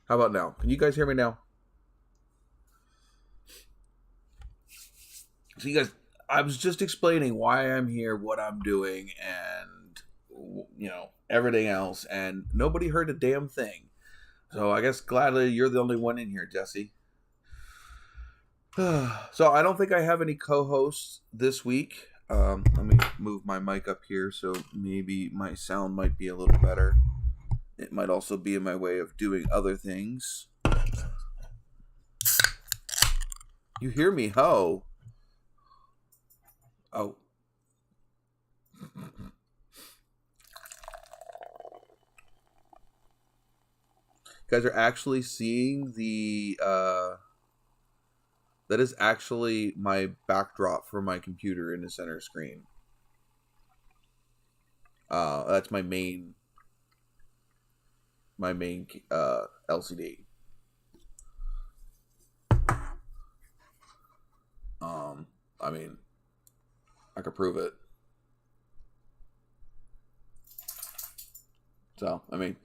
How about now? Can you guys hear me now? So you guys, I was just explaining why I'm here, what I'm doing, and everything else, and nobody heard a damn thing. So I guess gladly you're the only one in here, Jesse. So I don't think I have any co-hosts this week. Let me move my mic up here so maybe my sound might be a little better. It might also be in my way of doing other things. You hear me, ho? Oh. You guys are actually seeing the that is actually my backdrop for my computer in the center screen. That's my main LCD. I mean, I could prove it. So, I mean,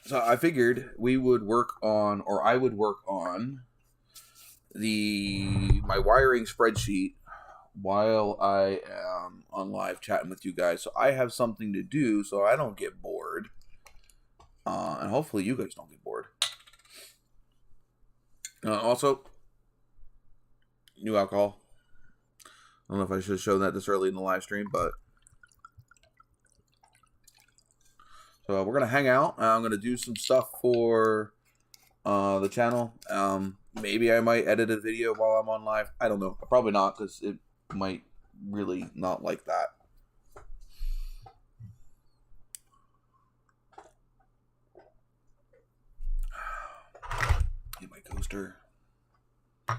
so I figured I would work on my wiring spreadsheet while I am on live chatting with you guys. So I have something to do so I don't get bored. And hopefully you guys don't get bored. Also, new alcohol. I don't know if I should have shown that this early in the live stream, but so we're gonna hang out. I'm gonna do some stuff for the channel. Maybe I might edit a video while I'm on live. I don't know. Probably not, because it might really not like that. Get my coaster. I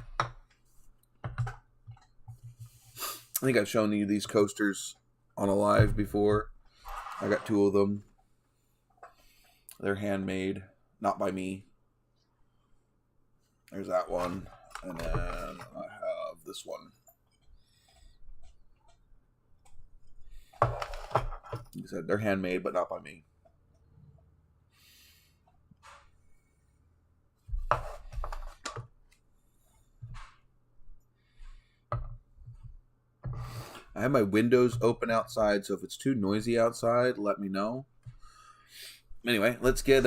think I've shown you these coasters on a live before. I got 2 of them. They're handmade, not by me. There's that one, and then I have this one. Like I said, they're handmade, but not by me. I have my windows open outside, so if it's too noisy outside, let me know. Anyway, let's get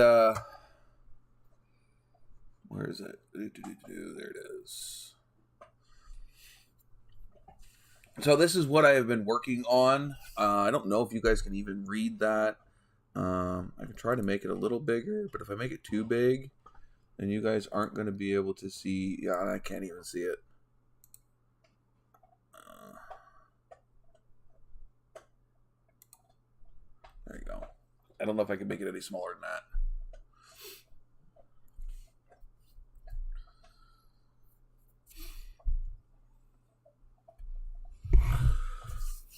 where is it? There it is. So this is what I have been working on. I don't know if you guys can even read that. I can try to make it a little bigger, but if I make it too big, then you guys aren't going to be able to see. Yeah, I can't even see it. There you go. I don't know if I can make it any smaller than that.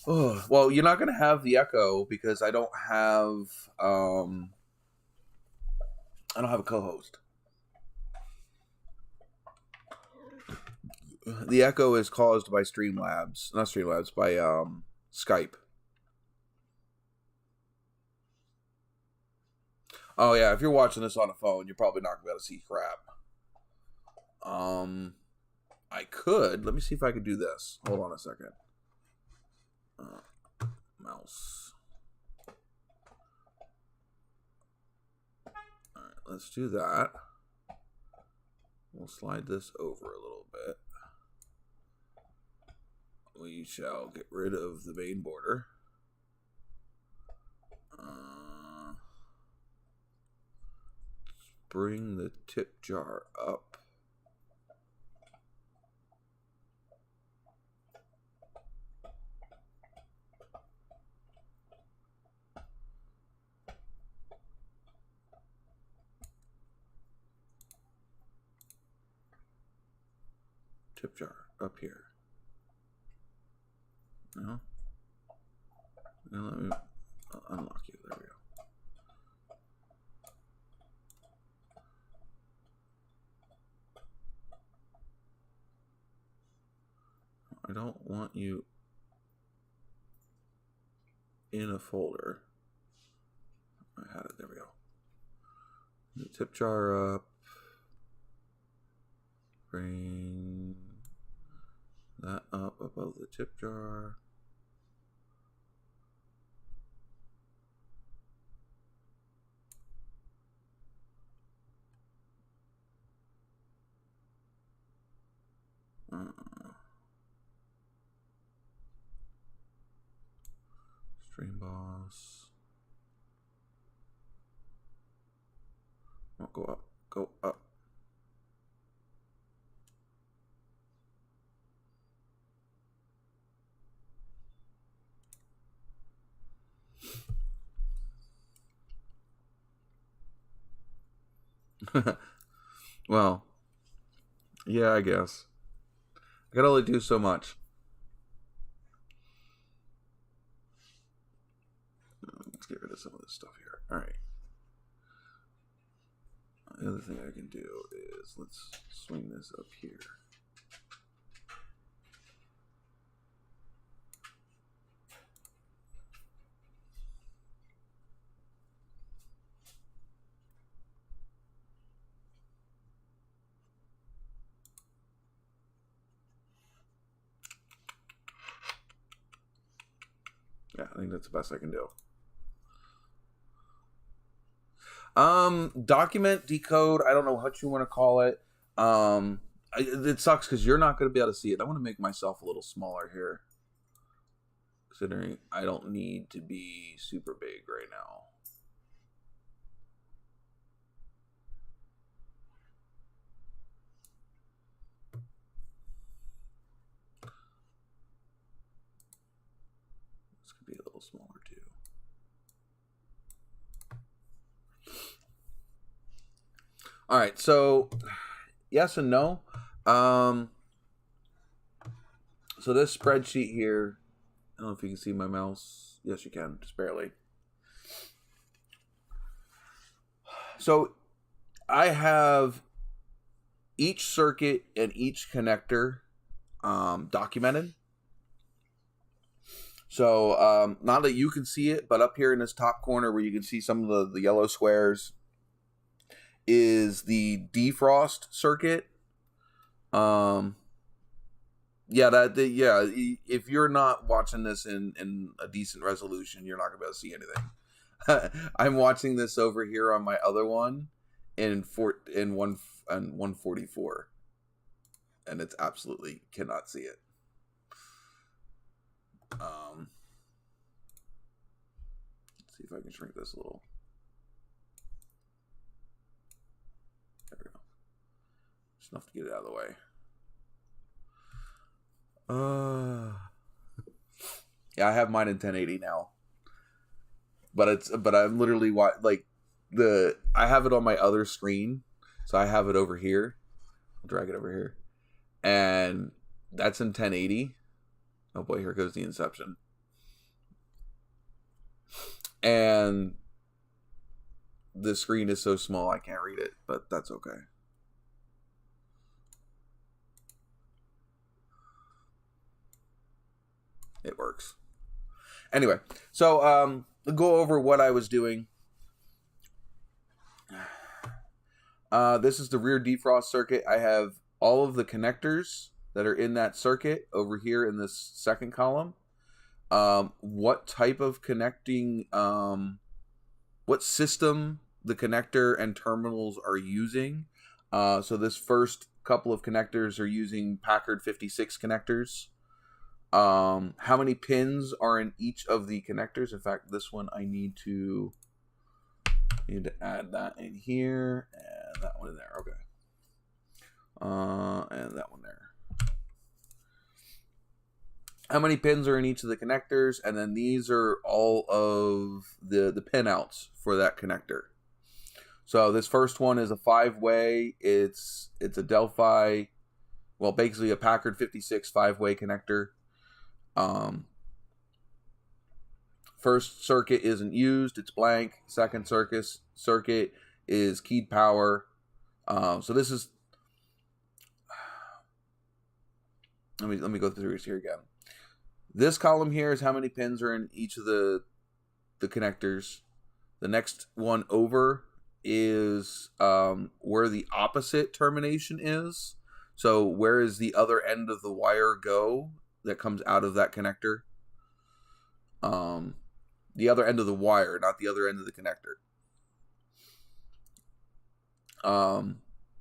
Oh, well, you're not going to have the echo because I don't have a co-host. The echo is caused by Streamlabs, not Streamlabs, by Skype. Oh yeah, if you're watching this on a phone, you're probably not going to be able to see crap. I could. Let me see if I can do this. Hold on a second. Mouse. Alright, let's do that. We'll slide this over a little bit. We shall get rid of the main border. Bring the tip jar up. Tip jar up here. No. Now let me unlock you. There we go. I don't want you in a folder. I had it. There we go. The tip jar up. Bring that up above the tip jar. Stream boss. Oh, go up. Go up. Well, yeah, I guess. I can only do so much. Let's get rid of some of this stuff here. Alright. The other thing I can do is let's swing this up here. Yeah, I think that's the best I can do. Document, decode, I don't know what you want to call it. It sucks because you're not going to be able to see it. I want to make myself a little smaller here, considering I don't need to be super big right now. This could be a little smaller too. All right, so yes and no. So this spreadsheet here, I don't know if you can see my mouse. Yes, you can, just barely. So I have each circuit and each connector documented. So not that you can see it, but up here in this top corner where you can see some of the yellow squares is the defrost circuit. If you're not watching this in a decent resolution, you're not gonna be able to see anything. I'm watching this over here on my other one in 144, and it's absolutely cannot see it. Let's see if I can shrink this a little. There we go. Just enough to get it out of the way. Yeah, I have mine in 1080 now. But I'm literally I have it on my other screen, so I have it over here. I'll drag it over here, and that's in 1080. Oh boy, here goes the Inception. And the screen is so small I can't read it, but that's okay. It works. Anyway, so go over what I was doing. This is the rear defrost circuit. I have all of the connectors that are in that circuit over here in this second column. What type of connecting, what system the connector and terminals are using. So this first couple of connectors are using Packard 56 connectors. How many pins are in each of the connectors? In fact, this one I need to add that in here and that one in there. Okay. And that one there. How many pins are in each of the connectors? And then these are all of the pin outs for that connector. So this first one is a 5-way. It's a Delphi, well, basically a Packard 56 5-way connector. First circuit isn't used, it's blank. Second circuit is keyed power. So this is, let me go through this here again. This column here is how many pins are in each of the the connectors. The next one over is where the opposite termination is. So where is the other end of the wire go that comes out of that connector? The other end of the wire, not the other end of the connector.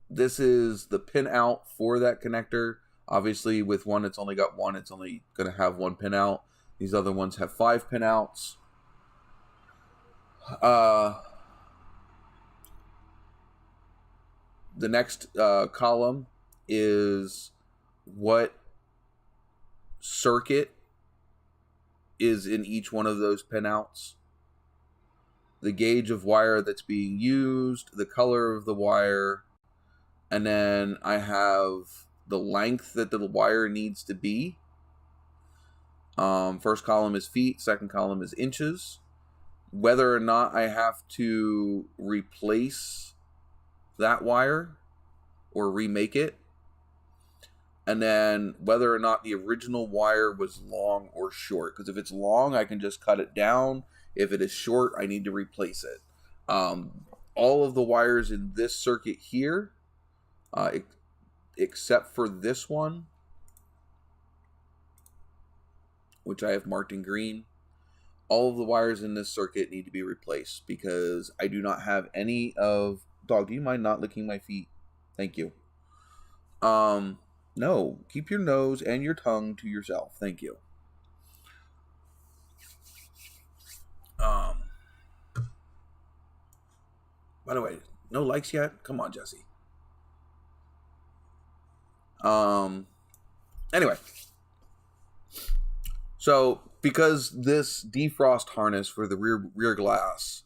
This is the pin out for that connector. Obviously, with one, it's only got one. It's only going to have one pin out. These other ones have 5 pin outs. The next column is what circuit is in each one of those pin outs. The gauge of wire that's being used, the color of the wire, and then I have the length that the wire needs to be. First column is feet, second column is inches. Whether or not I have to replace that wire or remake it. And then whether or not the original wire was long or short. Because if it's long, I can just cut it down. If it is short, I need to replace it. All of the wires in this circuit here, except for this one, which I have marked in green, all of the wires in this circuit need to be replaced because I do not have any of... Dog, do you mind not licking my feet? Thank you. No, keep your nose and your tongue to yourself. Thank you. By the way, no likes yet? Come on, Jesse. Anyway. So, because this defrost harness for the rear glass,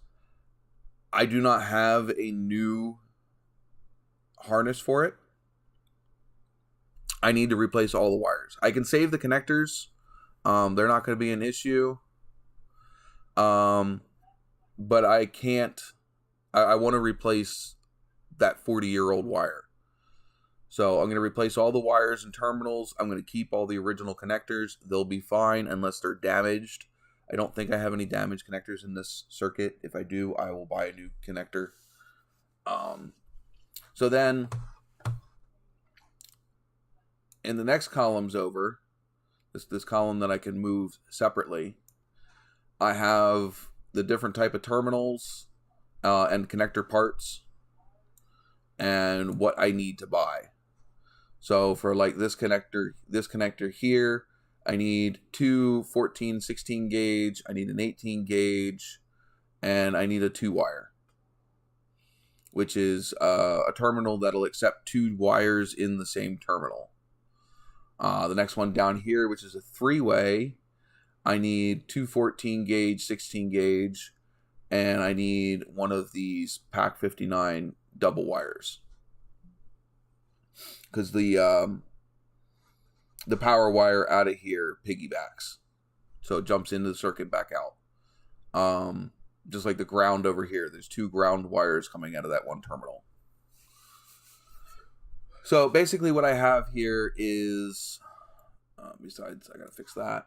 I do not have a new harness for it. I need to replace all the wires. I can save the connectors. They're not going to be an issue. But I can't. I want to replace that 40-year-old wire. So I'm going to replace all the wires and terminals. I'm going to keep all the original connectors. They'll be fine unless they're damaged. I don't think I have any damaged connectors in this circuit. If I do, I will buy a new connector. So then, in the next columns over, this column that I can move separately, I have the different type of terminals and connector parts and what I need to buy. So for like this connector here, I need 2 14, 16 gauge, I need an 18 gauge, and I need a 2-wire, which is a terminal that'll accept 2 wires in the same terminal. The next one down here, which is a 3-way, I need 2 14 gauge, 16 gauge, and I need one of these Pack 59 double wires. Because the power wire out of here piggybacks. So it jumps into the circuit back out. Just like the ground over here. There's 2 ground wires coming out of that one terminal. So basically what I have here is... besides, I gotta fix that.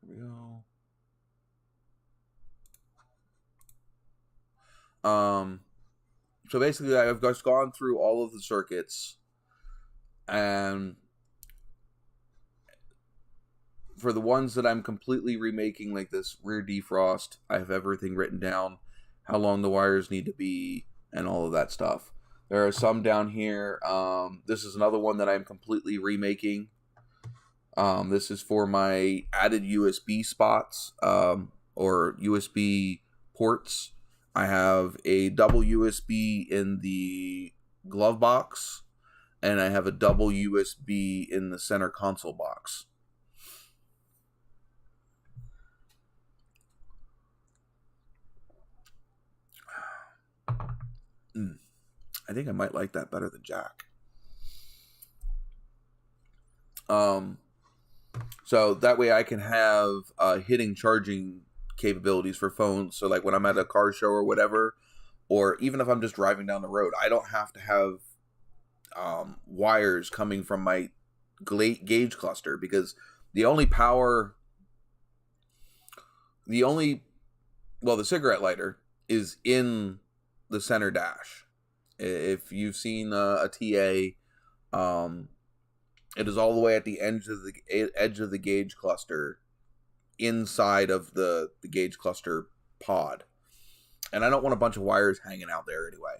Here we go. So basically I've just gone through all of the circuits, and for the ones that I'm completely remaking, like this rear defrost, I have everything written down, how long the wires need to be, and all of that stuff. There are some down here. This is another one that I'm completely remaking. This is for my added USB spots, or USB ports. I have a double USB in the glove box, and I have a double USB in the center console box. I think I might like that better than Jack. So that way I can have hitting charging capabilities for phones. So like when I'm at a car show or whatever, or even if I'm just driving down the road, I don't have to have wires coming from my gauge cluster, because the cigarette lighter is in the center dash. If you've seen a TA, it is all the way at the edge of the gauge cluster, inside of the gauge cluster pod. And I don't want a bunch of wires hanging out there anyway.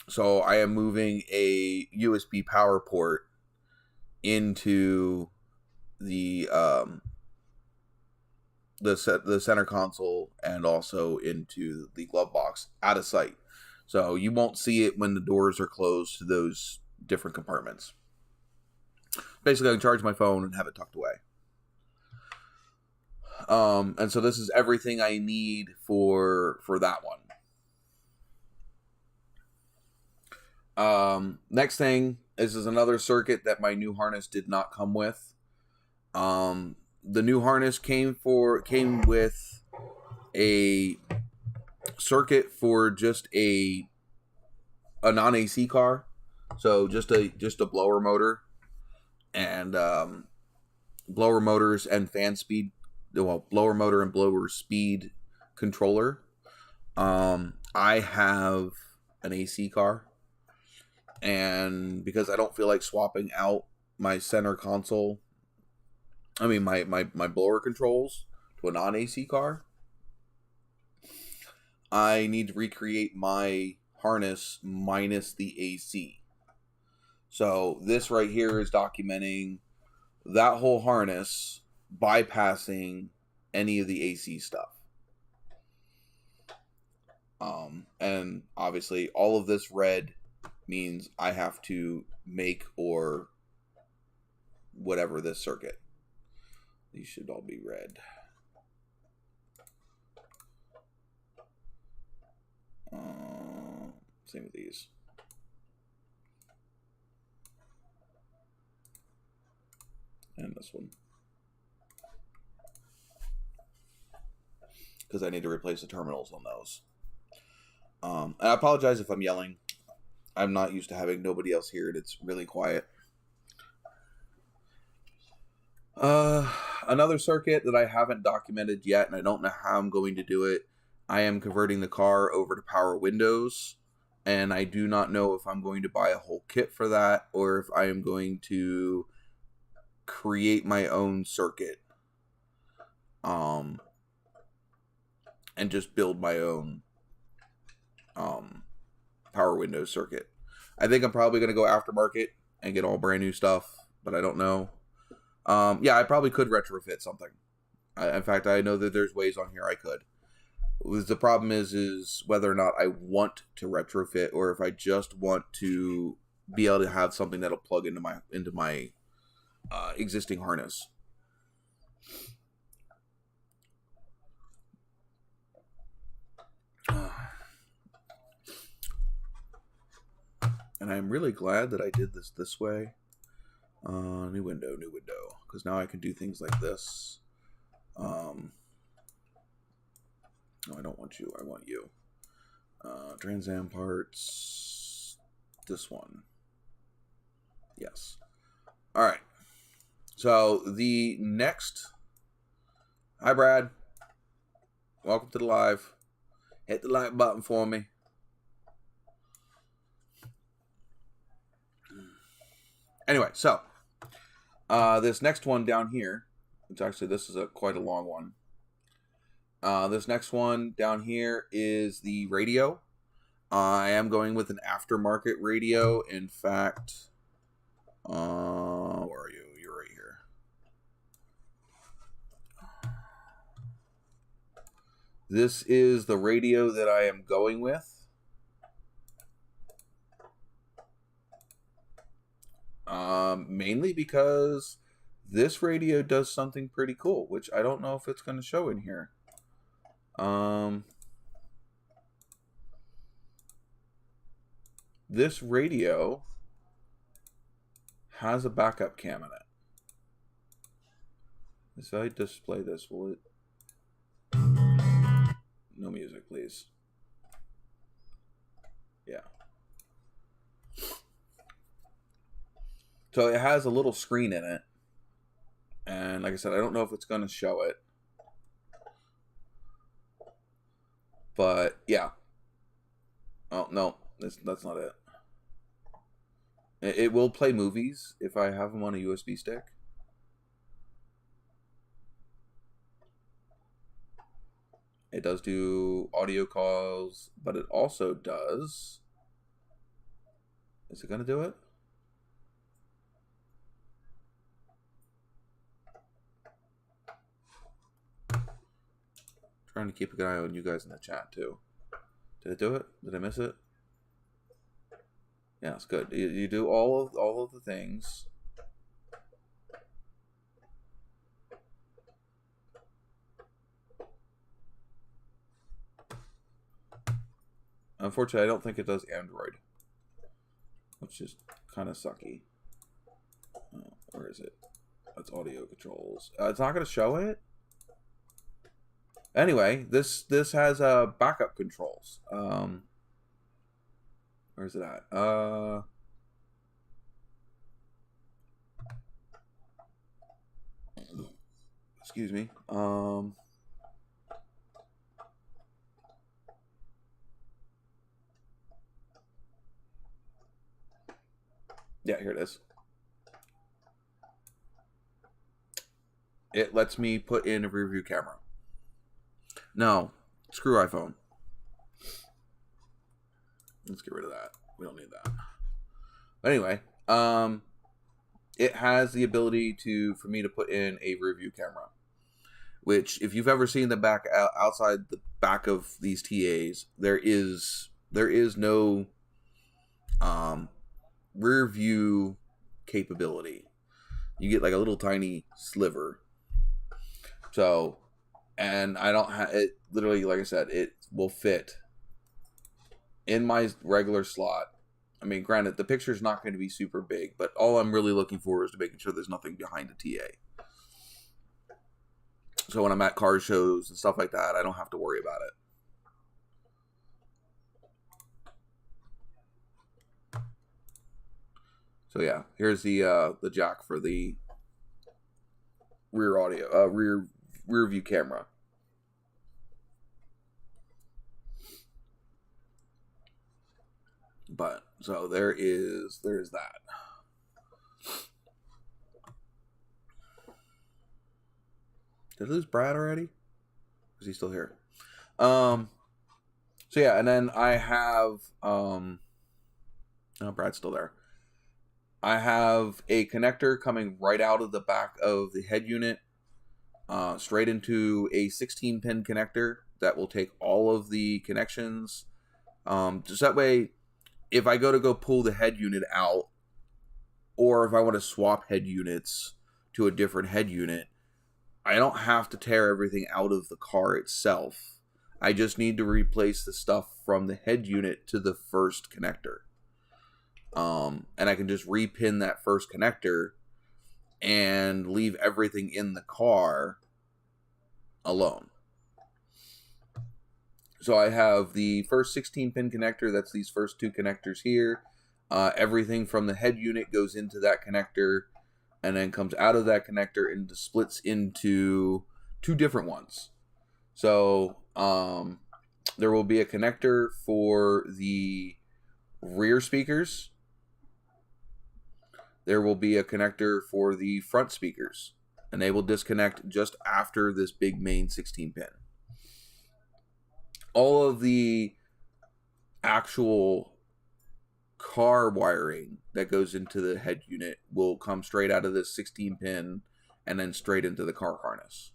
So I am moving a USB power port into the center console, and also into the glove box, out of sight. So you won't see it when the doors are closed to those different compartments. Basically, I can charge my phone and have it tucked away. And so this is everything I need for that one. Next thing, this is another circuit that my new harness did not come with. The new harness came with a circuit for just a non-AC car, so just a blower motor, and blower motors and fan speed. Well, blower motor and blower speed controller. I have an AC car, and because I don't feel like swapping out my center console, my blower controls to a non-AC car, I need to recreate my harness minus the AC. So this right here is documenting that whole harness bypassing any of the AC stuff. And obviously all of this red means I have to make or whatever this circuit. These should all be red. Same with these. And this one. Because I need to replace the terminals on those. And I apologize if I'm yelling. I'm not used to having nobody else here, and it's really quiet. Another circuit that I haven't documented yet, and I don't know how I'm going to do it. I am converting the car over to power windows, and I do not know if I'm going to buy a whole kit for that, or if I am going to create my own circuit, and just build my own power windows circuit. I think I'm probably going to go aftermarket and get all brand new stuff, but I don't know. Yeah, I probably could retrofit something. In fact, I know that there's ways on here I could. The problem is whether or not I want to retrofit, or if I just want to be able to have something that'll plug into my existing harness. And I'm really glad that I did this way. New window, because now I can do things like this. No, I don't want you. I want you. Trans Am parts. This one. Yes. All right. So the next. Hi, Brad. Welcome to the live. Hit the like button for me. Anyway, so this next one down here, which actually this is quite a long one. This next one down here is the radio. I am going with an aftermarket radio. In fact, where are you? You're right here. This is the radio that I am going with. Mainly because this radio does something pretty cool, which I don't know if it's going to show in here. This radio has a backup cam in it. If I display this, will it? No music, please. Yeah. So it has a little screen in it. And like I said, I don't know if it's going to show it. But yeah. Oh, no. That's not it. It will play movies if I have them on a USB stick. It does do audio calls, but it also does... Is it going to do it? Trying to keep a good eye on you guys in the chat too. Did it do it? Did I miss it? Yeah, it's good. You do all of the things. Unfortunately, I don't think it does Android, which is kind of sucky. Where is it? That's audio controls. It's not going to show it. Anyway, this has backup controls. Where's it at? Excuse me. Yeah, here it is. It lets me put in a rear view camera. No, screw iPhone. Let's get rid of that. We don't need that. But anyway, it has the ability for me to put in a rear view camera, which if you've ever seen the back outside the back of these TAs, there is no rear view capability. You get like a little tiny sliver. So, and I don't have it. Literally, like I said, it will fit in my regular slot. I mean, granted, the picture's not going to be super big, but all I'm really looking for is to making sure there's nothing behind the TA. So when I'm at car shows and stuff like that, I don't have to worry about it. So yeah, here's the jack for the rear audio, rear view camera. But so there's that. Did I lose Brad already? Is he still here? So yeah, and then I have oh, Brad's still there. I have a connector coming right out of the back of the head unit, straight into a 16-pin connector that will take all of the connections. Just that way, if I go pull the head unit out, or if I want to swap head units to a different head unit, I don't have to tear everything out of the car itself. I just need to replace the stuff from the head unit to the first connector. And I can just repin that first connector and leave everything in the car alone. So I have the first 16-pin connector. That's these first two connectors here. Everything from the head unit goes into that connector and then comes out of that connector and splits into two different ones. So there will be a connector for the rear speakers. There will be a connector for the front speakers, and they will disconnect just after this big main 16-pin. All of the actual car wiring that goes into the head unit will come straight out of this 16-pin and then straight into the car harness.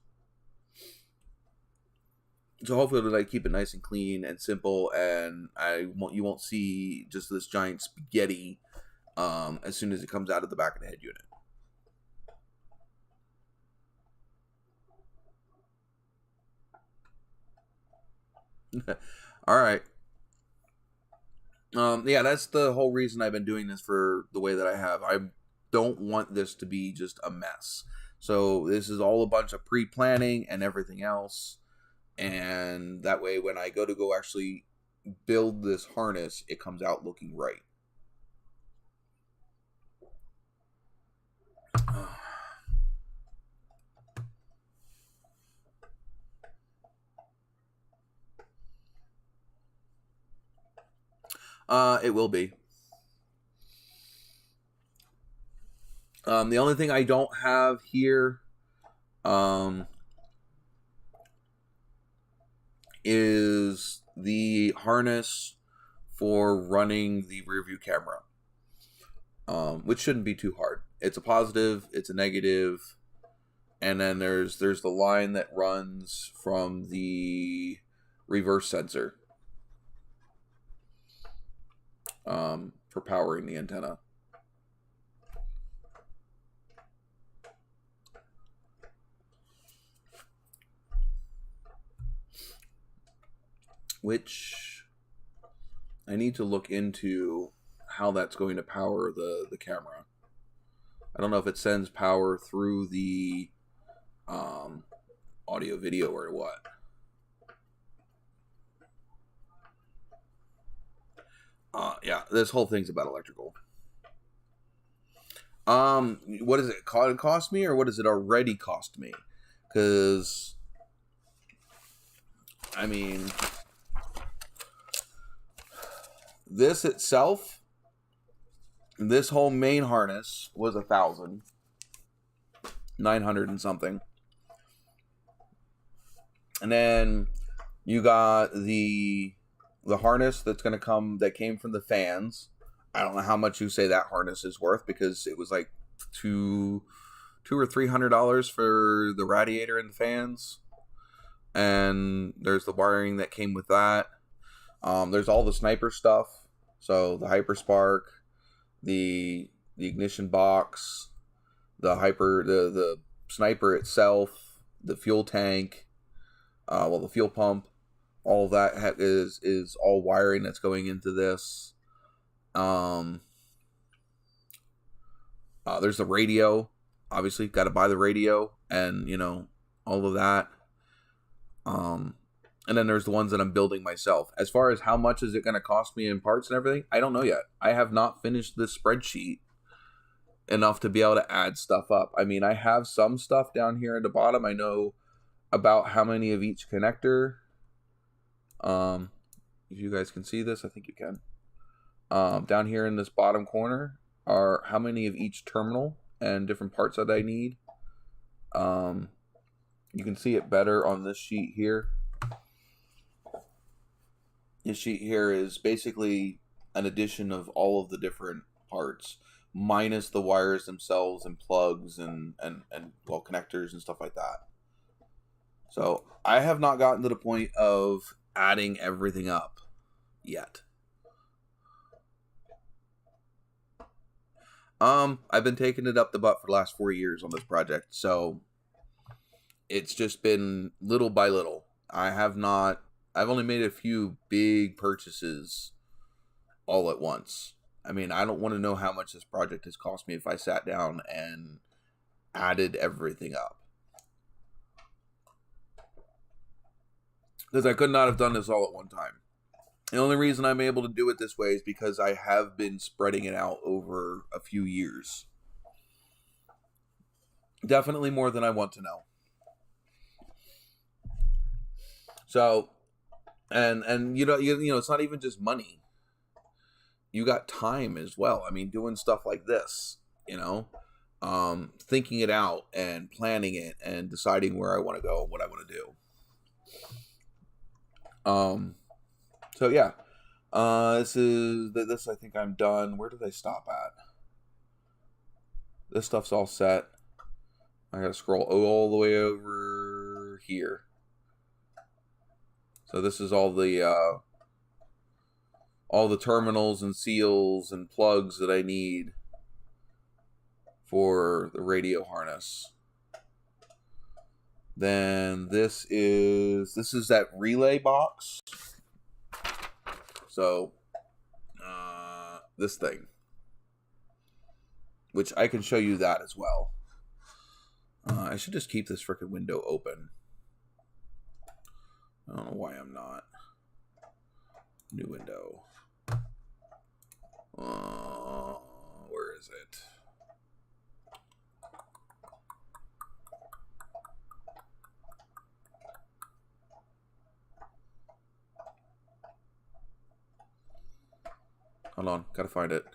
So hopefully it'll keep it nice and clean and simple, and you won't see just this giant spaghetti as soon as it comes out of the back of the head unit. All right. Yeah, that's the whole reason I've been doing this for the way that I have. I don't want this to be just a mess. So this is all a bunch of pre-planning and everything else. And that way when I go actually build this harness, it comes out looking right. It will be. The only thing I don't have here is the harness for running the rear view camera, which shouldn't be too hard. It's a positive, it's a negative, and then there's the line that runs from the reverse sensor for powering the antenna. Which I need to look into how that's going to power the camera. I don't know if it sends power through the audio video or what. Yeah, this whole thing's about electrical. What does it cost me, or what does it already cost me? Because, I mean, this itself, this whole main harness was $1,900 and something. And then you got the harness that's going to come, that came from the fans. I don't know how much you say that harness is worth, because it was like $200 or $300 for the radiator and the fans. And there's the wiring that came with that. There's all the sniper stuff. So the Hyperspark, the ignition box, the sniper itself, the fuel tank, the fuel pump, all of that is all wiring that's going into this. There's the radio. Obviously, got to buy the radio, and all of that. And then there's the ones that I'm building myself. As far as how much is it going to cost me in parts and everything, I don't know yet. I have not finished this spreadsheet enough to be able to add stuff up. I mean, I have some stuff down here at the bottom. I know about how many of each connector. If you guys can see this, I think you can. Down here in this bottom corner are how many of each terminal and different parts that I need. You can see it better on this sheet here. This sheet here is basically an addition of all of the different parts, minus the wires themselves and plugs and connectors and stuff like that. So I have not gotten to the point of adding everything up yet. I've been taking it up the butt for the last 4 years on this project, so it's just been little by little. I've only made a few big purchases all at once. I mean, I don't want to know how much this project has cost me if I sat down and added everything up. Because I could not have done this all at one time. The only reason I'm able to do it this way is because I have been spreading it out over a few years. Definitely more than I want to know. So, and it's not even just money. You got time as well. I mean, doing stuff like this, thinking it out and planning it and deciding where I want to go and what I want to do. So yeah, this I think I'm done. Where did I stop at? This stuff's all set. I gotta scroll all the way over here. So this is all the terminals and seals and plugs that I need for the radio harness. Then this is that relay box. So, this thing, which I can show you that as well. I should just keep this frickin' window open. I don't know why I'm not. New window. Where is it? Hold on, gotta find it.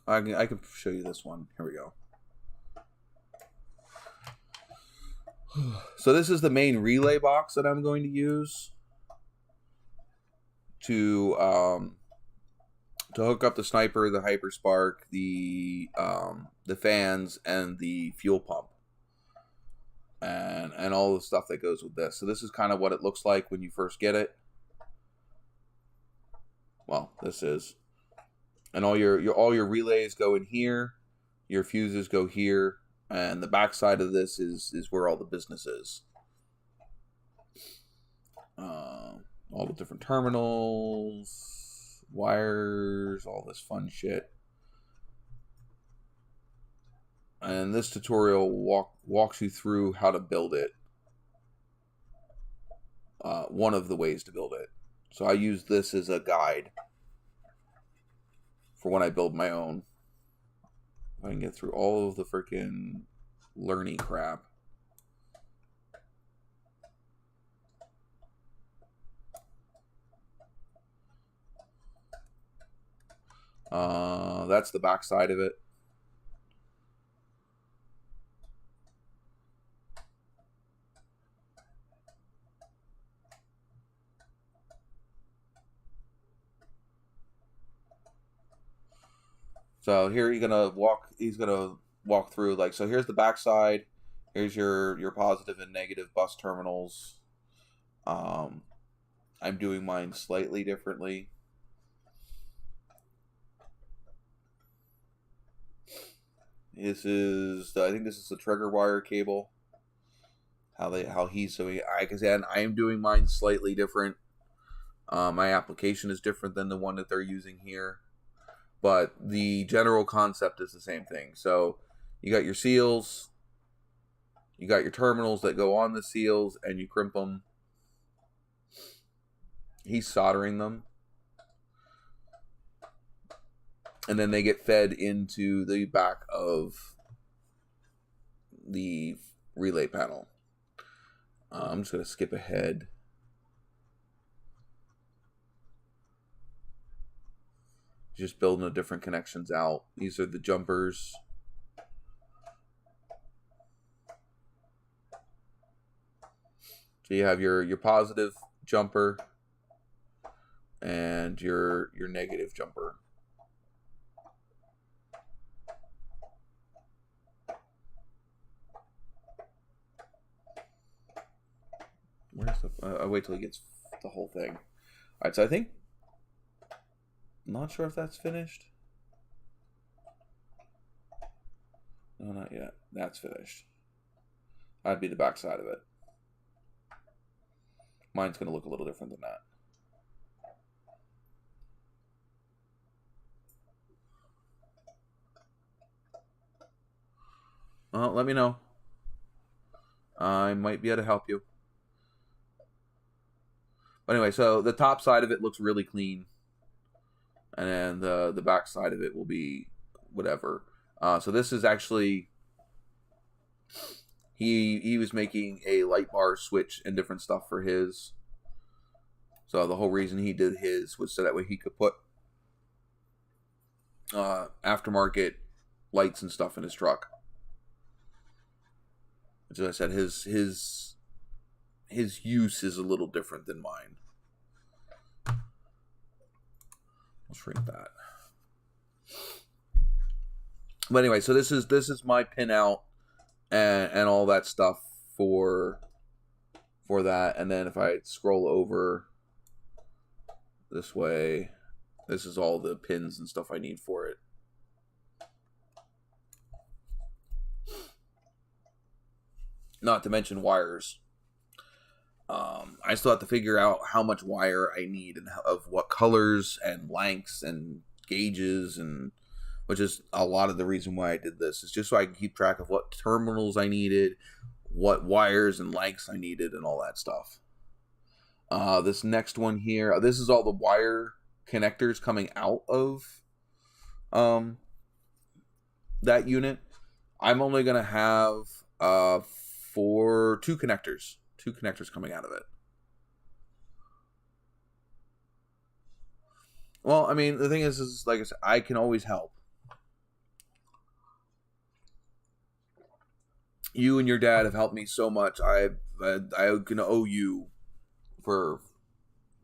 I can show you this one. Here we go. So this is the main relay box that I'm going to use to hook up the sniper, the hyperspark, the fans, and the fuel pump, and all the stuff that goes with this. So this is kind of what it looks like when you first get it. Well, this is, and all your relays go in here, your fuses go here, and the back side of this is where all the business is. All the different terminals, wires, all this fun shit. And this tutorial walks you through how to build it. One of the ways to build it. So I use this as a guide for when I build my own. If I can get through all of the freaking learning crap. That's the back side of it. So here he's gonna walk through, like, so here's the back side. Here's your positive and negative bus terminals. I'm doing mine slightly differently. I think this is the trigger wire cable. How he's doing it. I am doing mine slightly different. My application is different than the one that they're using here, but the general concept is the same thing. So you got your seals, you got your terminals that go on the seals, and you crimp them. He's soldering them. And then they get fed into the back of the relay panel. I'm just going to skip ahead. Just building the different connections out. These are the jumpers. So you have your positive jumper and your negative jumper. Where's the? I'll wait till he gets the whole thing. All right, so I think. Not sure if that's finished. No, not yet. That's finished. That'd be the back side of it. Mine's going to look a little different than that. Let me know. I might be able to help you. But anyway, so the top side of it looks really clean. And then the back side of it will be whatever. So this is actually... He was making a light bar switch and different stuff for his. So the whole reason he did his was so that way he could put aftermarket lights and stuff in his truck. As I said, his use is a little different than mine. I'll shrink that. But anyway, so this is my pinout and all that stuff for that. And then if I scroll over this way, this is all the pins and stuff I need for it. Not to mention wires. I still have to figure out how much wire I need and of what colors and lengths and gauges, and which is a lot of the reason why I did this. Is just so I can keep track of what terminals I needed, what wires and lengths I needed, and all that stuff. This next one here, this is all the wire connectors coming out of that unit. I'm only going to have two connectors coming out of it. Well, I mean, the thing is like I said, I can always help. You and your dad have helped me so much. I can owe you for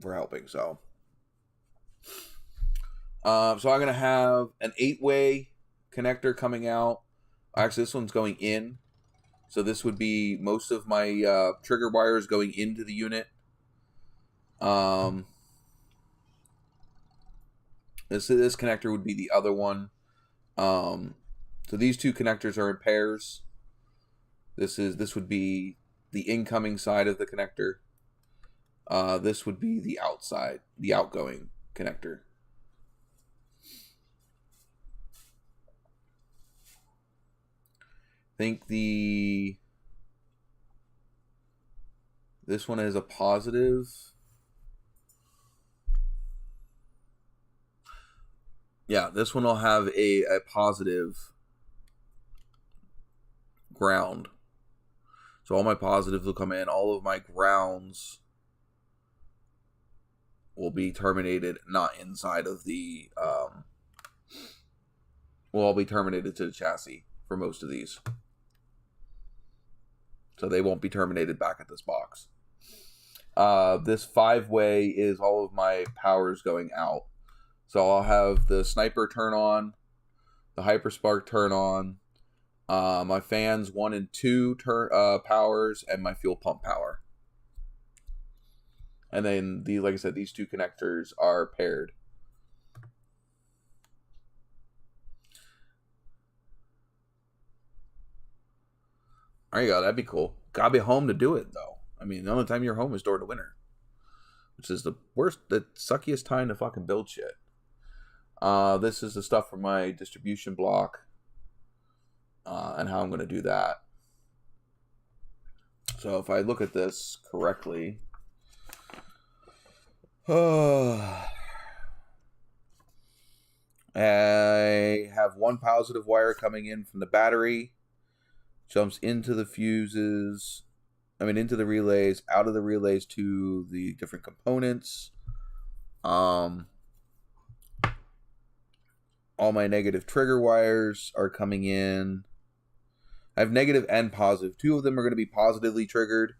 helping. So I'm gonna have an 8-way connector coming out. Actually, this one's going in. So this would be most of my trigger wires going into the unit. This connector would be the other one. So these two connectors are in pairs. This would be the incoming side of the connector. This would be the outgoing connector. I think this one is a positive. Yeah, this one will have a positive ground. So all my positives will come in. All of my grounds will be terminated, not inside of the... will all be terminated to the chassis for most of these. So they won't be terminated back at this box. This 5-way is all of my powers going out. So I'll have the sniper turn on, the hyperspark turn on, my fans 1 and 2 powers, and my fuel pump power. And then like I said, these two connectors are paired. There you go. That'd be cool. Gotta be home to do it, though. I mean, the only time you're home is during the winter, which is the suckiest time to fucking build shit. This is the stuff for my distribution block, and how I'm going to do that. So if I look at this correctly, I have one positive wire coming in from the battery, jumps into the fuses, into the relays, out of the relays to the different components. All my negative trigger wires are coming in. I have negative and positive. 2 of them are going to be positively triggered,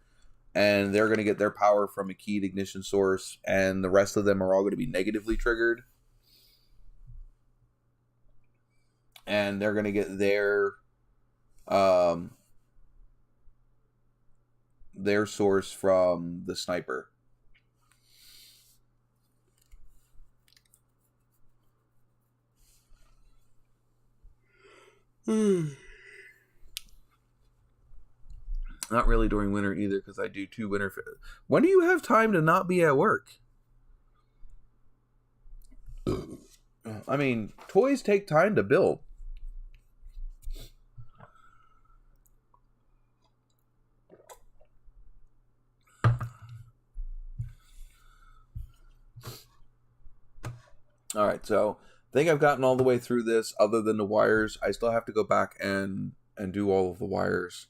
and they're going to get their power from a keyed ignition source, and the rest of them are all going to be negatively triggered. And they're going to get their source from the sniper. Not really during winter either, because I do 2 winter. When do you have time to not be at work? I mean, toys take time to build. All right, so I think I've gotten all the way through this. Other than the wires, I still have to go back and do all of the wires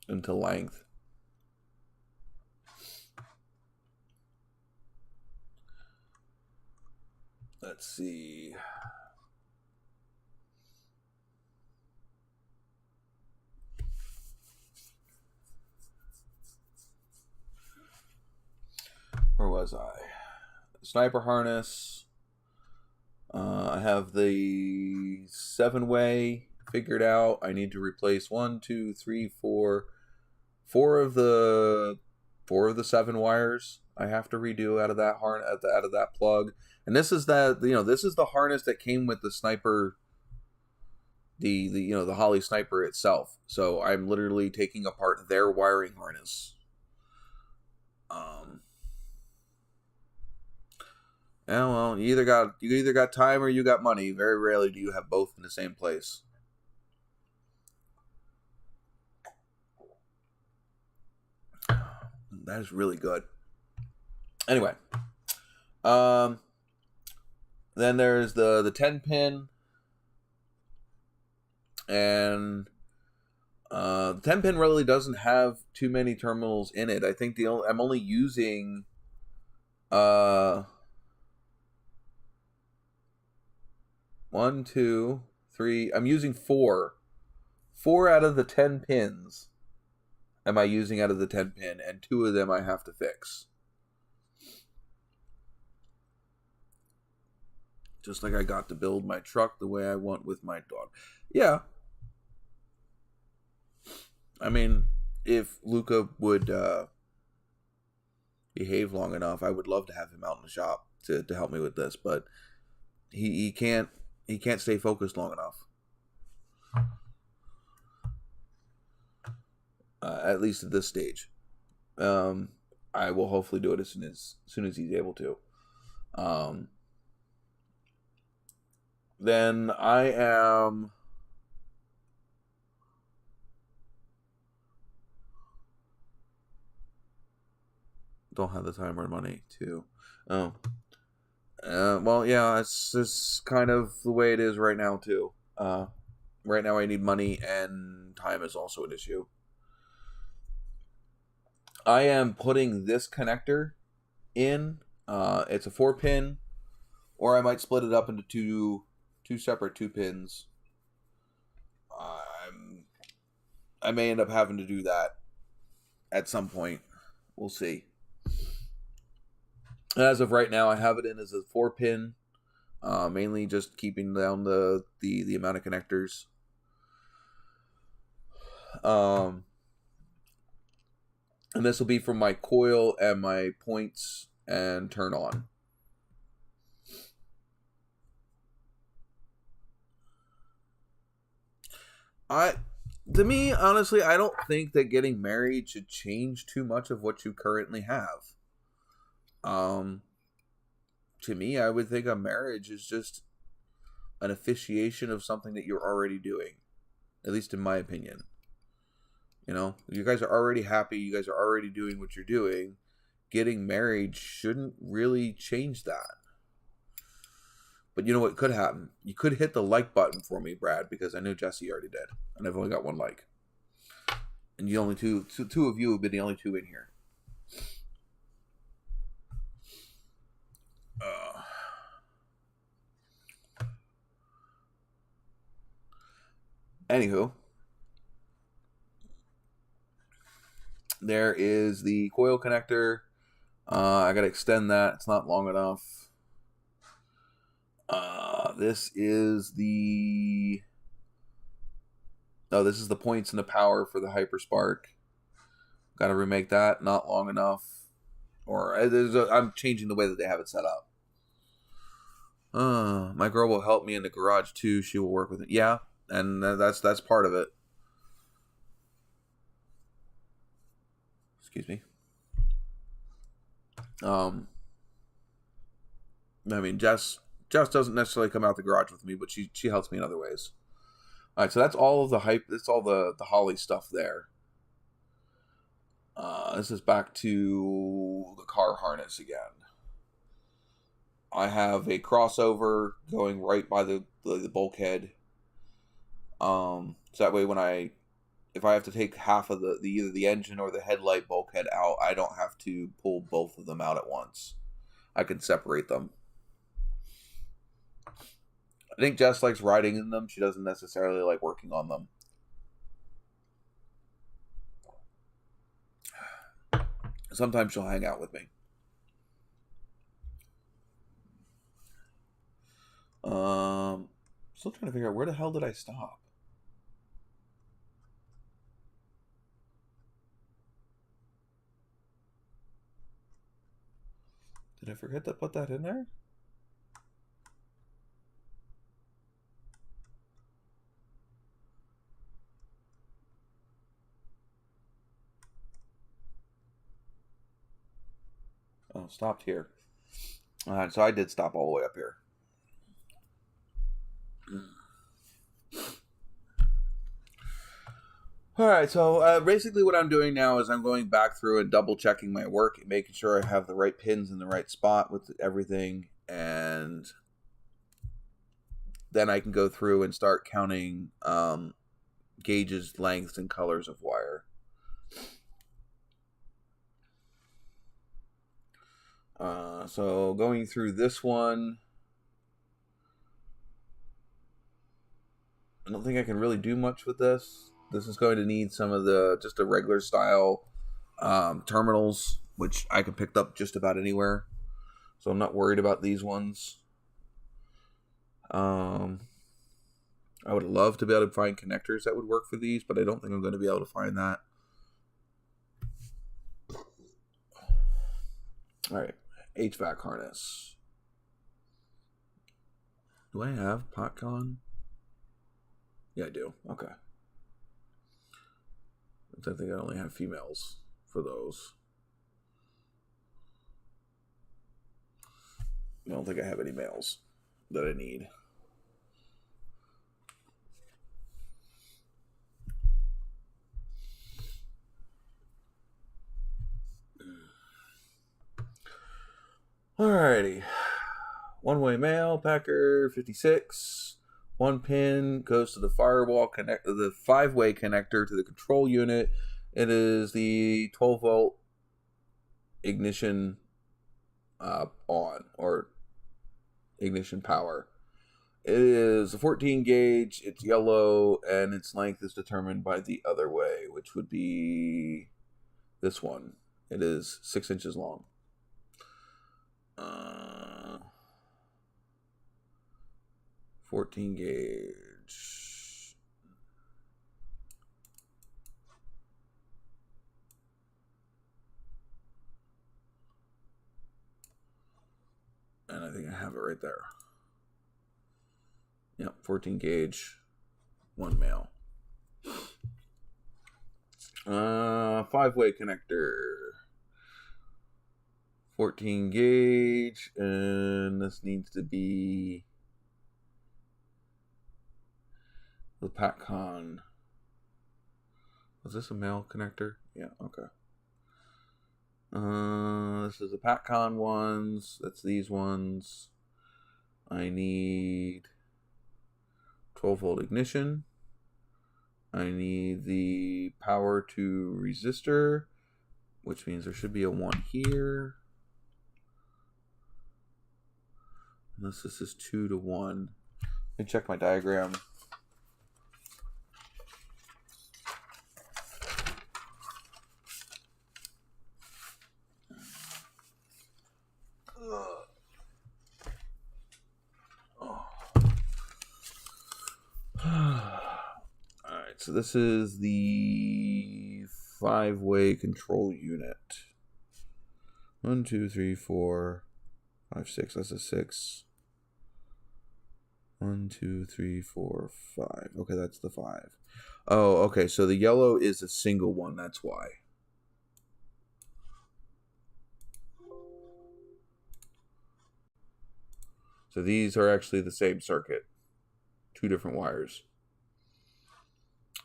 into length. Let's see. Where was I? Sniper harness. I have the 7-way figured out. I need to replace 4 of the 7 wires. I have to redo out of that out of that plug. And this is this is the harness that came with the sniper, the Holley sniper itself. So I'm literally taking apart their wiring harness. Yeah, well, you either got time or you got money. Very rarely do you have both in the same place. That is really good. Anyway, then there's the 10-pin, and the 10-pin really doesn't have too many terminals in it. I think I'm only using Uh, 1, 2, 3. I'm using 4. 4 out of the 10 pins am I using out of the 10 pin, and 2 of them I have to fix. Just like I got to build my truck the way I want with my dog. Yeah. I mean, if Luca would behave long enough, I would love to have him out in the shop to help me with this, but he can't stay focused long enough. At least at this stage. I will hopefully do it as soon as he's able to. Then I am don't have the time or money to. Oh. Well, yeah, it's just kind of the way it is right now too. Right now I need money, and time is also an issue. I am putting this connector in. It's a 4-pin, or I might split it up into two separate 2-pins. I may end up having to do that at some point. We'll see. As of right now, I have it in as a 4-pin, mainly just keeping down the amount of connectors. And this will be from my coil and my points and turn on. To me, honestly, I don't think that getting married should change too much of what you currently have. To me, I would think a marriage is just an officiation of something that you're already doing. At least in my opinion. You know, you guys are already happy. You guys are already doing what you're doing. Getting married shouldn't really change that. But you know what could happen? You could hit the like button for me, Brad, because I know Jesse already did. And I've only got 1 like. And you only two of you have been the only 2 in here. Anywho. There is the coil connector. I gotta extend that. It's not long enough. This is the points and the power for the Hyperspark. Gotta remake that. Not long enough. Or I'm changing the way that they have it set up. My girl will help me in the garage too. She will work with it. Yeah, and that's part of it. Excuse me. I mean, Jess doesn't necessarily come out the garage with me, but she helps me in other ways. All right, so that's all of the hype. That's all the Holly stuff there. This is back to the car harness again. I have a crossover going right by the bulkhead. So that way if I have to take half of the either the engine or the headlight bulkhead out, I don't have to pull both of them out at once. I can separate them. I think Jess likes riding in them. She doesn't necessarily like working on them. Sometimes she'll hang out with me. Still trying to figure out where the hell did I stop? Did I forget to put that in there? Oh, stopped here. Alright, so I did stop all the way up here. Alright, so basically what I'm doing now is I'm going back through and double checking my work and making sure I have the right pins in the right spot with everything, and then I can go through and start counting gauges, lengths, and colors of wire. So going through this one, I don't think I can really do much with this. This is going to need some of just the regular style terminals, which I can pick up just about anywhere. So I'm not worried about these ones. I would love to be able to find connectors that would work for these, but I don't think I'm going to be able to find that. All right, HVAC harness. Do I have PotCon? Yeah, I do. Okay. I think I only have females for those. I don't think I have any males that I need. Alrighty. One-way mail, Packer 56. One pin goes to the firewall connect, the 5-way connector to the control unit. It is the 12-volt ignition on, or ignition power. It is a 14 gauge, it's yellow, and its length is determined by the other way, which would be this one. It is 6 inches long. 14 gauge. And I think I have it right there. Yep, 14 gauge, 1 male. 5-way connector. 14 gauge, and this needs to be the PatCon. Was this a male connector? Yeah, okay. This is the PatCon ones. That's these ones. I need 12-volt ignition. I need the power to resistor, which means there should be a 1 here. Unless this is 2 to 1. Let me check my diagram. Alright, so this is the 5-way control unit. 1, 2, 3, 4, 5, 6. That's a 6. 1, 2, 3, 4, 5. Okay, that's the 5. Oh, okay, so the yellow is a single one, that's why. So these are actually the same circuit. 2 different wires.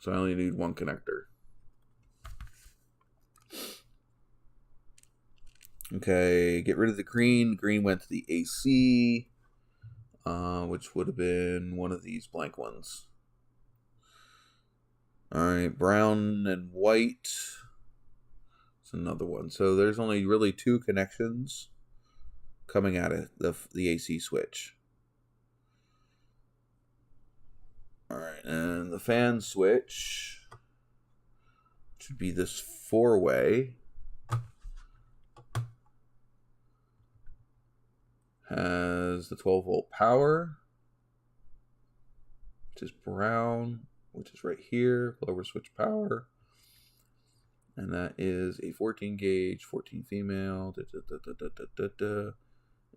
So I only need 1 connector. Okay, get rid of the green. Green went to the AC, which would have been one of these blank ones. Alright, brown and white. It's another one. So there's only really 2 connections coming at it, the AC switch. Alright, and the fan switch should be this 4-way. Has the 12-volt power, which is brown, which is right here, lower switch power. And that is a 14 gauge, 14 female,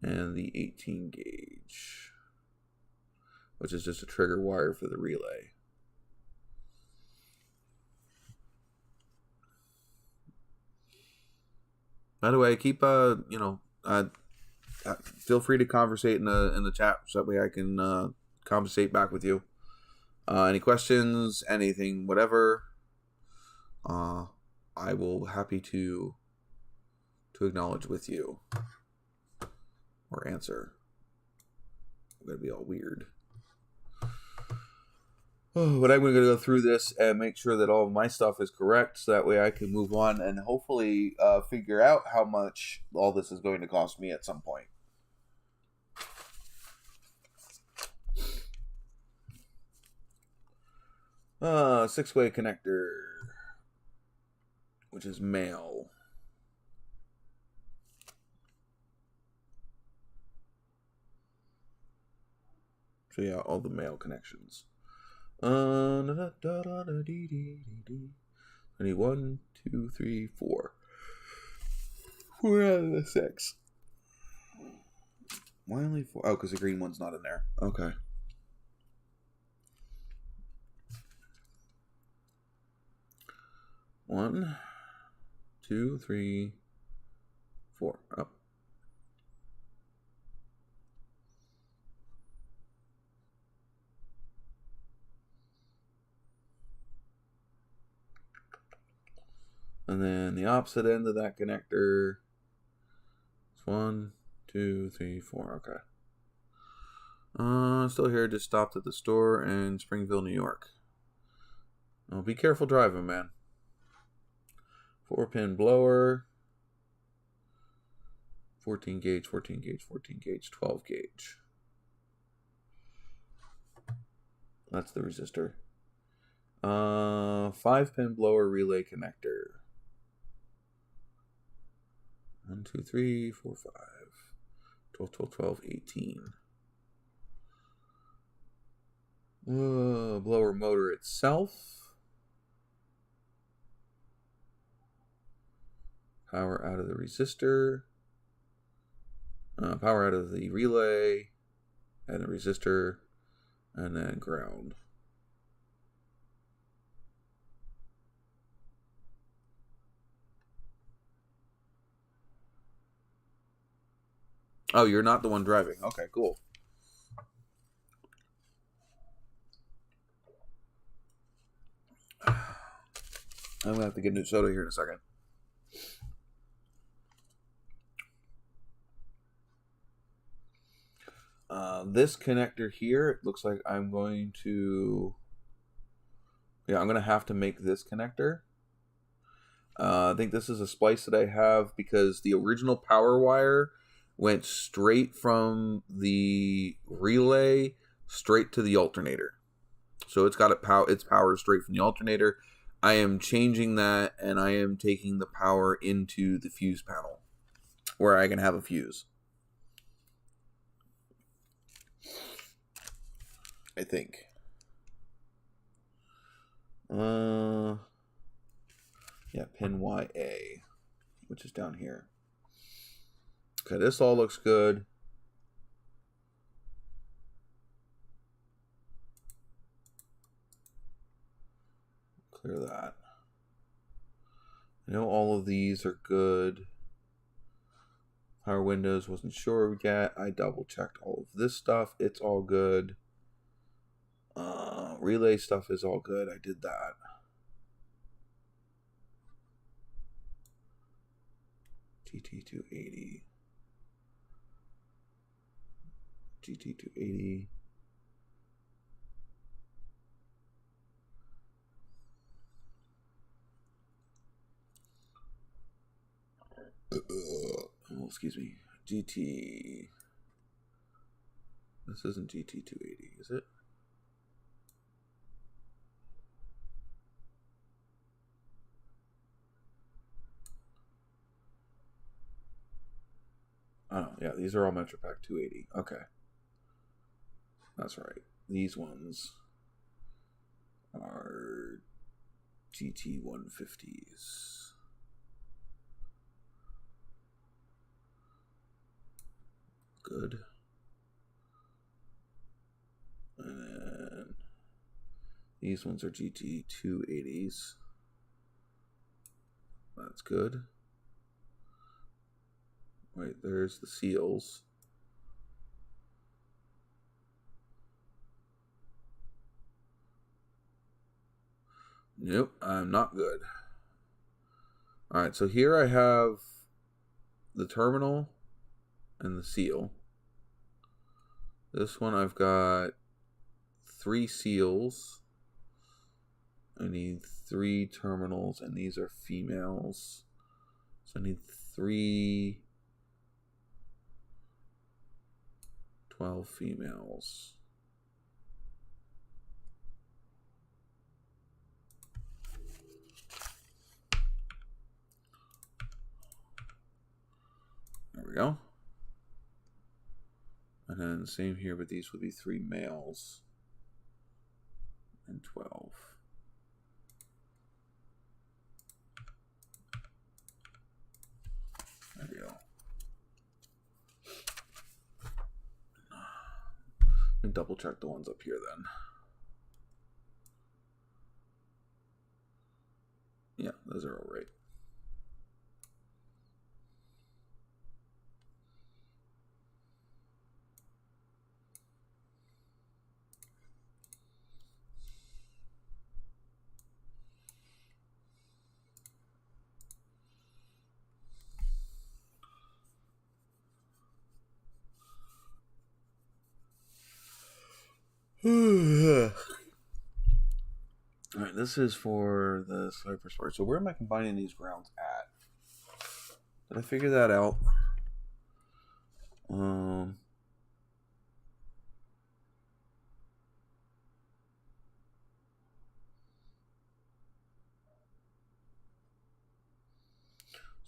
and the 18 gauge, which is just a trigger wire for the relay. By the way, keep feel free to conversate in the chat so that way I can conversate back with you. Any questions, anything, whatever, I will happy to acknowledge with you or answer. I'm gonna be all weird. But I'm going to go through this and make sure that all of my stuff is correct, so that way I can move on and hopefully figure out how much all this is going to cost me at some point. Six-way connector, which is male. So yeah, all the male connections. I need 1, 2, 3, 4. 4 out of the 6. Why only 4? Oh, because the green one's not in there. Okay. One, 2, 3, 4. Oh. And then the opposite end of that connector is 1, 2, 3, 4. Okay. Still here. Just stopped at the store in Springville, New York. Oh, be careful driving, man. 4-pin blower. 14 gauge, 14 gauge, 14 gauge, 12 gauge. That's the resistor. 5-pin blower relay connector. 1, 2, 3, 4, 5. 12, 12, 12, 18. Blower motor itself. Power out of the resistor. Power out of the relay. And the resistor. And then ground. Oh, you're not the one driving. Okay, cool. I'm going to have to get a new soda here in a second. This connector here, it looks like I'm going to... Yeah, I'm going to have to make this connector. I think this is a splice that I have because the original power wire went straight from the relay straight to the alternator. So it's got its power straight from the alternator. I am changing that, and I am taking the power into the fuse panel where I can have a fuse. I think. Yeah, pin YA, which is down here. Okay, this all looks good. Clear that. I know all of these are good. Power windows, wasn't sure yet. I double checked all of this stuff. It's all good. Relay stuff is all good. I did that. GT280. GT280. Oh, excuse me. GT. This isn't GT280, is it? Oh, yeah, these are all Metropack 280. Okay. That's right. These ones are GT150s. Good. And then these ones are GT280s. That's good. Wait, there's the seals. Nope, I'm not good. Alright, so here I have the terminal and the seal. This one I've got 3 seals. I need 3 terminals, and these are females. So I need 3 12 females. There we go. And then same here, but these would be 3 males and 12. There we go. Let me double check the ones up here then. Yeah, those are all right. Alright, this is for the Cypress part. So where am I combining these grounds at? Did I figure that out?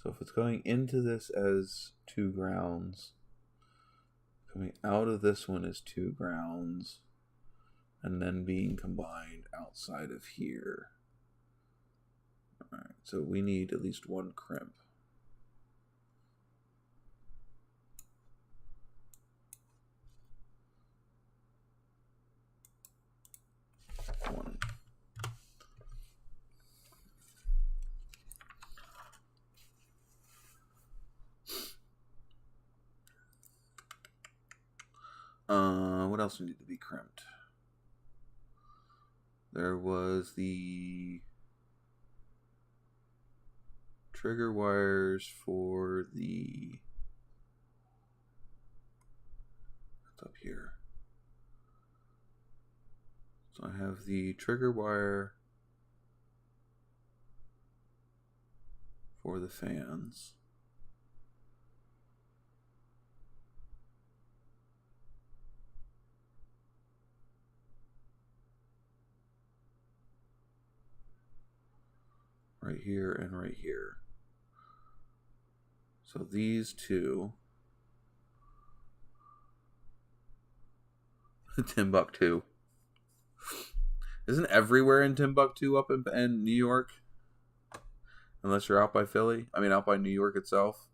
So if it's going into this as 2 grounds, coming out of this one is 2 grounds, and then being combined outside of here. Alright, so we need at least 1 crimp. One. What else needed to be crimped? There was the trigger wires for the, what's up here? So I have the trigger wire for the fans. Right here and right here. So these 2. Timbuktu. Isn't everywhere in Timbuktu up in New York? Unless you're out by Philly. I mean, out by New York itself.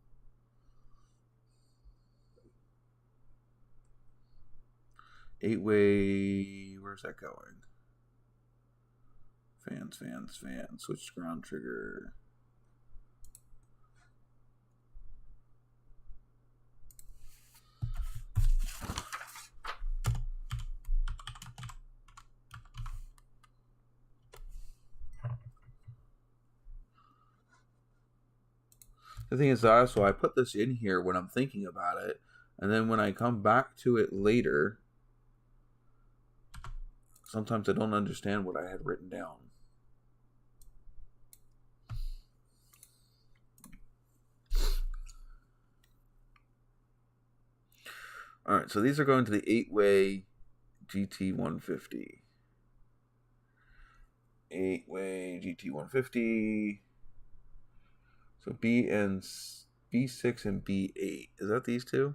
Eight-way. Where's that going? Fans. Switch ground trigger. The thing is, also, I put this in here when I'm thinking about it, and then when I come back to it later, sometimes I don't understand what I had written down. Alright, so these are going to the 8-way GT150. 8-way GT150. So B6 and B8. Is that these 2?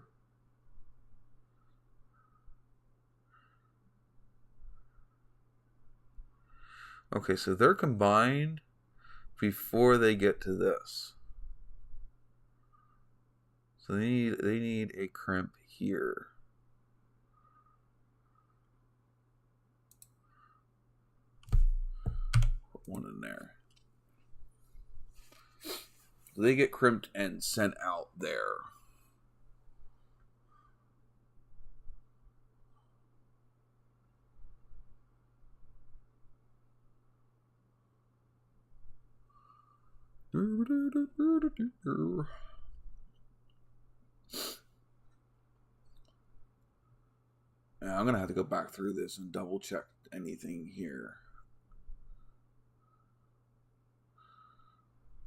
Okay, so they're combined before they get to this. So they need a crimp here. Put 1 in there. So they get crimped and sent out there. Now, I'm going to have to go back through this and double check anything here.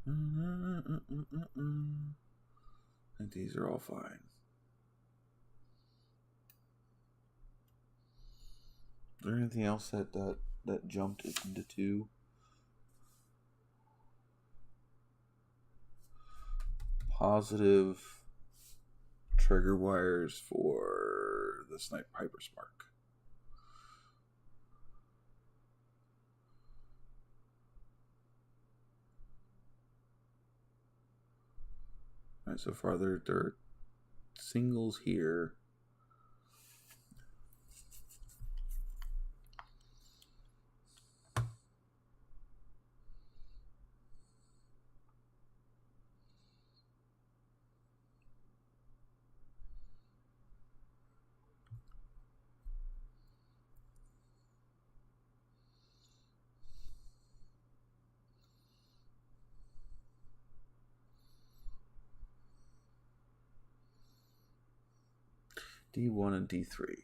I think these are all fine. Is there anything else that jumped into 2? Positive trigger wires for the Snipe Hyperspark. Alright, so far there are singles here. D1 and D3.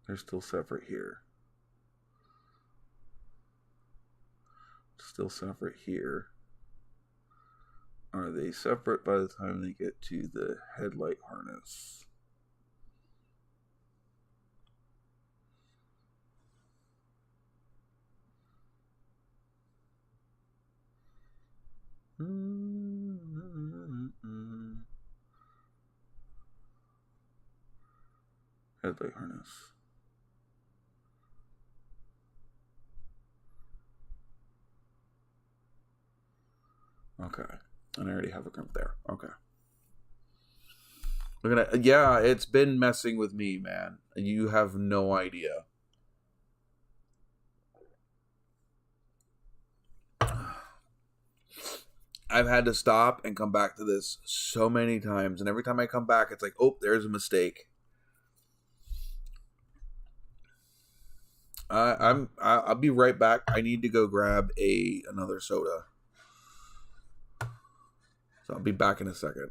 They're still separate here. Still separate here. Are they separate by the time they get to the headlight harness? Headlight harness. Okay. And I already have a crimp there. Okay. Look at it. Yeah, it's been messing with me, man. You have no idea. I've had to stop and come back to this so many times, and every time I come back, it's like, oh, there's a mistake. I'll be right back. I need to go grab another soda. So I'll be back in a second.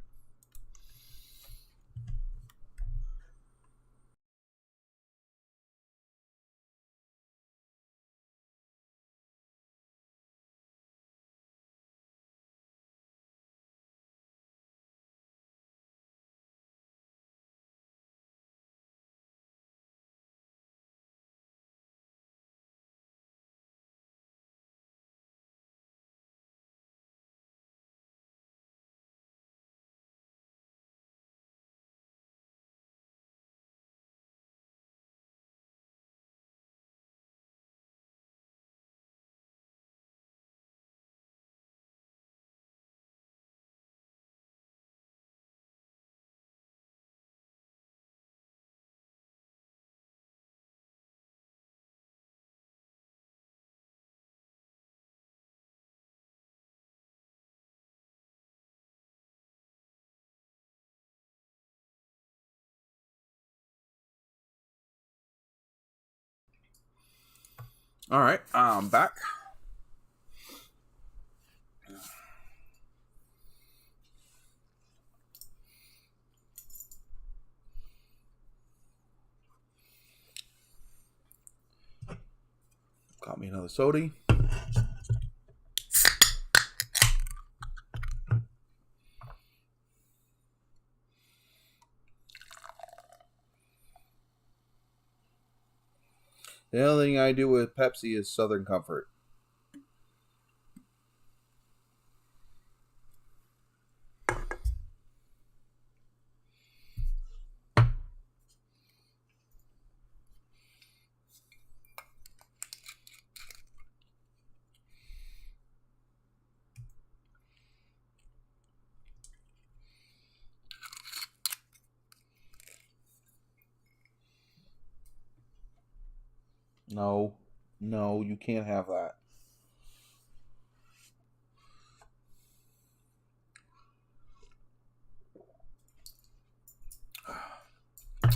All right, I'm back. Got me another soda. The only thing I do with Pepsi is Southern Comfort. No, you can't have that.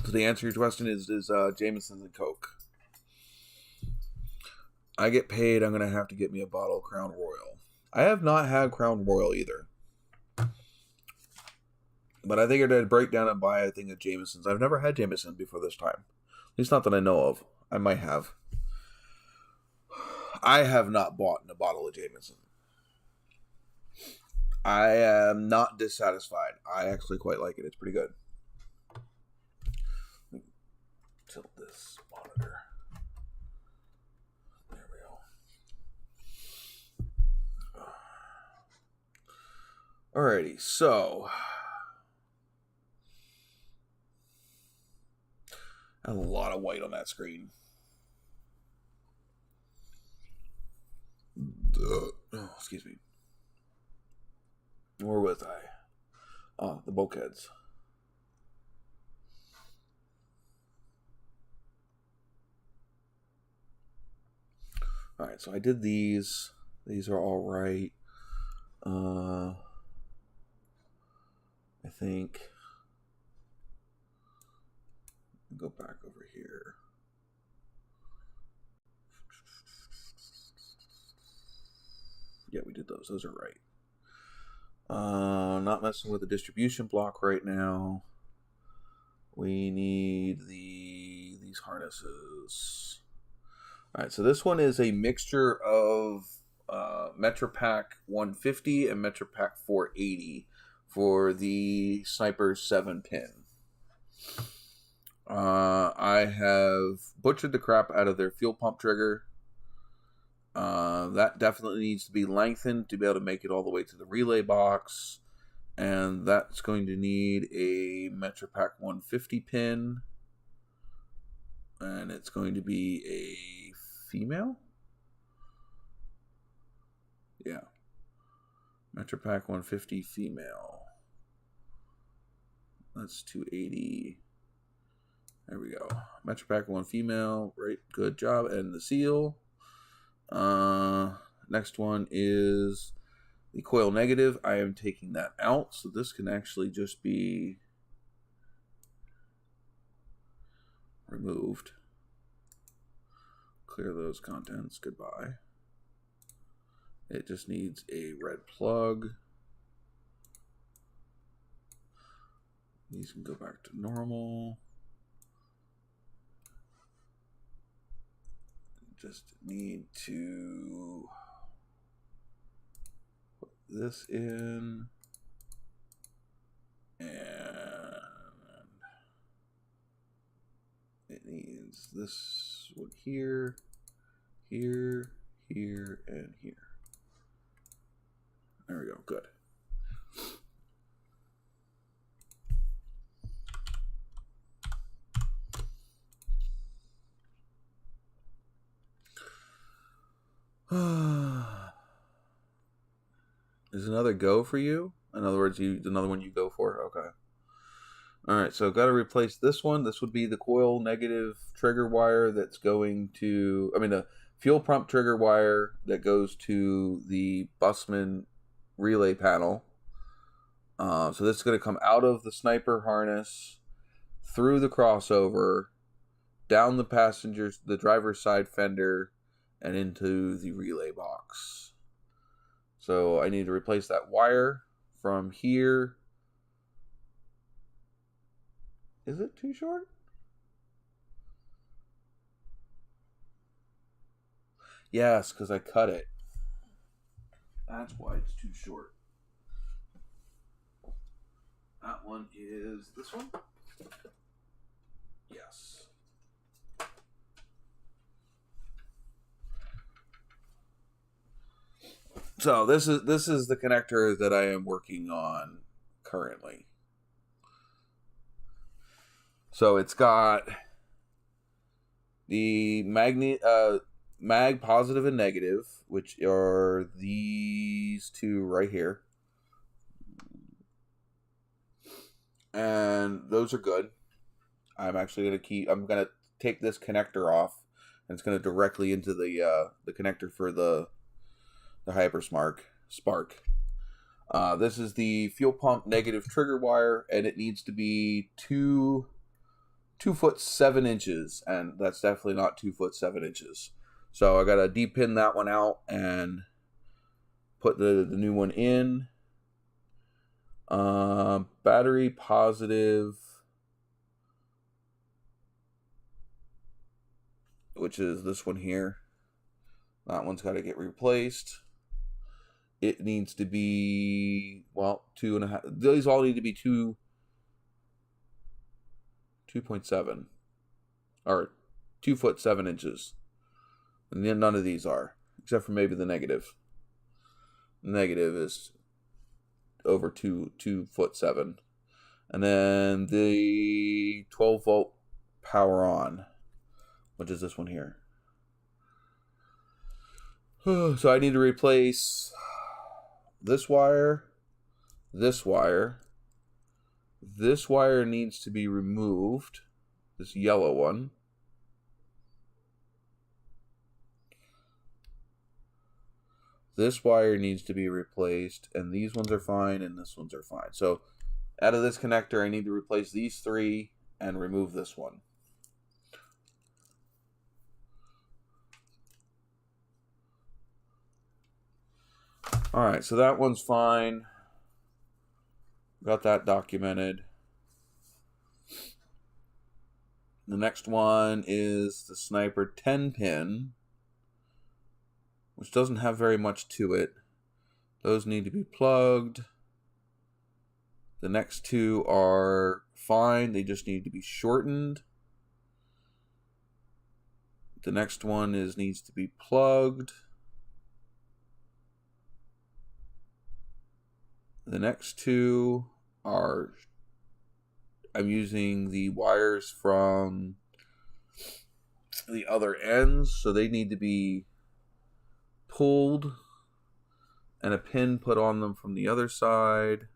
So the answer to your question is Jameson's and Coke. I get paid, I'm going to have to get me a bottle of Crown Royal. I have not had Crown Royal either. But I think I'd break down and buy a thing of Jameson's. I've never had Jameson before this time. At least not that I know of. I might have. I have not bought a bottle of Jameson. I am not dissatisfied. I actually quite like it. It's pretty good. Tilt this monitor. There we go. Alrighty, so I have a lot of white on that screen. Oh, excuse me. Where was I? Oh, the bulkheads. Alright, so I did these. These are all right. I think. Go back over here. Yeah, we did those. Those are right. Not messing with the distribution block right now. We need these harnesses. Alright, so this one is a mixture of MetroPack 150 and MetroPack 480 for the Sniper 7-pin. I have butchered the crap out of their fuel pump trigger. That definitely needs to be lengthened to be able to make it all the way to the relay box. And that's going to need a MetroPack 150 pin. And it's going to be a female? Yeah. MetroPack 150 female. That's 280. There we go. MetroPack 1 female. Right. Good job. And the seal. Next one is the coil negative. I am taking that out. So this can actually just be removed. Clear those contents. Goodbye. It just needs a red plug. These can go back to normal. Just need to put this in. And it needs this one here, here, here, and here. There we go. Good. Is another go for you? In other words, another one you go for? Okay. Alright, so got to replace this one. This would be the coil negative trigger wire that's going to... the fuel pump trigger wire that goes to the busman relay panel. So this is going to come out of the Sniper harness, through the crossover, down the driver's side fender, and into the relay box. So I need to replace that wire from here. Is it too short? Yes, because I cut it. That's why it's too short. That one is this one? Yes. So this is the connector that I am working on currently. So it's got the mag positive and negative, which are these two right here. And those are good. I'm going to take this connector off, and it's going to directly into the connector for the Hyperspark. This is the fuel pump negative trigger wire, and it needs to be 2 foot 7 inches, and that's definitely not 2 foot 7 inches. So I gotta de-pin that one out and put the new one in. Battery positive, which is this one here. That one's got to get replaced. it needs to be, well, 2.5. These all need to be 2.7 or 2'7" and then none of these are, except for maybe the negative. The negative is over 2'7", and then the 12-volt power on, which is this one here. So I need to replace this wire, this wire. This wire needs to be removed. This yellow one. This wire needs to be replaced, and these ones are fine, and this ones are fine. So out of this connector, I need to replace these 3 and remove this one. Alright, so that one's fine. Got that documented. The next one is the Sniper 10-pin, which doesn't have very much to it. Those need to be plugged. The next 2 are fine. They just need to be shortened. The next one needs to be plugged. The next 2 are, I'm using the wires from the other ends, so they need to be pulled and a pin put on them from the other side.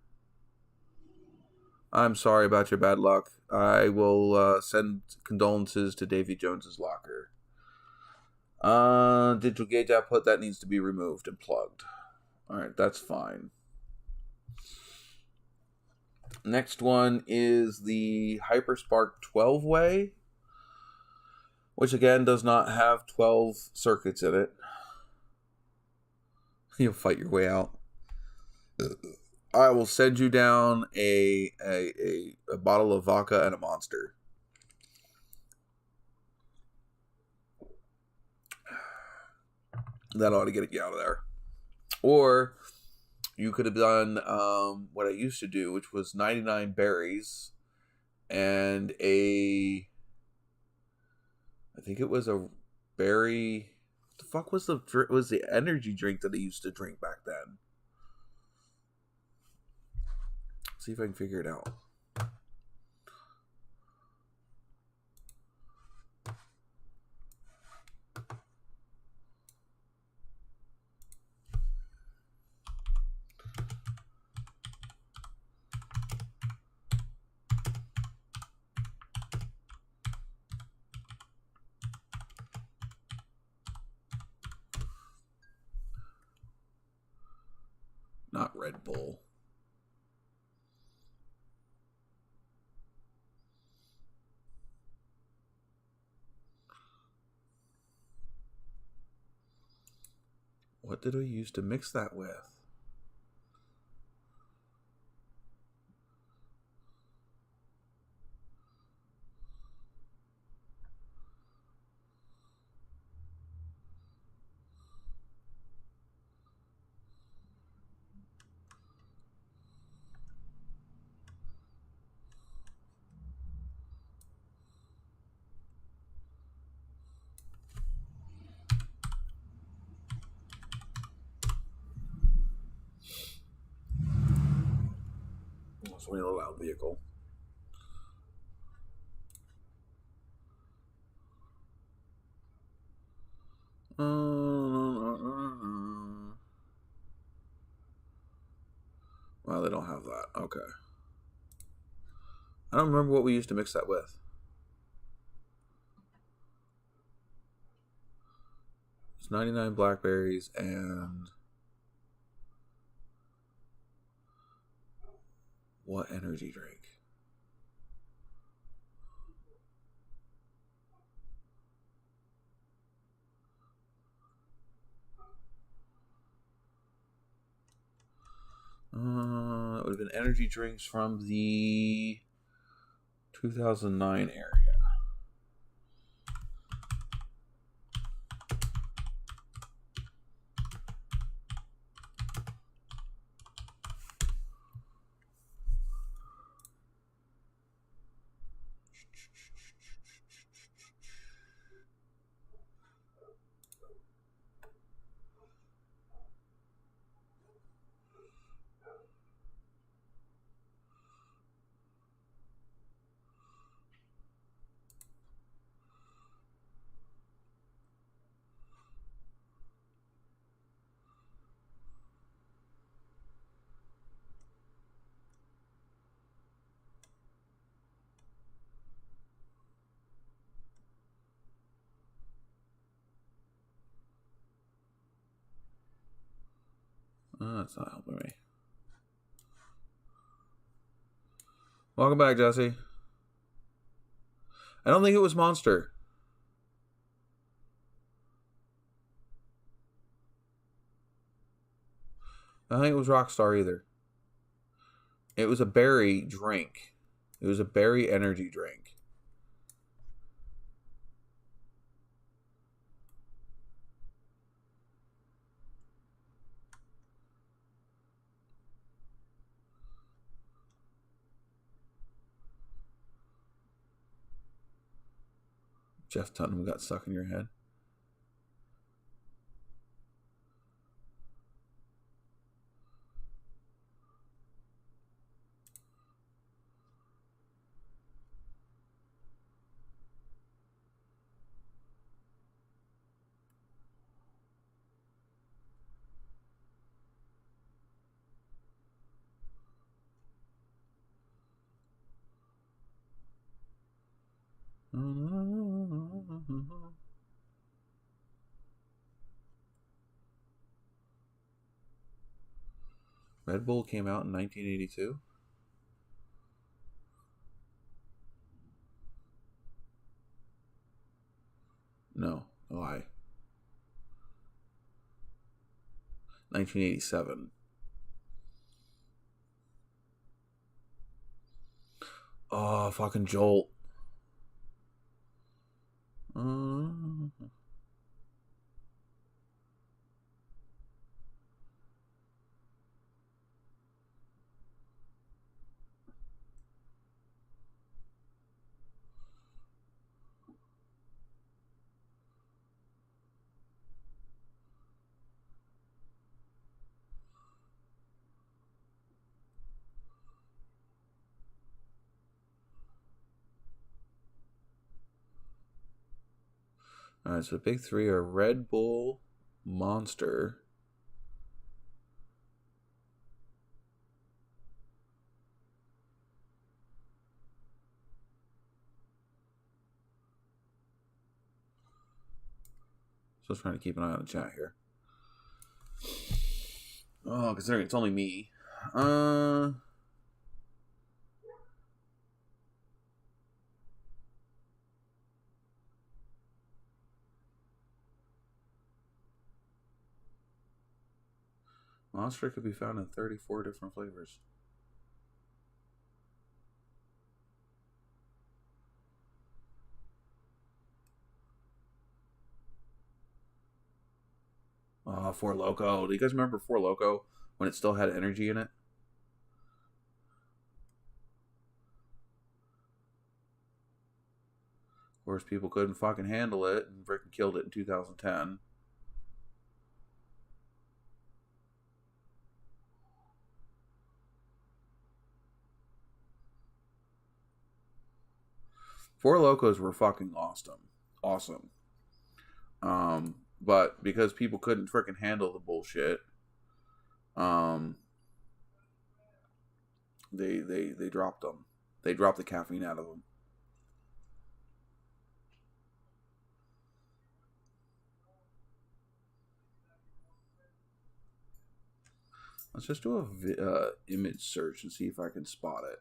I'm sorry about your bad luck. I will send condolences to Davy Jones's locker. Digital gauge output, that needs to be removed and plugged. Alright, that's fine. Next one is the HyperSpark 12-way, which again does not have 12 circuits in it. You'll fight your way out. I will send you down a bottle of vodka and a Monster. That ought to get you out of there. Or you could have done what I used to do, which was 99 berries and I think it was a berry. What the fuck was the energy drink that I used to drink back then? Let's see if I can figure it out. Not Red Bull. What did I use to mix that with? It's a really loud vehicle. Well, they don't have that. Okay. I don't remember what we used to mix that with. It's 99 blackberries and what energy drink? It would have been energy drinks from the 2009 area. That's not helping me. Welcome back, Jesse. I don't think it was Monster. I don't think it was Rockstar either. It was a berry drink. It was a berry energy drink. Jeff Tutton got stuck in your head. Red Bull came out in 1982. No, a lie. 1987. Oh, fucking Jolt. Alright, so the big three are Red Bull, Monster, so I was trying to keep an eye on the chat here. Oh, considering it's only me. Monster could be found in 34 different flavors. Four Loko. Do you guys remember Four Loko when it still had energy in it? Of course, people couldn't fucking handle it and freaking killed it in 2010. Four Locos were fucking awesome. But because people couldn't freaking handle the bullshit, they dropped them. They dropped the caffeine out of them. Let's just do a image search and see if I can spot it.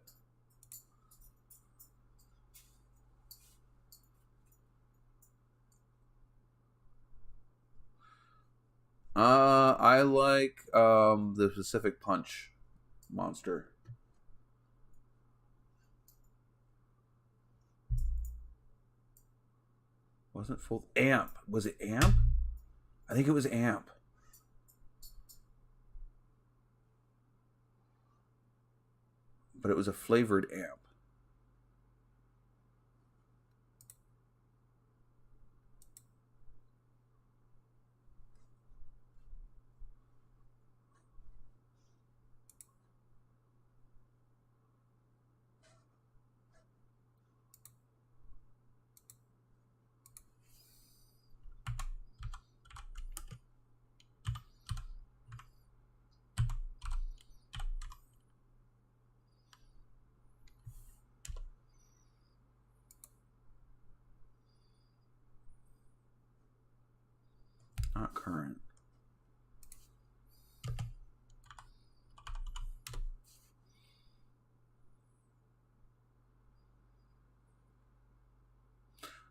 I like the Pacific Punch Monster. Wasn't full Amp. Was it Amp? I think it was Amp. But it was a flavored Amp. Not current.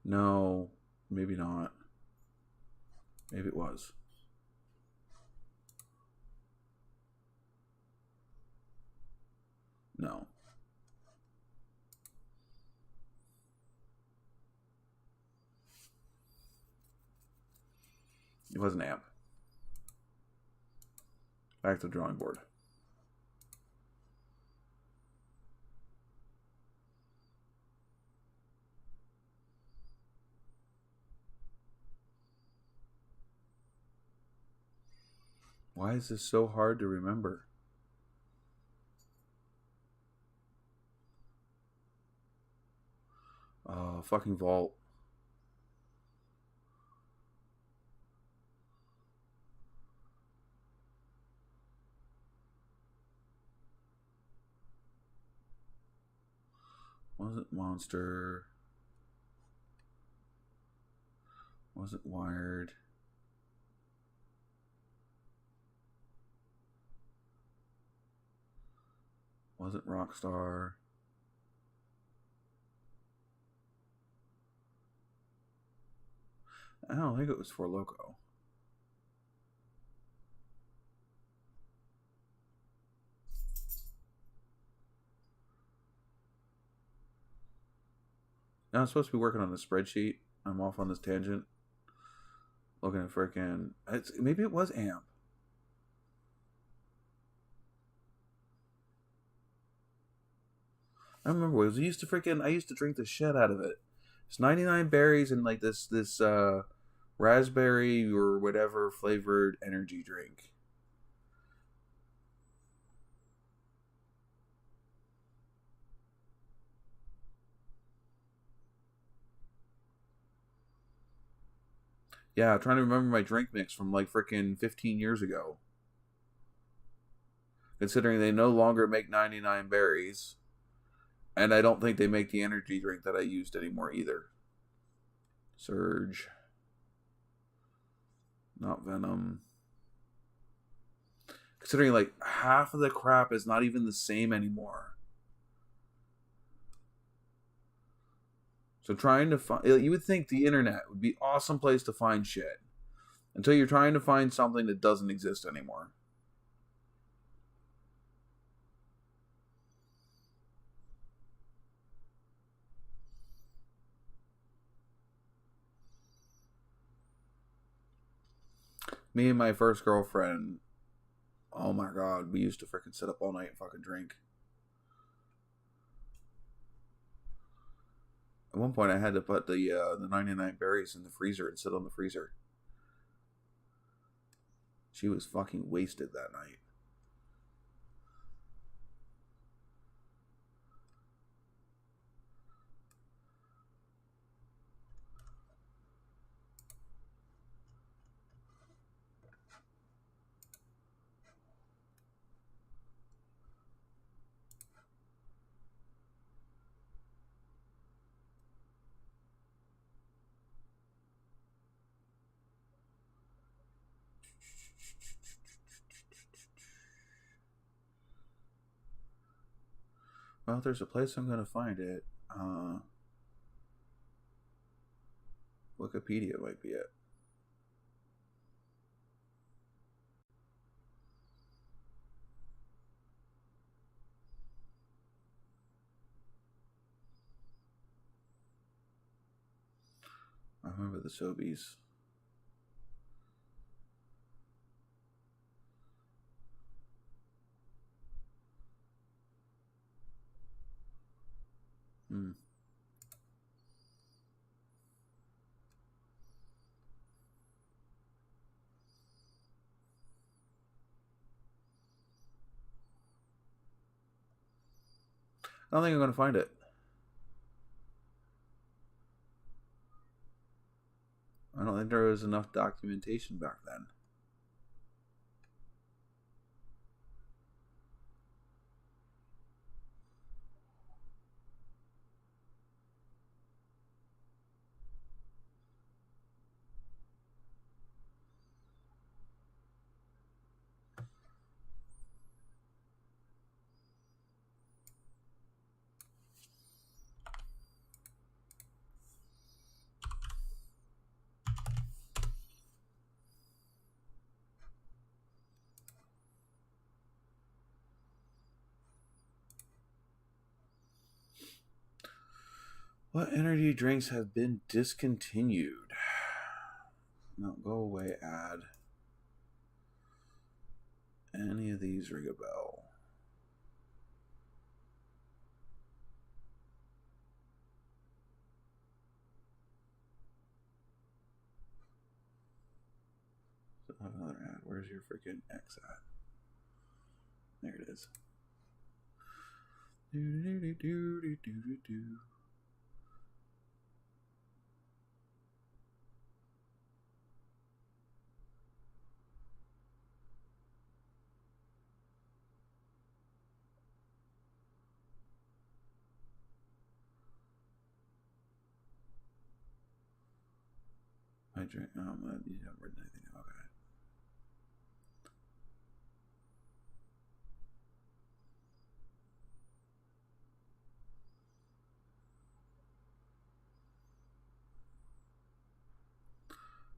No, maybe not. Maybe it was. No. It wasn't amp. Back to the drawing board. Why is this so hard to remember? Oh, fucking vault. Was it monster? Was it wired? Was it Rockstar? I don't think it was For Loco. Now I'm supposed to be working on a spreadsheet. I'm off on this tangent. Looking at freaking... Maybe it was amp. I remember I used to drink the shit out of it. It's 99 berries and like this raspberry or whatever flavored energy drink. Yeah, I'm trying to remember my drink mix from like freaking 15 years ago. Considering they no longer make 99 berries. And I don't think they make the energy drink that I used anymore either. Surge. Not Venom. Considering like half of the crap is not even the same anymore. So trying to find... You would think the internet would be an awesome place to find shit. Until you're trying to find something that doesn't exist anymore. Me and my first girlfriend, oh my god, we used to freaking sit up all night and fucking drink. At one point, I had to put the 99 berries in the freezer and sit on the freezer. She was fucking wasted that night. Well, if there's a place I'm going to find it, Wikipedia might be it. I remember the Sobies. I don't think I'm going to find it. I don't think there was enough documentation back then. What energy drinks have been discontinued? No, go away, ad. Any of these ring a bell? Another ad. Where's your freaking X at? There it is. I drink. You haven't written anything. Okay.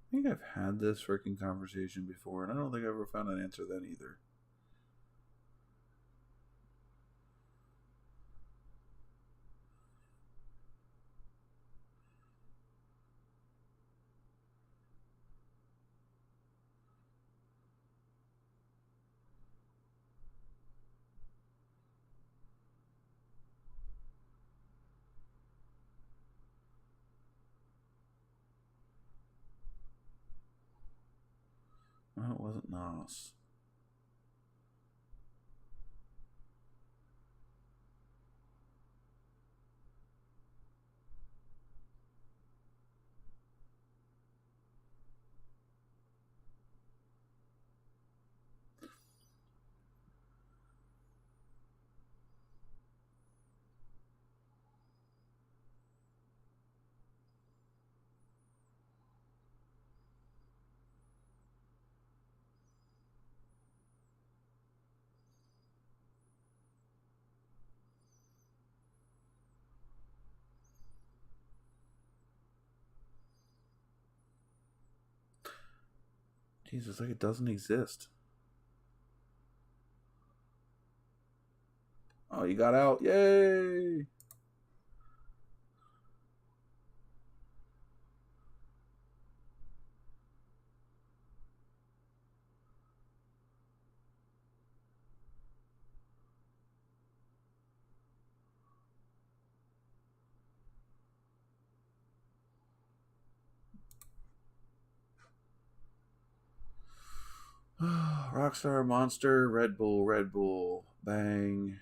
I think I've had this freaking conversation before, and I don't think I ever found an answer then either. Well, it wasn't NOS. Jesus, like it doesn't exist. Oh, you got out. Yay! Rockstar, Monster, Red Bull, Bang,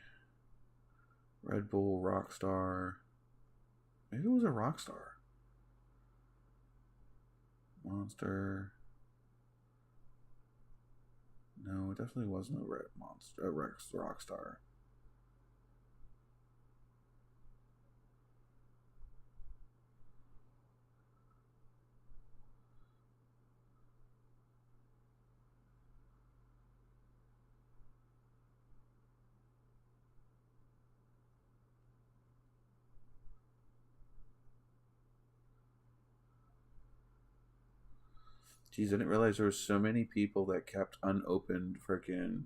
Red Bull, Rockstar. Maybe it was a Rockstar. Monster. No, it definitely wasn't a Red Monster. Rockstar. Jeez, I didn't realize there were so many people that kept unopened freaking.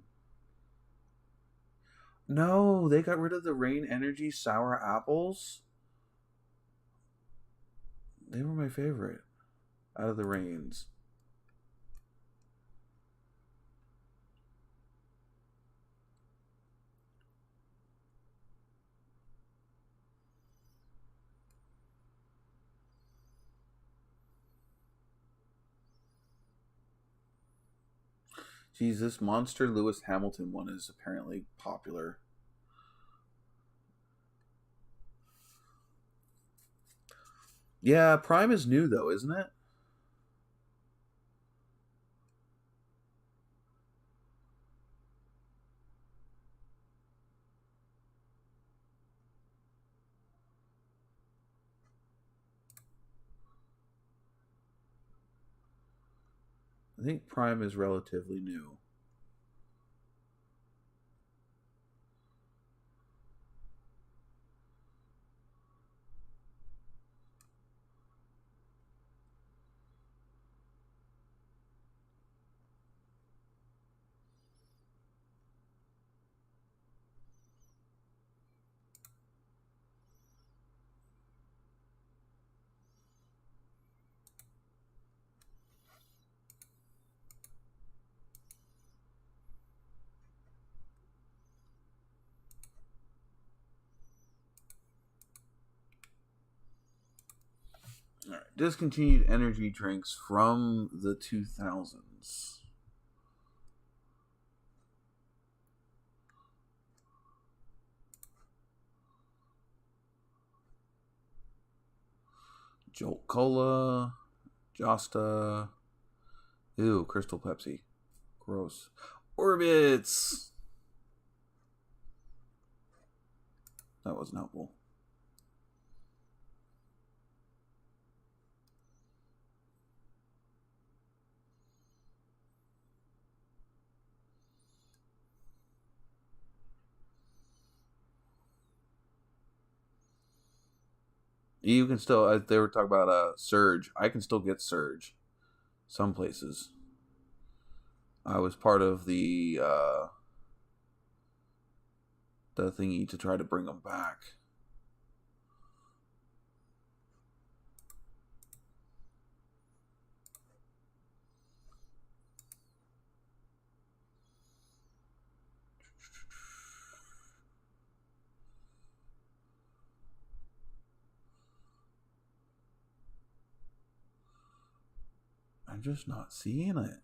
No, they got rid of the Rain Energy sour apples. They were my favorite out of the Rains. Geez, this Monster Lewis Hamilton one is apparently popular. Yeah, Prime is new though, isn't it? I think Prime is relatively new. All right. Discontinued energy drinks from the 2000s. Jolt Cola, Josta, ew, Crystal Pepsi, gross. Orbits. That wasn't helpful. You can still, they were talking about Surge. I can still get Surge. Some places. I was part of the thingy to try to bring them back. I'm just not seeing it.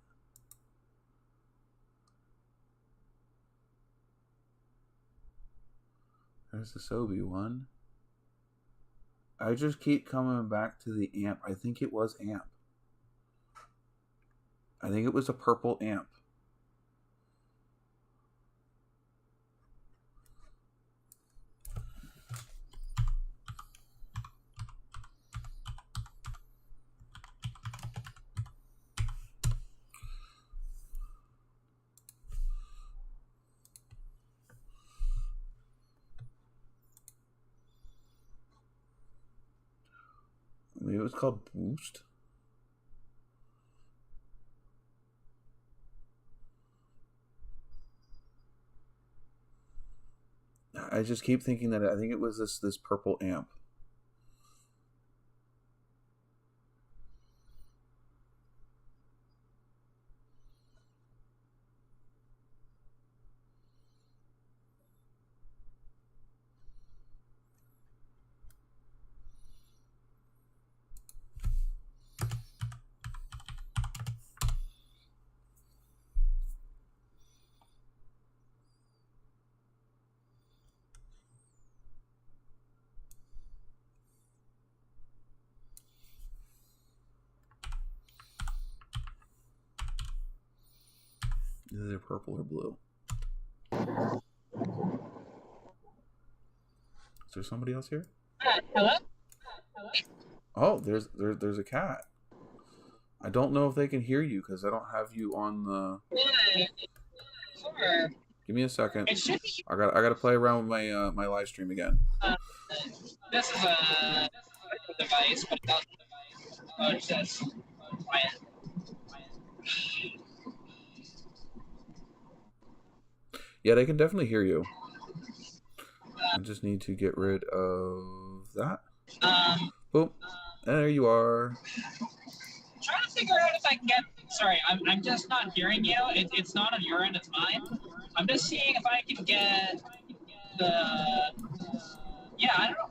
There's the Sobe one. I just keep coming back to the amp. I think it was amp. I think it was a purple amp. Maybe it was called Boost. I just keep thinking that I think it was this purple amp. Is it purple or blue? Is there somebody else here? Hello? Oh, there's a cat. I don't know if they can hear you because I don't have you on the. Sure. Give me a second. It should be. I got to play around with my my live stream again. This is a device, but it doesn't. Oh, it says quiet. Yeah, they can definitely hear you. I just need to get rid of that. Boom. There you are. Trying to figure out if I can get. Sorry, I'm just not hearing you. It's not on your end, it's mine. I'm just seeing if I can get the. Yeah, I don't know.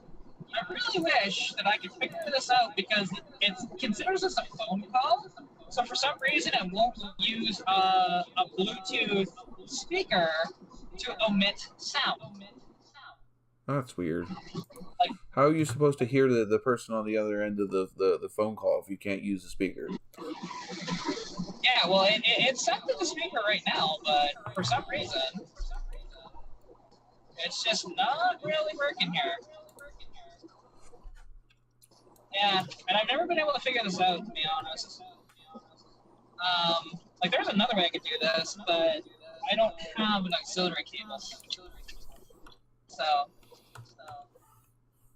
I really wish that I could figure this out because it considers this a phone call. So for some reason, it won't use a Bluetooth speaker to omit sound. That's weird. Like, how are you supposed to hear the person on the other end of the phone call if you can't use the speaker? Yeah, well, it's set to the speaker right now, but for some reason, it's just not really working here. Yeah, and I've never been able to figure this out, to be honest. Like, there's another way I could do this, but I don't have an auxiliary cable. So,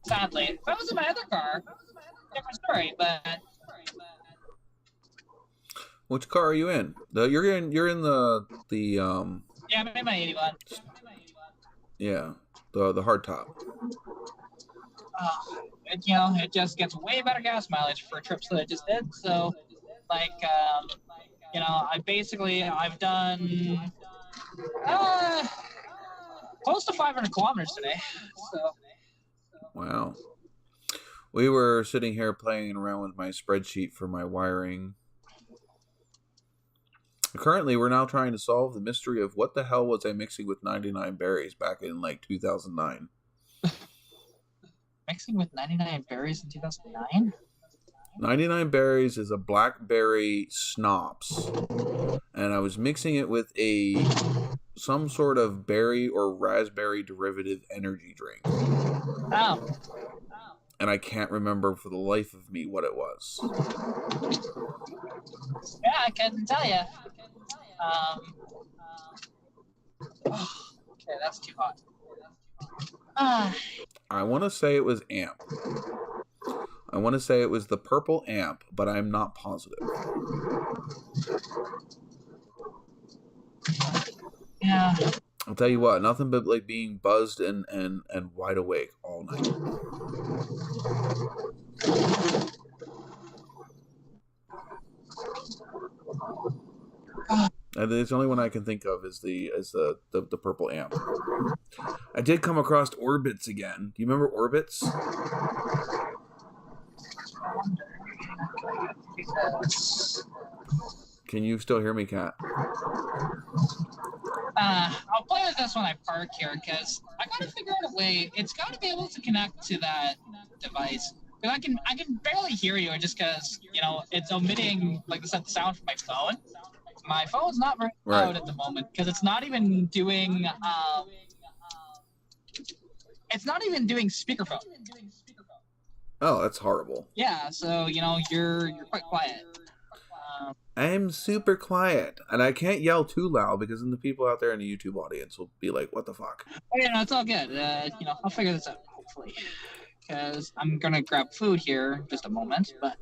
sadly, if that was in my other car, different story, but... Which car are you in? You're in the Yeah, I'm in my 81. Yeah, the hard top. It just gets way better gas mileage for trips that I just did. So, like, I've done close to 500 kilometers today. So. Wow. We were sitting here playing around with my spreadsheet for my wiring. Currently, we're now trying to solve the mystery of what the hell was I mixing with 99 berries back in like 2009. Mixing with 99 berries in 2009? 99 berries is a blackberry schnapps, and I was mixing it with some sort of berry or raspberry derivative energy drink. Oh. And I can't remember for the life of me what it was. Yeah, I couldn't tell you. Okay, that's too hot. I want to say it was amp. I want to say it was the purple amp, but I'm not positive. Yeah. I'll tell you what, nothing but like being buzzed and wide awake all night. And the only one I can think of is the purple amp. I did come across Orbits again. Do you remember Orbits? Can you still hear me, Kat? I'll play with this when I park here, because I gotta figure out a way. It's gotta be able to connect to that device. Because I can barely hear you, just because, you know, it's omitting, like, the sound from my phone. My phone's not very loud at the moment, because it's not even doing, speakerphone. Oh, that's horrible. Yeah, so, you know, you're quite quiet. I'm super quiet, and I can't yell too loud because then the people out there in the YouTube audience will be like, "What the fuck?" Oh, yeah, no, it's all good. You know, I'll figure this out hopefully, because I'm gonna grab food here in just a moment. But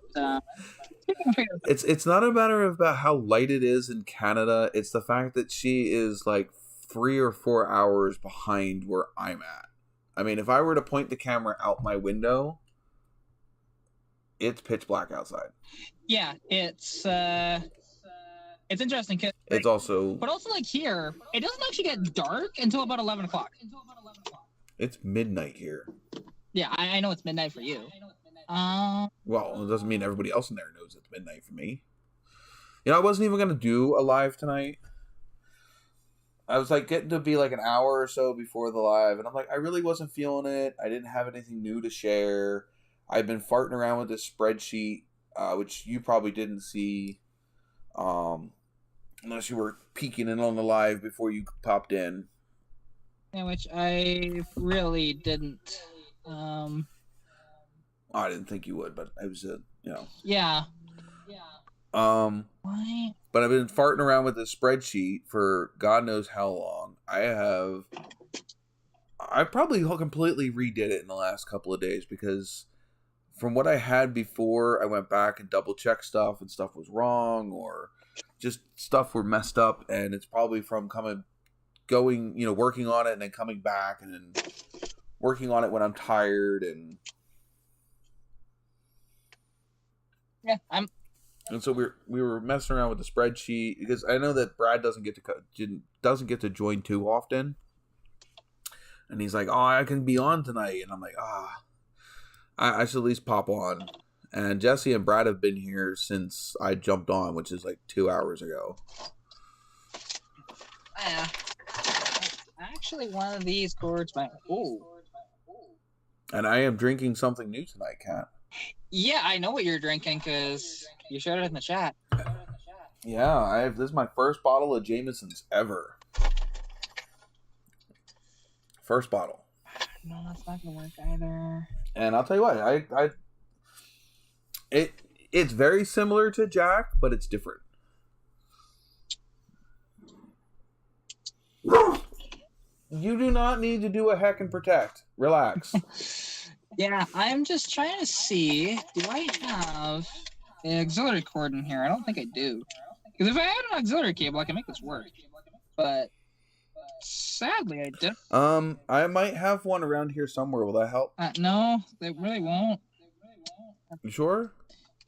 it's not a matter of about how light it is in Canada. It's the fact that she is like 3 or 4 hours behind where I'm at. I mean, if I were to point the camera out my window, it's pitch black outside. Yeah, it's interesting. Cause, it's also... But also, like, here, it doesn't actually get dark until about 11 o'clock. It's midnight here. Yeah, I know it's midnight for you. Well, it doesn't mean everybody else in there knows it's midnight for me. You know, I wasn't even going to do a live tonight. I was, like, getting to be, like, an hour or so before the live, and I'm like, I really wasn't feeling it. I didn't have anything new to share. I've been farting around with this spreadsheet, which you probably didn't see, unless you were peeking in on the live before you popped in. Yeah, which I really didn't. I didn't think you would, but I was, you know. Yeah. Why? But I've been farting around with this spreadsheet for God knows how long. I probably completely redid it in the last couple of days because from what I had before, I went back and double checked stuff and stuff was wrong or just stuff were messed up, and it's probably from working on it and then coming back and then working on it when I'm tired and And so we were messing around with the spreadsheet because I know that Brad doesn't get to join too often, and he's like, "Oh, I can be on tonight," and I'm like, I should at least pop on. And Jesse and Brad have been here since I jumped on, which is like 2 hours ago. Yeah. Actually, one of these cords might. Ooh. And I am drinking something new tonight, Kat. Yeah, I know what you're drinking because you shared it in the chat. Yeah, this is my first bottle of Jameson's ever. First bottle. No, that's not gonna work either. And I'll tell you what, it's very similar to Jack, but it's different. You do not need to do a heck and protect. Relax. Yeah, I'm just trying to see. Do I have an auxiliary cord in here? I don't think I do. Because if I had an auxiliary cable, I can make this work. But sadly, I don't. I might have one around here somewhere. Will that help? No, they really won't. You sure?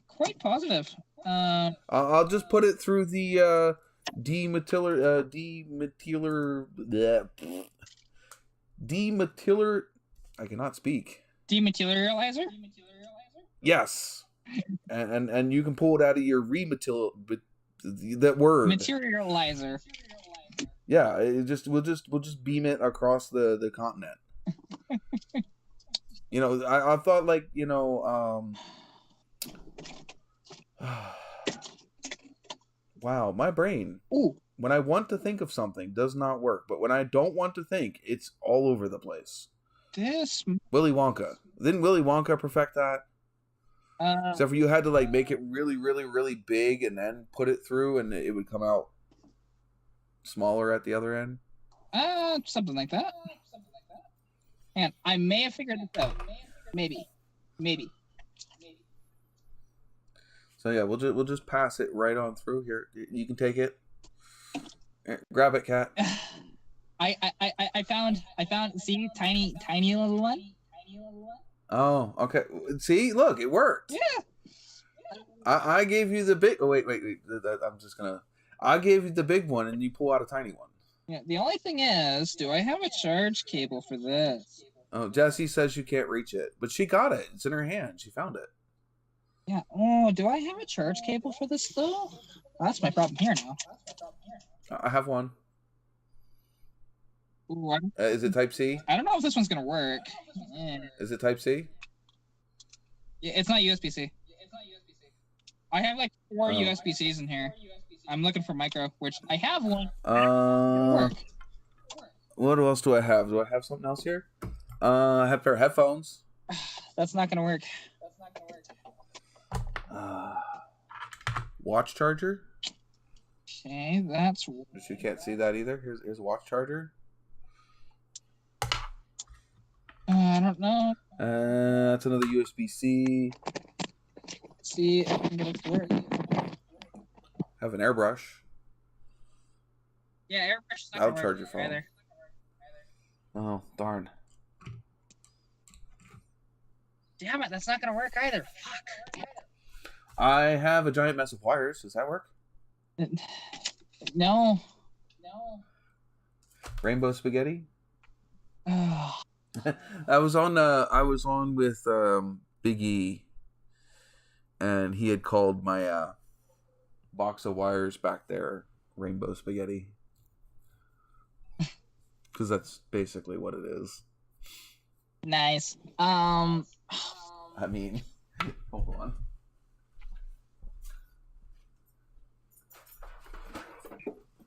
Quite positive. I'll just put it through the demethyler. I cannot speak. Dematerializer? Yes. And you can pull it out of your that word. Materializer. Yeah, we'll just beam it across the continent. I thought wow, my brain. Ooh. When I want to think of something, does not work. But when I don't want to think, it's all over the place. Willy Wonka. Didn't Willy Wonka perfect that? Except for you had to make it really, really, really big and then put it through, and it would come out smaller at the other end. Something like that. And I may have figured this out. Maybe. So yeah, we'll just pass it right on through here. You can take it. Grab it, cat. I found. See, tiny little one. Oh, okay. See, look, it worked. Yeah. I gave you the big. Oh wait. I'm just gonna. I gave you the big one, and you pull out a tiny one. Yeah. The only thing is, do I have a charge cable for this? Oh, Jessie says you can't reach it, but she got it. It's in her hand. She found it. Yeah. Oh, do I have a charge cable for this though? That's my problem here now. I have one. Ooh, Is it Type C? I don't know if this one's gonna work. Yeah. Is it Type C? Yeah, it's not USB-C. I have 4 USB-Cs in here. I'm looking for micro, which I have one. What else do I have? Do I have something else here? I have a pair of headphones. That's not gonna work. Watch charger. Okay, that's. But you can't see that either. Here's a watch charger. I don't know. That's another USB-C. See if I can get it to work. Have an airbrush. Yeah, airbrush is not That'll gonna charge work your phone. either. Oh, darn. Damn it, that's not gonna work either. Fuck. I have a giant mess of wires. Does that work? No. Rainbow spaghetti? Oh. I was on with Big E, and he had called my box of wires back there rainbow spaghetti, because that's basically what it is. Nice. I mean, hold on.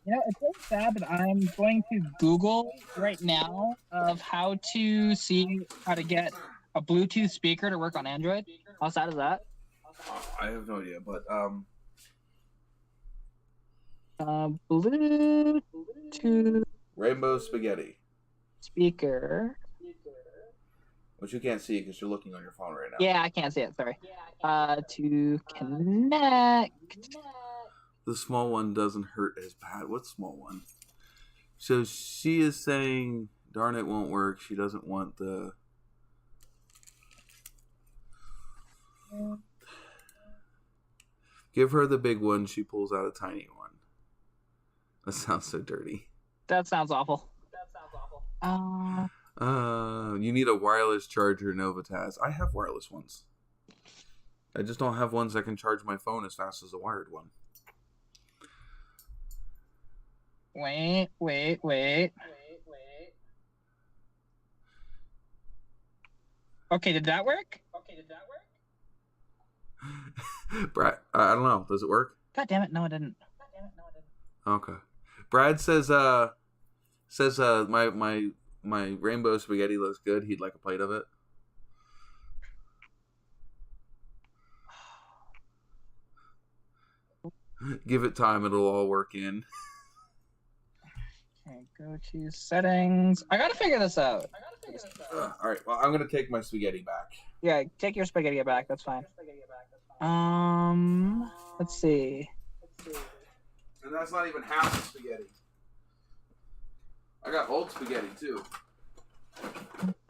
It's really sad that I'm going to Google right now of how to get a Bluetooth speaker to work on Android. How sad is that? I have no idea, but Bluetooth rainbow spaghetti speaker. Which you can't see because you're looking on your phone right now. Yeah, I can't see it. Sorry. To connect. The small one doesn't hurt as bad. What small one? So she is saying, darn, it won't work. She doesn't want the... Give her the big one. She pulls out a tiny one. That sounds so dirty. That sounds awful. You need a wireless charger, NOVAtazz. I have wireless ones. I just don't have ones that can charge my phone as fast as a wired one. Wait. Okay, did that work? Brad, I don't know. Does it work? God damn it, no it didn't. Okay. Brad says my rainbow spaghetti looks good. He'd like a plate of it. Give it time, it'll all work in. Okay, go to settings. I gotta figure this out. Alright, well, I'm gonna take my spaghetti back. Yeah, take your spaghetti back, that's fine. Let's see. And that's not even half the spaghetti. I got old spaghetti too.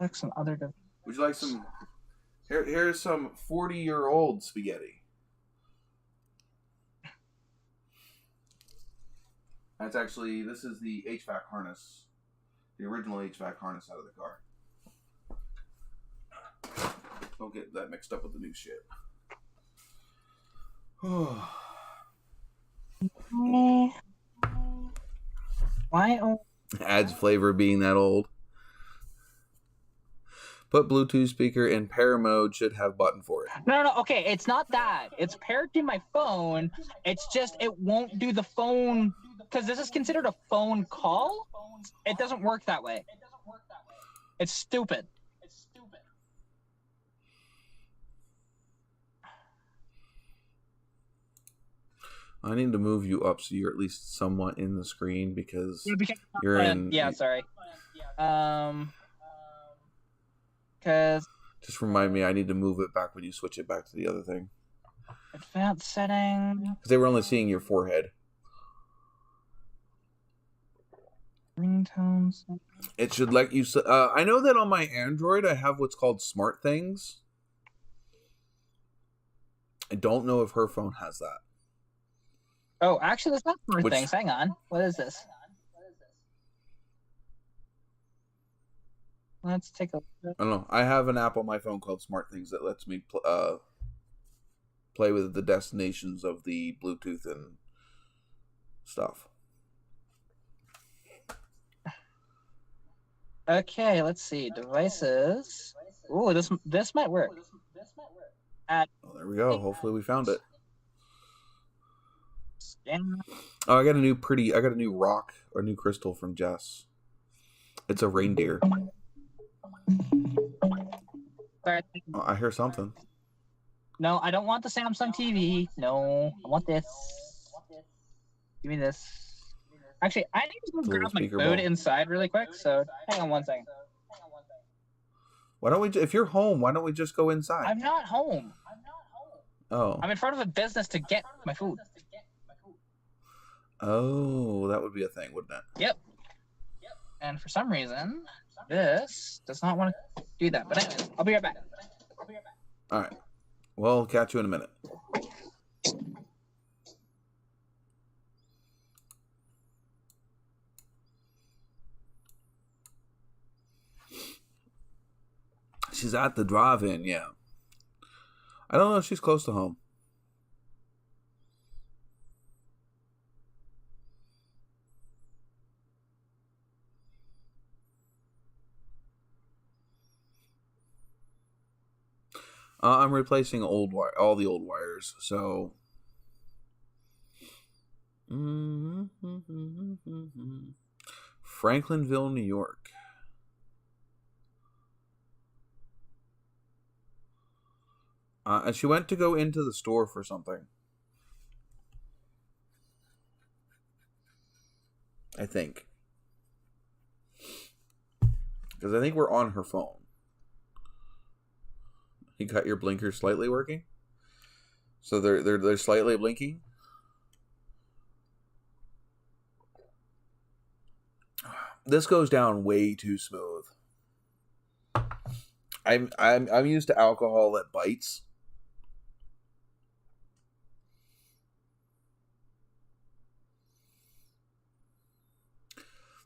Like some other. Would you like some? Here's some 40-year-old spaghetti. That's actually, this is the HVAC harness, the original HVAC harness out of the car. Don't get that mixed up with the new shit. Why? Adds flavor being that old. Put Bluetooth speaker in pair mode, should have button for it. No. Okay, it's not that. It's paired to my phone. It's just it won't do the phone because this is considered a phone call. It doesn't work that way. It's stupid. I need to move you up so you're at least somewhat in the screen because you're in. Yeah, sorry. Because just remind me, I need to move it back when you switch it back to the other thing. Advanced setting. Because they were only seeing your forehead. Ringtones. It should let you. I know that on my Android I have what's called Smart Things. I don't know if her phone has that. Oh, actually, that's not Smart Things. Hang on. What is this? Let's take a look. I don't know. I have an app on my phone called Smart Things that lets me play with the destinations of the Bluetooth and stuff. Okay, let's see. Devices. Ooh, this might work. There we go. Hopefully we found it. Scan. Oh, I got a new rock or new crystal from Jess. It's a reindeer. Sorry. Oh, I hear something. No, I don't want the Samsung TV. No, I want this. Give me this. Actually, I need to go grab my food inside really quick, so hang on one second. Why don't we, if you're home, why don't we just go inside? I'm not home. Oh. I'm in front of a business to get my food. Oh, that would be a thing, wouldn't it? Yep. And for some reason, this does not want to do that. But anyway, I'll be right back. All right. Well, I'll catch you in a minute. She's at the drive-in, yeah. I don't know if she's close to home. I'm replacing all the old wires, so. Franklinville, New York. And she went to go into the store for something. I think. Because I think we're on her phone. You got your blinkers slightly working? So they're slightly blinking? This goes down way too smooth. I'm used to alcohol that bites.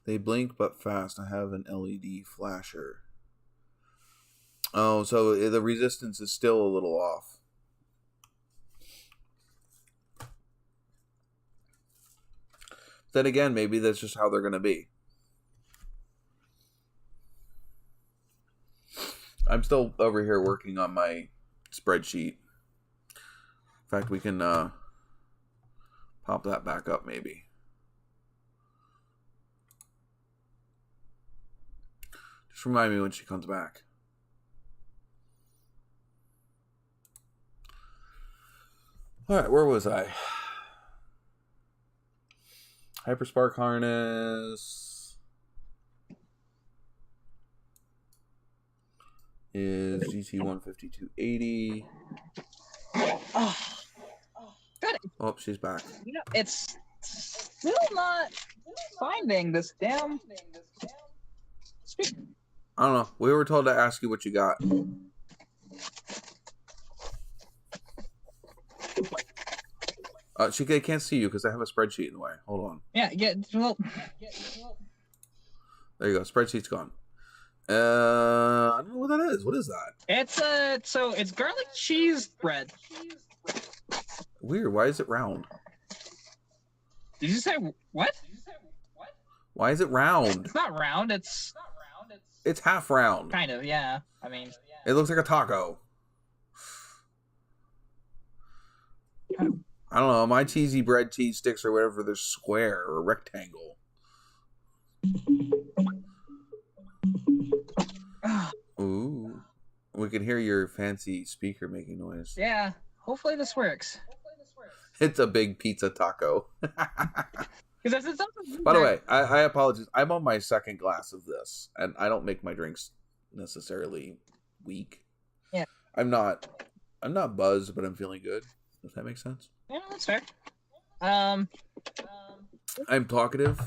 They blink but fast. I have an LED flasher. Oh, so the resistance is still a little off. Then again, maybe that's just how they're going to be. I'm still over here working on my spreadsheet. In fact, we can pop that back up maybe. Just remind me when she comes back. All right, where was I? Hyperspark harness is GT15280. Oh, good. Oh, she's back. You know, it's still not finding this damn speaker. I don't know. We were told to ask you what you got. They can't see you because I have a spreadsheet in the way. Hold on. Yeah, well. There you go. Spreadsheet's gone. I don't know what that is. What is that? It's garlic cheese bread. Weird. Why is it round? Did you say what? Why is it round? It's not round. It's half round. kind of, yeah. I mean, It looks like a taco. I don't know. My cheesy bread cheese sticks or whatever, they're square or rectangle. Ooh. We can hear your fancy speaker making noise. Yeah. Hopefully this works. It's a big pizza taco. Because it's By the way, I apologize. I'm on my second glass of this, and I don't make my drinks necessarily weak. Yeah. I'm not buzzed, but I'm feeling good. Does that make sense? Yeah, that's fair. I'm talkative.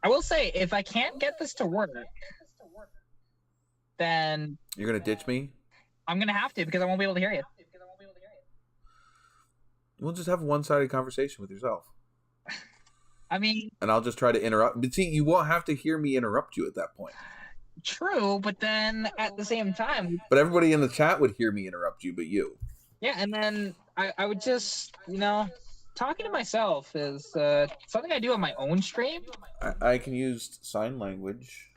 I will say, if I can't get this to work, then You're gonna ditch me? I'm gonna have to, because I won't be able to hear you. We'll just have a one-sided conversation with yourself. I mean, and I'll just try to interrupt. But see, you won't have to hear me interrupt you at that point. true, but then at the same time, But everybody in the chat would hear me interrupt you, but you. yeah, and then I would just, talking to myself is something I do on my own stream. I can use sign language.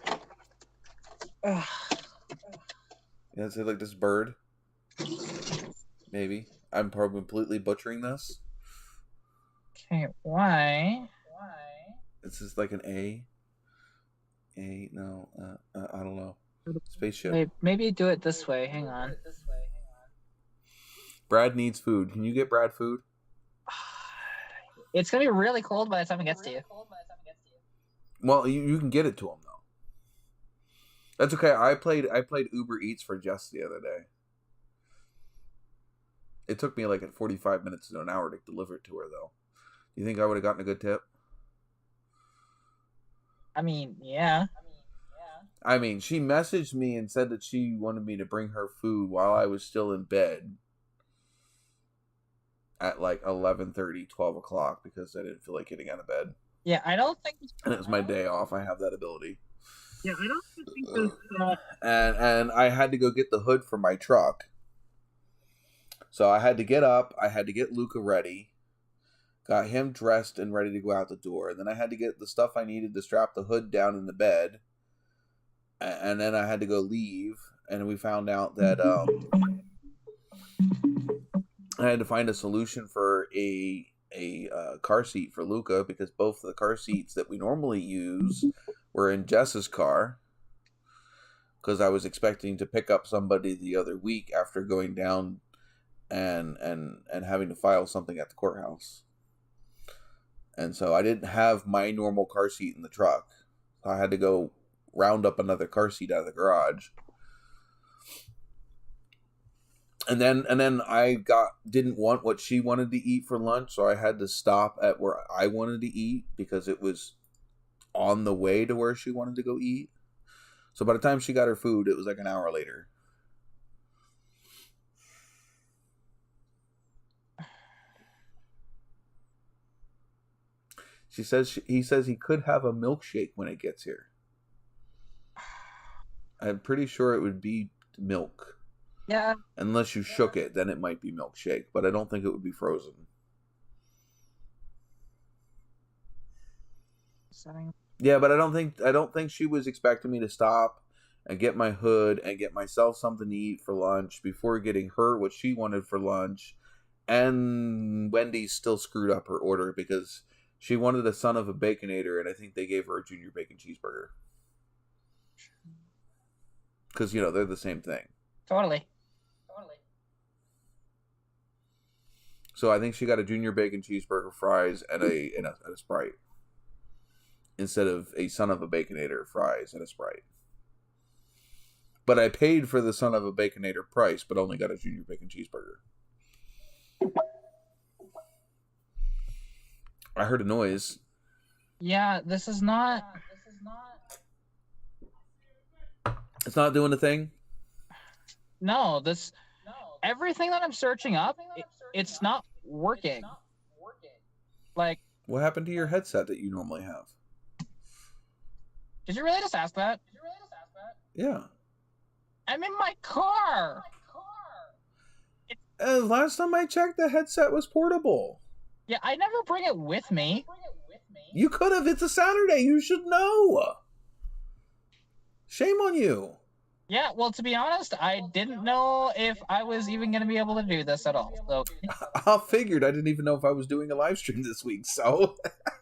Ugh. Yeah, say like this bird. Maybe. I'm probably completely butchering this. Okay, why? This is like an A. No, I don't know. Spaceship. Wait, maybe do it this way. Hang on. Brad needs food. Can you get Brad food? It's gonna be really cold by the time it gets to you. Well, you can get it to him though. That's okay. I played Uber Eats for Jess the other day. It took me like 45 minutes to an hour to deliver it to her though. Do you think I would have gotten a good tip? I mean, yeah. I mean, she messaged me and said that she wanted me to bring her food while I was still in bed at like 11:30, 12 o'clock because I didn't feel like getting out of bed. Yeah, I don't think. And it was my day off. I have that ability. Yeah, I don't think this. And I had to go get the hood for my truck. So I had to get up. I had to get Luca ready. Got him dressed and ready to go out the door. And then I had to get the stuff I needed to strap the hood down in the bed. And then I had to go leave. And we found out that I had to find a solution for a car seat for Luca because both of the car seats that we normally use were in Jess's car. Because I was expecting to pick up somebody the other week after going down and having to file something at the courthouse. And so I didn't have my normal car seat in the truck. So I had to go round up another car seat out of the garage. And then I didn't want what she wanted to eat for lunch, so I had to stop at where I wanted to eat because it was on the way to where she wanted to go eat. So by the time she got her food, it was like an hour later. He says he could have a milkshake when it gets here. I'm pretty sure it would be milk. Yeah. Unless you shook it, then it might be milkshake, but I don't think it would be frozen. Yeah, but I don't think she was expecting me to stop and get my hood and get myself something to eat for lunch before getting her what she wanted for lunch. And Wendy still screwed up her order because she wanted a son of a Baconator, and I think they gave her a junior bacon cheeseburger. Because, they're the same thing. Totally. So I think she got a junior bacon cheeseburger, fries, and a Sprite. Instead of a son of a Baconator, fries, and a Sprite. But I paid for the son of a Baconator price, but only got a junior bacon cheeseburger. I heard a noise. Yeah, this is not... It's not doing the thing? No, everything that I'm searching up, it's not working. Like... What happened to your headset that you normally have? Did you really just ask that? Yeah. I'm in my car. Last time I checked, the headset was portable. Yeah, I never bring it with me. You could have. It's a Saturday. You should know. Shame on you. Yeah, well, to be honest, I didn't know if I was even going to be able to do this at all. So I figured. I didn't even know if I was doing a live stream this week. So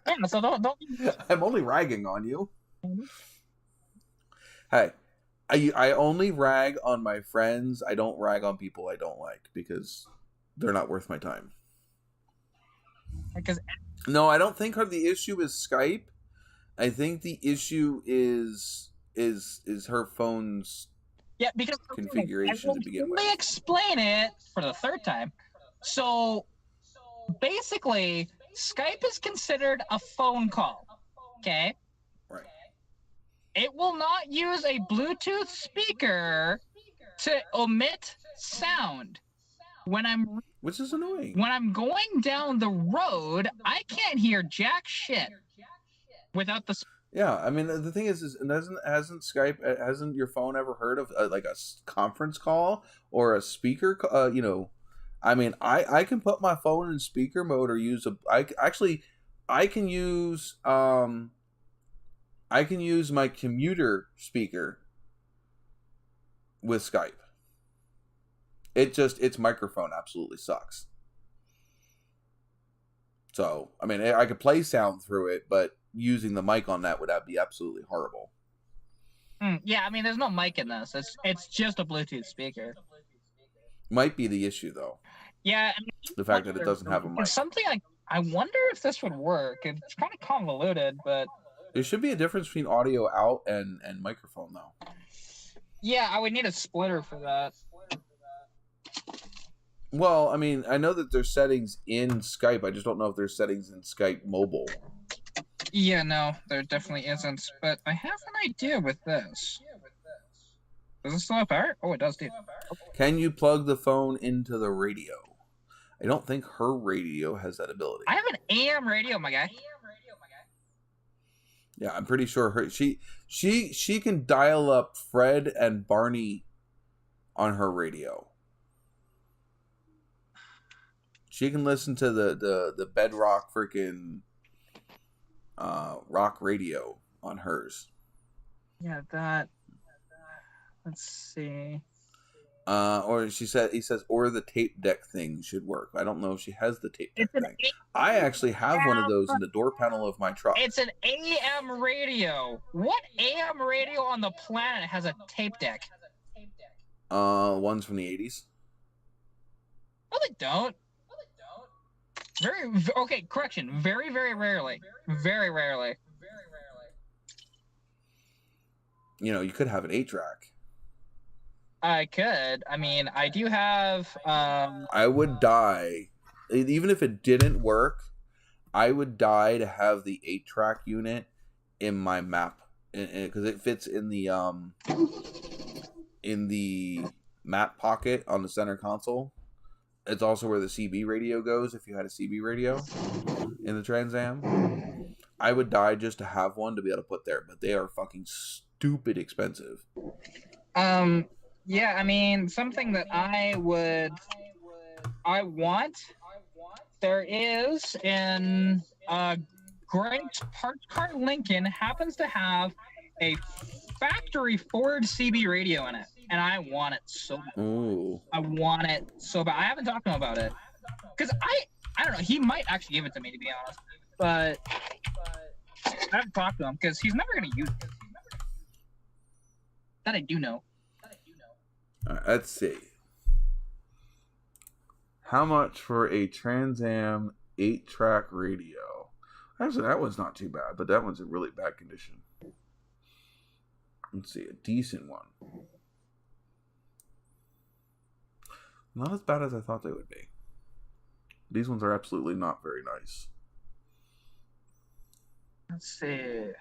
yeah, so don't. I'm only ragging on you. Hey, I only rag on my friends. I don't rag on people I don't like because they're not worth my time. Because no, I don't think the issue is Skype. I think the issue is her phone's because configuration to begin with. Let me explain it for the third time. So basically, Skype is considered a phone call. Okay. Right. It will not use a Bluetooth speaker to emit sound. Which is annoying. When I'm going down the road, I can't hear jack shit without the. Yeah, I mean the thing is hasn't your phone ever heard of like a conference call or a speaker? I mean I can put my phone in speaker mode or use I can use my commuter speaker with Skype. Its microphone absolutely sucks. So, I mean, I could play sound through it, but using the mic on that would be absolutely horrible. Yeah, I mean, there's no mic in this. It's just a Bluetooth speaker. Might be the issue, though. Yeah. I mean, the fact that it doesn't have a mic. It's something like, I wonder if this would work. It's kind of convoluted, but... There should be a difference between audio out and microphone, though. Yeah, I would need a splitter for that. Well, I mean, I know that there's settings in Skype. I just don't know if there's settings in Skype mobile. Yeah, no, there definitely isn't. But I have an idea with this. Does it still have power? Oh, it does, dude. Can you plug the phone into the radio? I don't think her radio has that ability. I have an AM radio, my guy. Yeah, I'm pretty sure she can dial up Fred and Barney on her radio. She can listen to the Bedrock freaking rock radio on hers. Yeah, that. Let's see. Or he says, or the tape deck thing should work. I don't know if she has the tape deck thing. I actually have one of those in the door panel of my truck. It's an AM radio. What AM radio on the planet has a tape deck? Ones from the 80s. No, they don't. Okay, correction. Very, very rarely. Very rarely. You know, you could have an 8-track. I could. I mean, I do have... I would die. Even if it didn't work, I would die to have the 8-track unit in my map. Because it fits in the map pocket on the center console. It's also where the CB radio goes if you had a CB radio in the Trans Am. I would die just to have one to be able to put there, but they are fucking stupid expensive. Yeah, I mean, something that I want, there is in Greg's Parts Car Lincoln happens to have a factory Ford CB radio in it. And I want it so bad. Ooh. I want it so bad. I haven't talked to him about it. Because I don't know. He might actually give it to me, to be honest. But I haven't talked to him because he's never going to use it. That I do know. All right, let's see. How much for a Trans Am 8-track radio? Actually, that one's not too bad, but that one's in really bad condition. Let's see, a decent one. Not as bad as I thought they would be. These ones are absolutely not very nice. Let's see.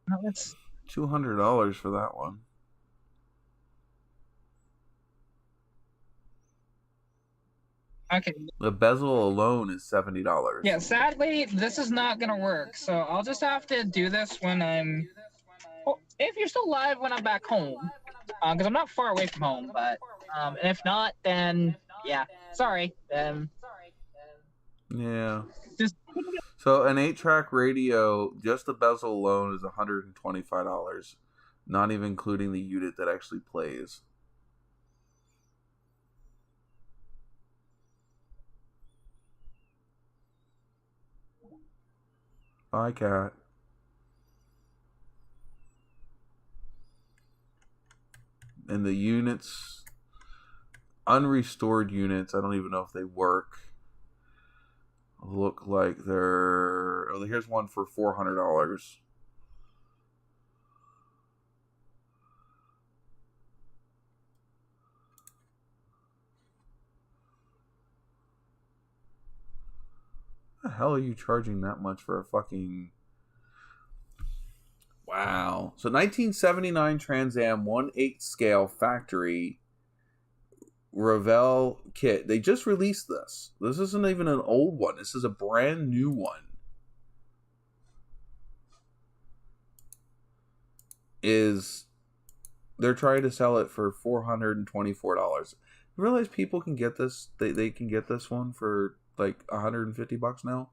No, it's $200 for that one. Okay. The bezel alone is $70. Yeah, sadly, this is not gonna work. So I'll just have to do this when I'm. Well, if you're still live when I'm back home, because I'm not far away from home. But and if not, then yeah, sorry. Yeah. Just So an 8-track radio, just the bezel alone is $125, not even including the unit that actually plays. Bye, cat. And the units, unrestored units, I don't even know if they work. Look like they're... Oh, here's one for $400. The hell are you charging that much for a fucking... Wow. So 1979 Trans Am 1/8 scale factory Ravel kit. They just released this. This isn't even an old one. This is a brand new one. They're trying to sell it for $424. You realize people can get this? They can get this one for like $150 now.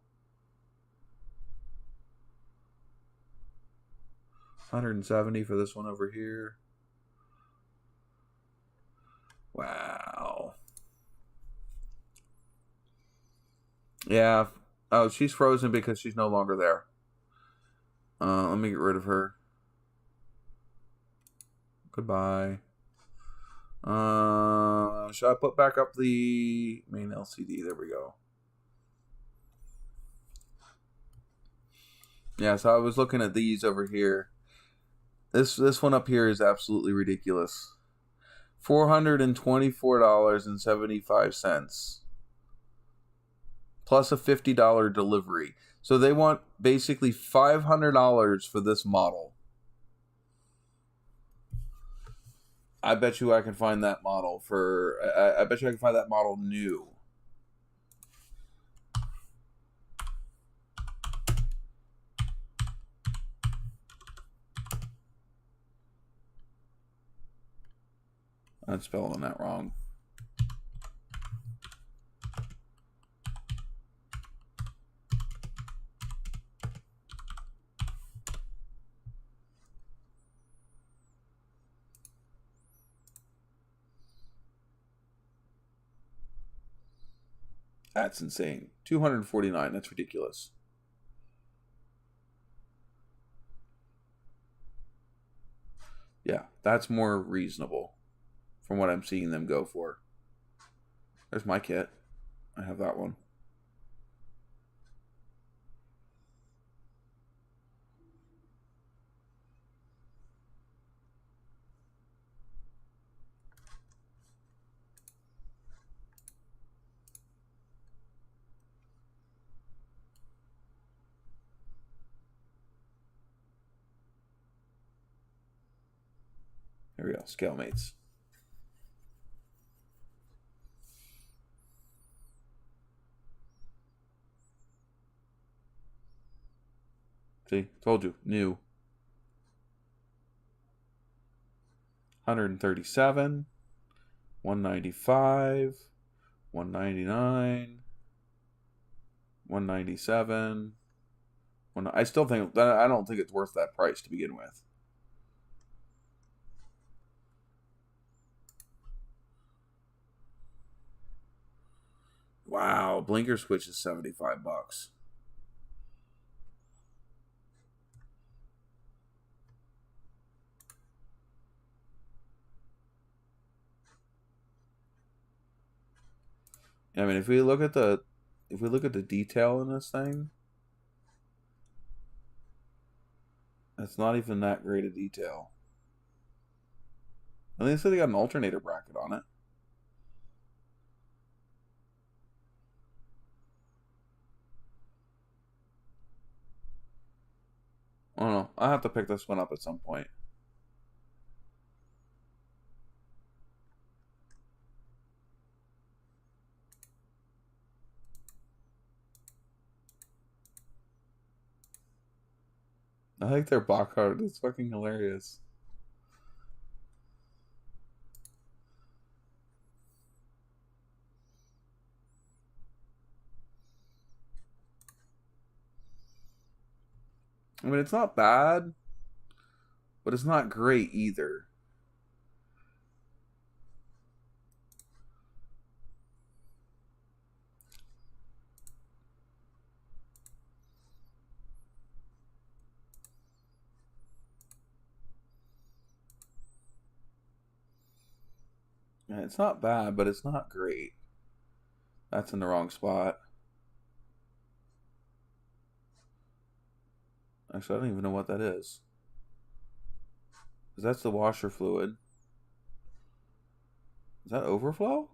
170 for this one over here. Wow. Yeah. Oh, she's frozen because she's no longer there. Let me get rid of her. Goodbye. Should I put back up the main LCD? There we go. Yeah, so I was looking at these over here. This one up here is absolutely ridiculous. $424.75 plus a $50 delivery. So they want basically $500 for this model. I bet you I can find that model for... I bet you I can find that model new. I'm spelling that wrong. That's insane. $249. That's ridiculous. Yeah, that's more reasonable from what I'm seeing them go for. There's my kit. I have that one. There we go. Scale mates. See, told you, new. 137, 195, 199, 197. I still think that I don't think it's worth that price to begin with. Wow, blinker switch is $75. I mean, if we look at the detail in this thing, it's not even that great a detail. And they said they got an alternator bracket on it. I don't know. I'll have to pick this one up at some point. I like their box art. It's fucking hilarious. I mean, it's not bad, but it's not great either. Yeah, it's not bad, but it's not great. That's in the wrong spot. Actually, I don't even know what that is. Because that's the washer fluid. Is that overflow?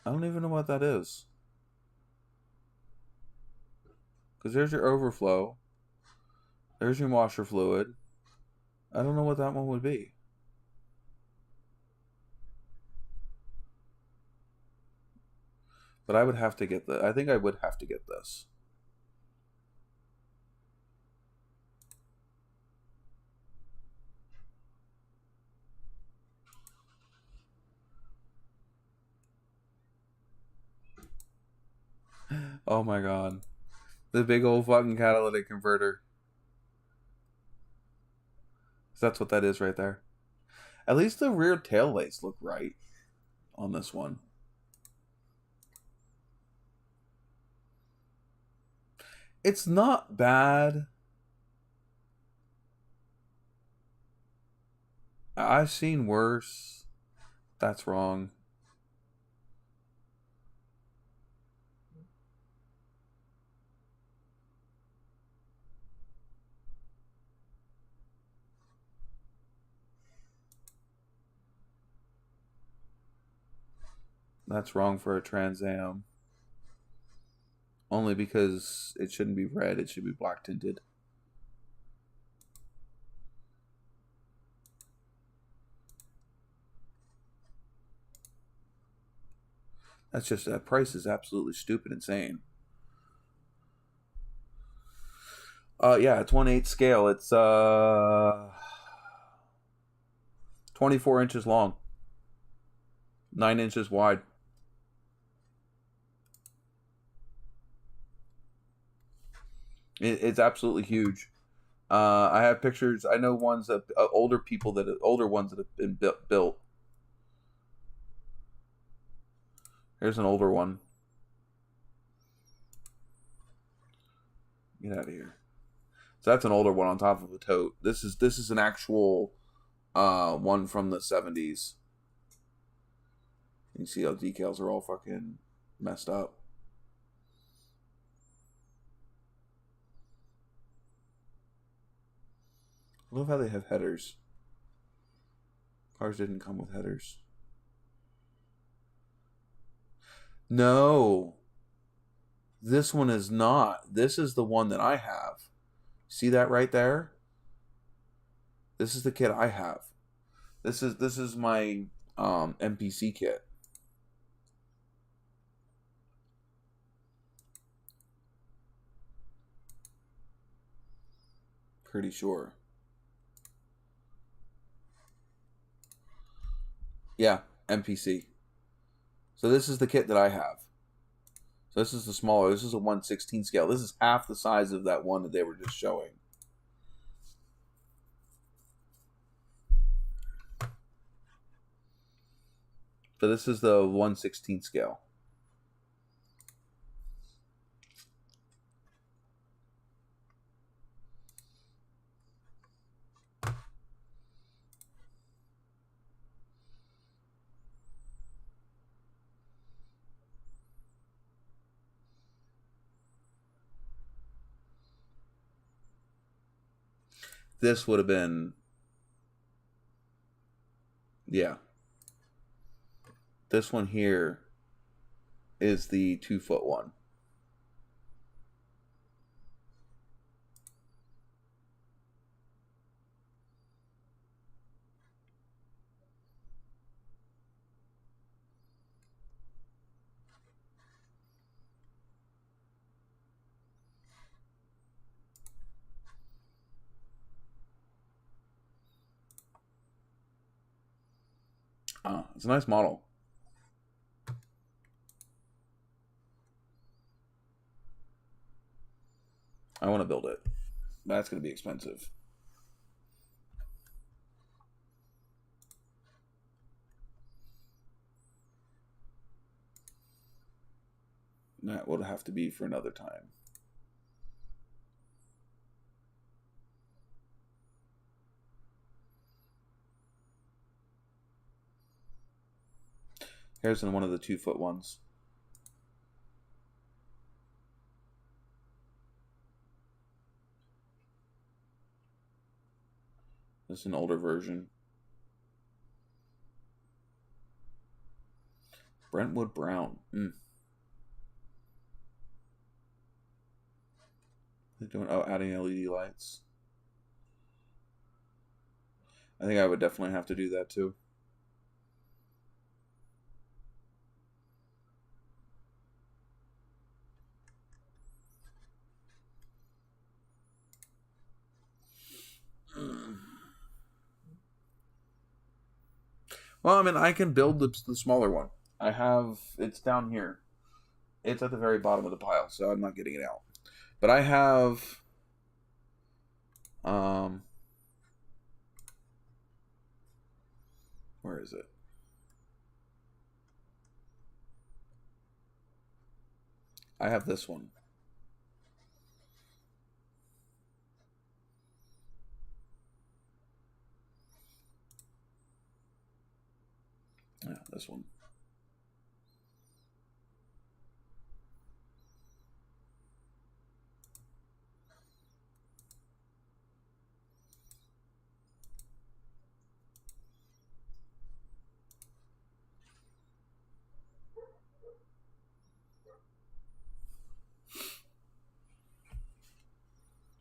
I don't even know what that is. Because there's your overflow. There's your washer fluid. I don't know what that one would be. But I would have to get the. I think I would have to get this. Oh my god. The big old fucking catalytic converter. That's what that is right there. At least the rear tail lights look right on this one. It's not bad. I've seen worse. That's wrong. That's wrong for a Trans Am. Only because it shouldn't be red, it should be black tinted. That's just, that price is absolutely stupid insane. Yeah, it's 1/8 scale. It's 24 inches long, 9 inches wide. It's absolutely huge. I have pictures. I know ones that older ones that have been built. Here's an older one. Get out of here. So that's an older one on top of a tote. This is an actual one from the 70s. You can see how decals are all fucking messed up. I love how they have headers. Cars didn't come with headers. No. This one is not. This is the one that I have. See that right there? This is the kit I have. This is my MPC kit. Pretty sure. Yeah, MPC. So this is the kit that I have. So this is the smaller. This is a 1/16 scale. This is half the size of that one that they were just showing. So this is the 1/16 scale. This would have been, yeah. This one here is the 2-foot one. It's a nice model. I want to build it. That's going to be expensive. That would have to be for another time. Here's one of the 2-foot ones. This is an older version. Brentwood Brown. They're doing adding LED lights. I think I would definitely have to do that too. Well, I mean, I can build the smaller one. It's down here. It's at the very bottom of the pile, so I'm not getting it out. But I have, where is it? I have this one. Yeah, this one.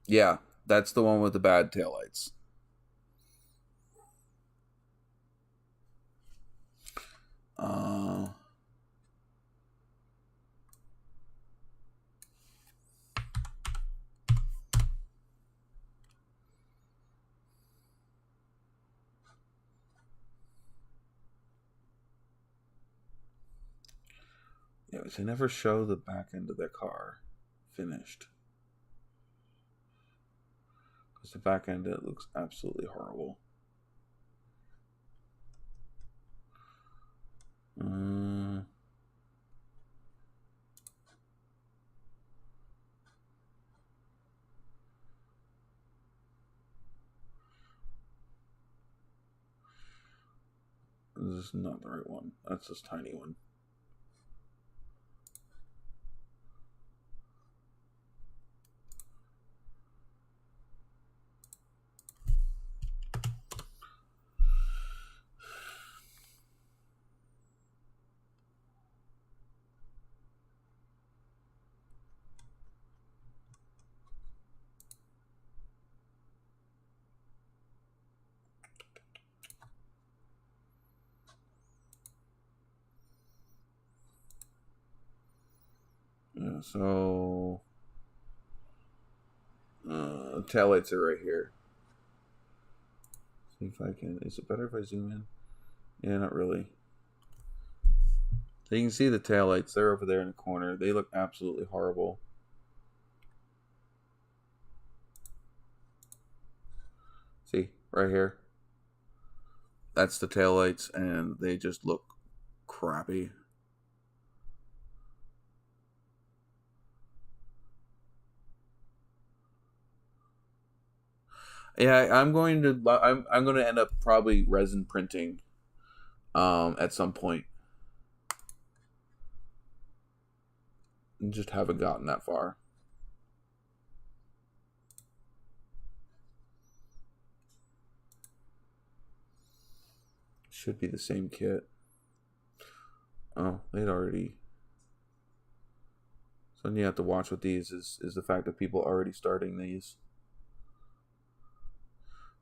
Yeah, that's the one with the bad taillights. Yeah, they never show the back end of their car finished. Because the back end, it looks absolutely horrible. This is not the right one. That's this tiny one. Yeah, so taillights are right here. See if I can. Is it better if I zoom in? Yeah, not really. So you can see the taillights. They're over there in the corner. They look absolutely horrible. See, right here. That's the taillights, and they just look crappy. Yeah, I'm going to end up probably resin printing at some point. Just haven't gotten that far. Should be the same kit. Oh, they'd already. Something you have to watch with these is the fact that people are already starting these.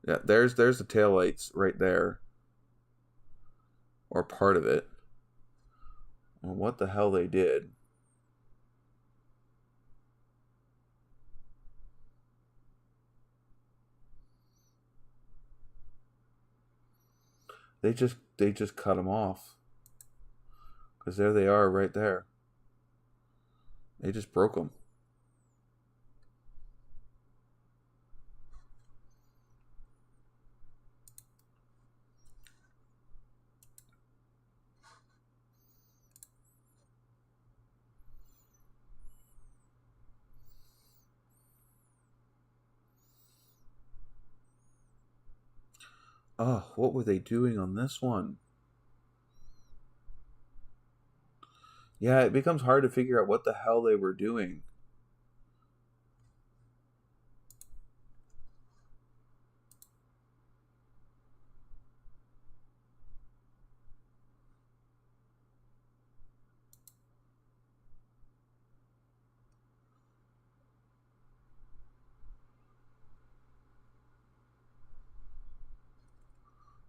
Yeah, there's the taillights right there. Or part of it. Well, what the hell they did. they just cut them off. Because there they are right there. They just broke them. Oh, what were they doing on this one? Yeah, it becomes hard to figure out what the hell they were doing.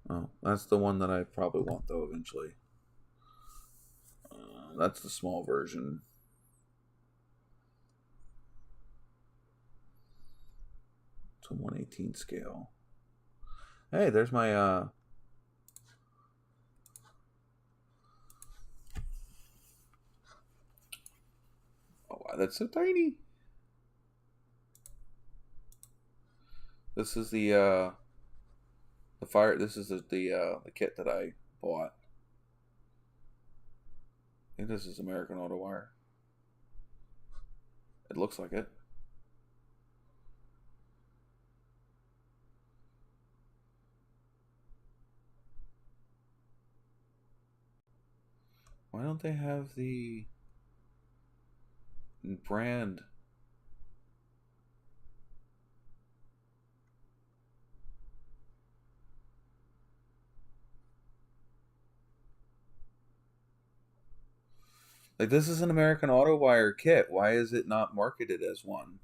Oh, that's the one that I probably want, though, eventually. That's the small version. It's a 1/18 scale. Hey, there's my, Oh, wow, that's so tiny. This is the fire. This is the kit that I bought. I think this is American Auto Wire. It looks like it. Why don't they have the brand? Like, this is an American Auto Wire kit. Why is it not marketed as one?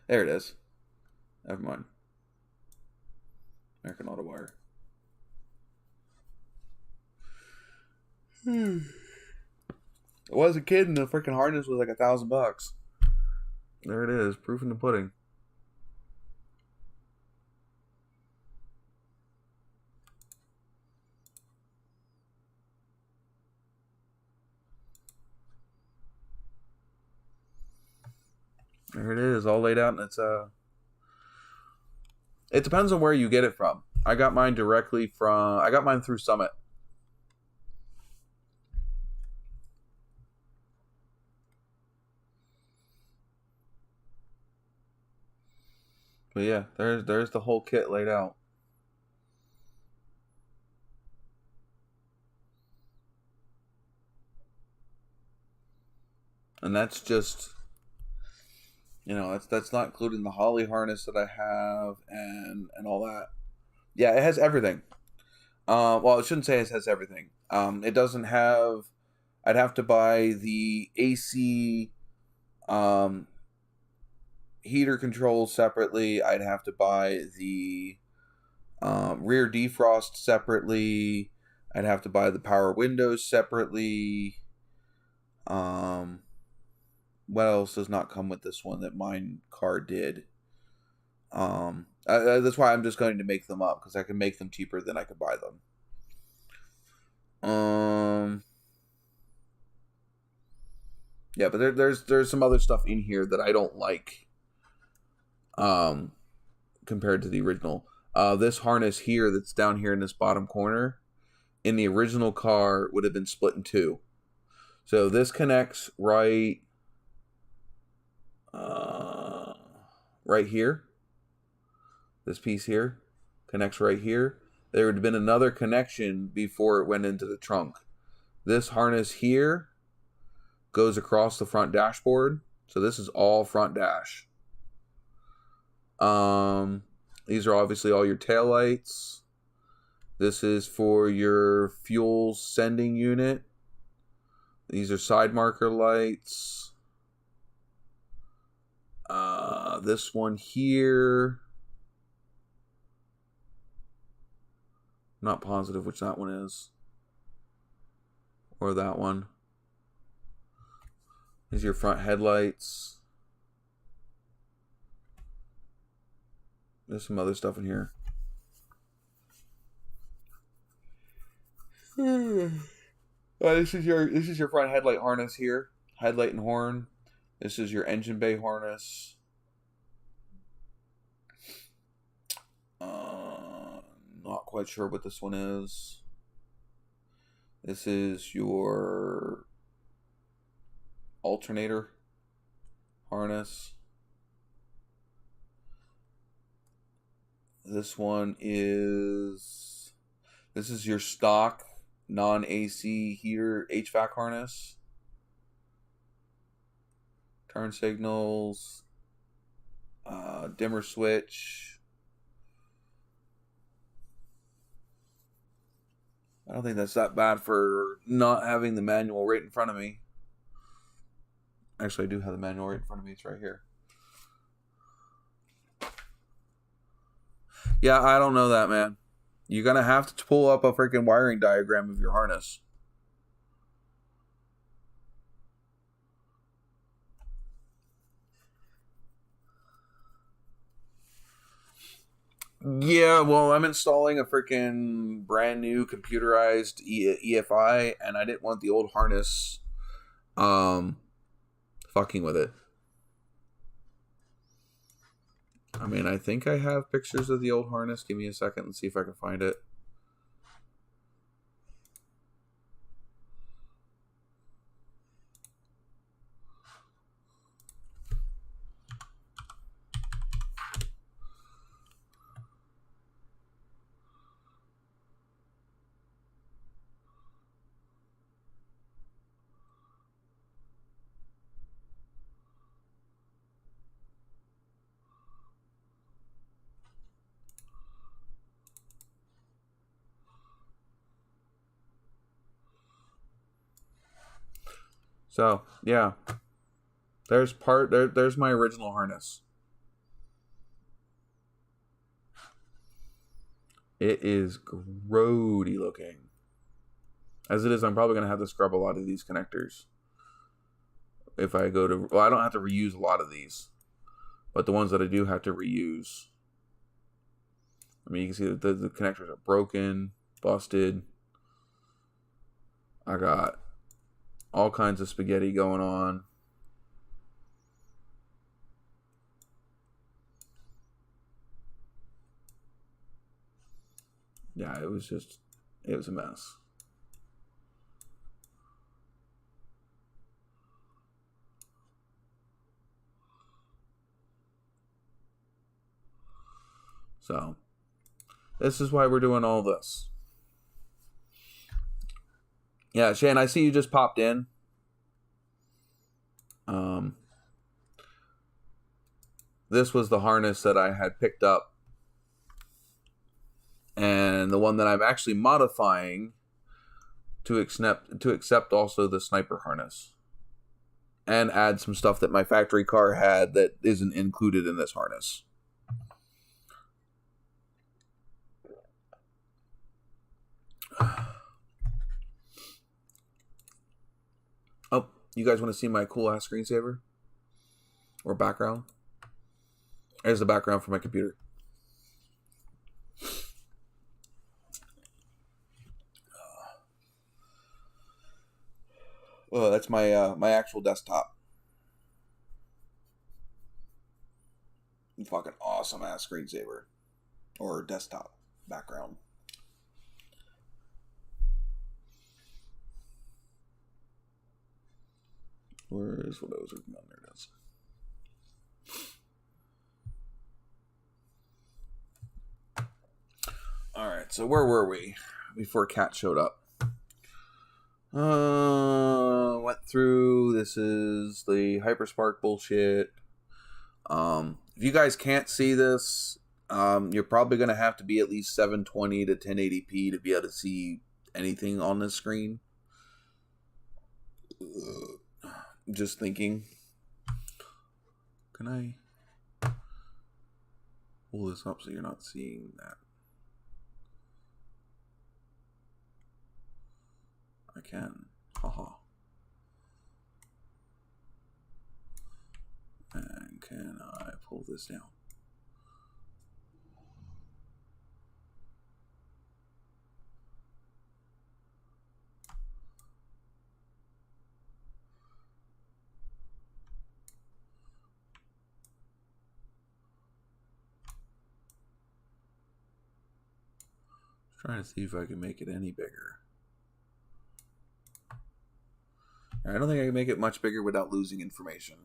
There it is. Never mind. American Auto Wire. I was a kid and the freaking harness was like $1,000. There it is. Proof in the pudding. There it is, all laid out, and it depends on where you get it from. I got mine through Summit. But yeah, there's the whole kit laid out. And that's just, that's not including the Holly harness that I have and all that. Yeah, it has everything. Well, I shouldn't say it has everything. It doesn't have. I'd have to buy the AC heater controls separately. I'd have to buy the rear defrost separately. I'd have to buy the power windows separately. What else does not come with this one that mine car did? That's why I'm just going to make them up, because I can make them cheaper than I could buy them. Yeah, but there's some other stuff in here that I don't like. Compared to the original. This harness here that's down here in this bottom corner, in the original car would have been split in two. So this connects right here. This piece here connects right here. There would have been another connection before it went into the trunk. This harness here goes across the front dashboard. So this is all front dash. These are obviously all your taillights. This is for your fuel sending unit. These are side marker lights. This one here. Not positive which that one is. Or that one. These are your front headlights. There's some other stuff in here. This is your front headlight harness here. Headlight and horn. This is your engine bay harness. Not quite sure what this one is. This is your alternator harness. This is your stock non-AC heater HVAC harness. Turn signals, dimmer switch. I don't think that's that bad for not having the manual right in front of me. Actually, I do have the manual right in front of me. It's right here. Yeah, I don't know that, man. You're going to have to pull up a freaking wiring diagram of your harness. Yeah, well, I'm installing a freaking brand new computerized EFI, and I didn't want the old harness fucking with it. I mean, I think I have pictures of the old harness. Give me a second and see if I can find it. So, yeah. There's my original harness. It is grody looking. As it is, I'm probably going to have to scrub a lot of these connectors. If I go to... Well, I don't have to reuse a lot of these. But the ones that I do have to reuse... I mean, you can see that the connectors are broken, busted. I got all kinds of spaghetti going on. Yeah, it was a mess. So, this is why we're doing all this. Yeah, Shane, I see you just popped in. This was the harness that I had picked up. And the one that I'm actually modifying to accept also the sniper harness. And add some stuff that my factory car had that isn't included in this harness. Oh, you guys want to see my cool ass screensaver? Or background? There's the background for my computer. Oh, that's my my actual desktop. Fucking awesome ass screensaver. Or desktop background. Where is what I was working on? There it is. Alright, so where were we before Kat showed up? Went through, this is the Hyperspark bullshit. If you guys can't see this, you're probably going to have to be at least 720 to 1080p to be able to see anything on this screen. Just thinking. Can I pull this up so you're not seeing that? I can. Haha. And can I pull this down? Trying to see if I can make it any bigger. I don't think I can make it much bigger without losing information.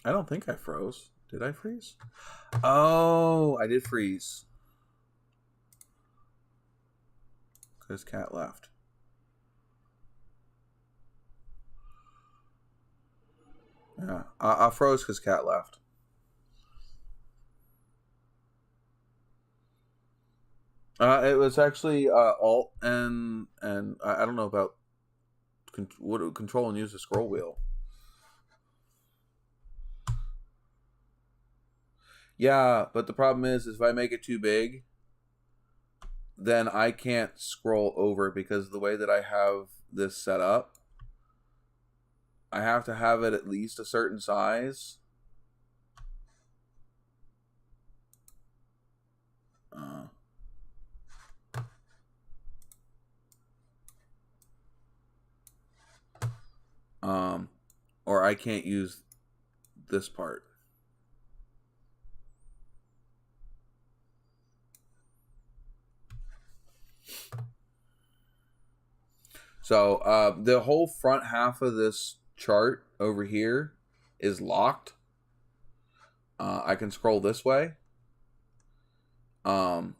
I don't think I froze. Did I freeze? Oh, I did freeze. Because cat left. Yeah, I froze because cat left. It was actually Alt and I don't know about control and use the scroll wheel. Yeah, but the problem is if I make it too big, then I can't scroll over because the way that I have this set up, I have to have it at least a certain size. Or I can't use this part. So the whole front half of this chart over here is locked. I can scroll this way. And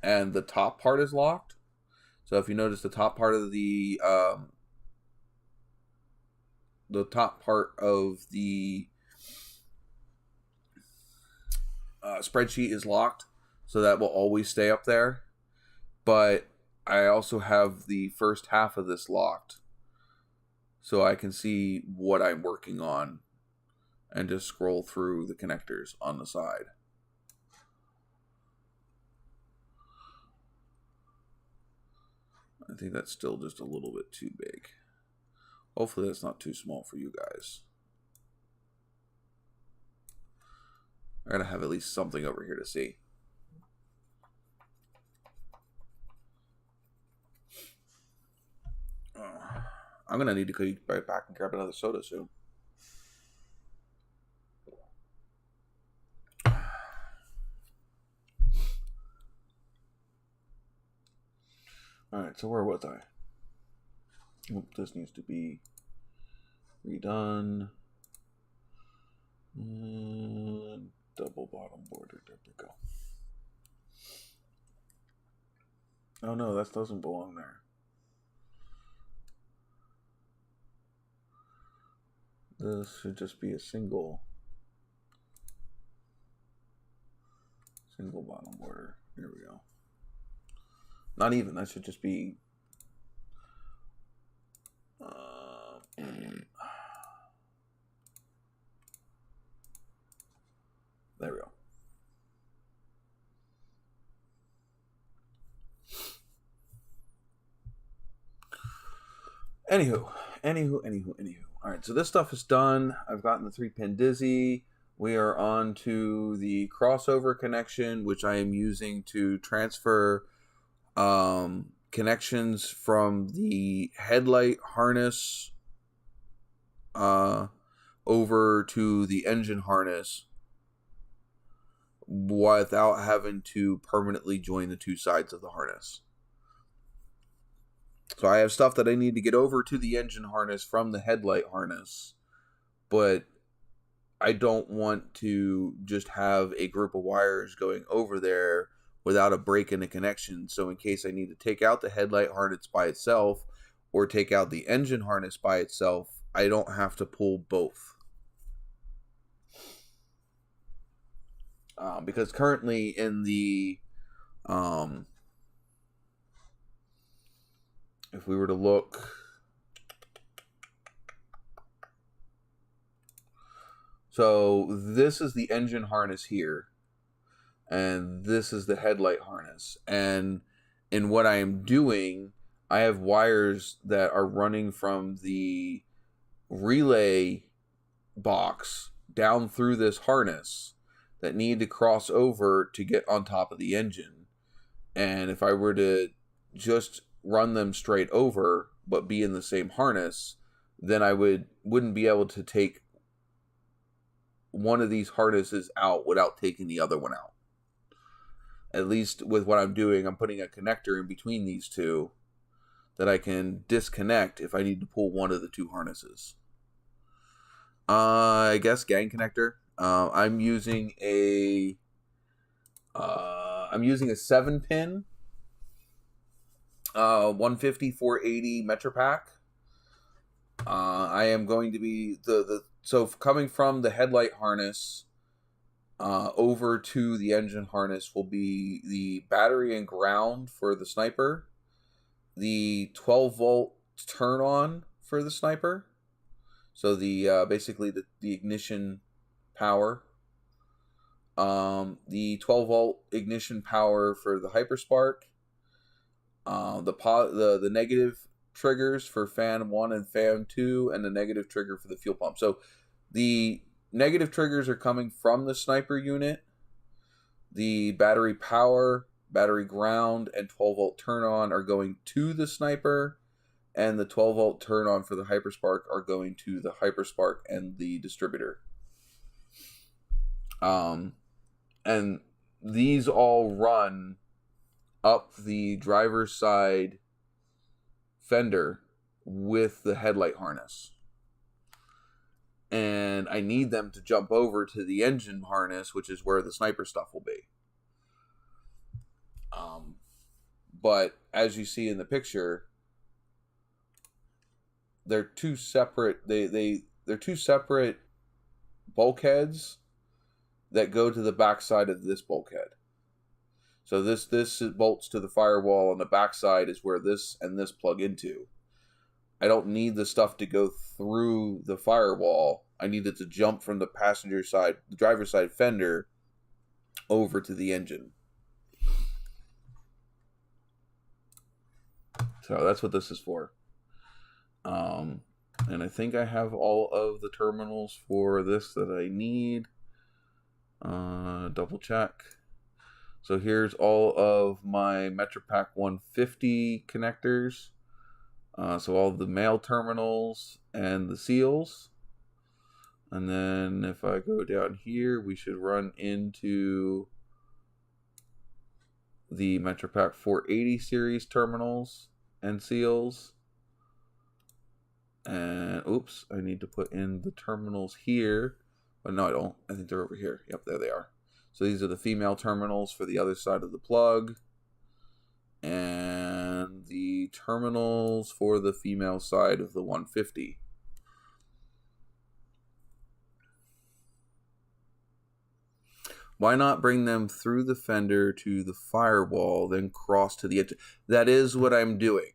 the top part is locked. So if you notice the top part of the spreadsheet is locked, so that will always stay up there. But I also have the first half of this locked, so I can see what I'm working on and just scroll through the connectors on the side. I think that's still just a little bit too big. Hopefully that's not too small for you guys. I gotta have at least something over here to see. I'm gonna need to go right back and grab another soda soon. Alright, so where was I? Oh, this needs to be redone. Double bottom border. There we go. Oh no, that doesn't belong there. This should just be a single bottom border. Here we go. Not even. That should just be. There we go. Anywho. All right, so this stuff is done. I've gotten the 3-pin dizzy. We are on to the crossover connection, which I am using to transfer connections from the headlight harness over to the engine harness without having to permanently join the two sides of the harness. So I have stuff that I need to get over to the engine harness from the headlight harness, but I don't want to just have a group of wires going over there without a break in the connection. So in case I need to take out the headlight harness by itself or take out the engine harness by itself, I don't have to pull both. Because currently in the if we were to look, so this is the engine harness here, and this is the headlight harness. And in what I am doing, I have wires that are running from the relay box down through this harness that need to cross over to get on top of the engine. And if I were to just run them straight over, but be in the same harness, then I wouldn't be able to take one of these harnesses out without taking the other one out. At least with what I'm doing, I'm putting a connector in between these two that I can disconnect if I need to pull one of the two harnesses. I guess gang connector. I'm using a 7-pin 150 480 Metropack. I am going to be so coming from the headlight harness over to the engine harness will be the battery and ground for the sniper, the 12-volt turn on for the sniper, so the basically the ignition power, the 12-volt ignition power for the hyperspark, the negative triggers for fan 1 and fan 2, and the negative trigger for the fuel pump. So the negative triggers are coming from the sniper unit. The battery power, battery ground, and 12-volt turn on are going to the sniper, and the 12-volt turn on for the hyperspark are going to the hyperspark and the distributor. And these all run up the driver's side fender with the headlight harness. And I need them to jump over to the engine harness, which is where the sniper stuff will be. But as you see in the picture, they're two separate. They're two separate bulkheads that go to the backside of this bulkhead. So this bolts to the firewall, and the backside is where this and this plug into. I don't need the stuff to go through the firewall. I need it to jump from the passenger side, the driver's side fender, over to the engine. So that's what this is for. And I think I have all of the terminals for this that I need. Double check. So here's all of my Metropack 150 connectors. So all the male terminals and the seals. And then if I go down here, we should run into the Metropack 480 series terminals and seals. And oops, I need to put in the terminals here. But no, I don't. I think they're over here. Yep, there they are. So these are the female terminals for the other side of the plug. And the terminals for the female side of the 150. Why not bring them through the fender to the firewall, then cross to the edge? That is what I'm doing.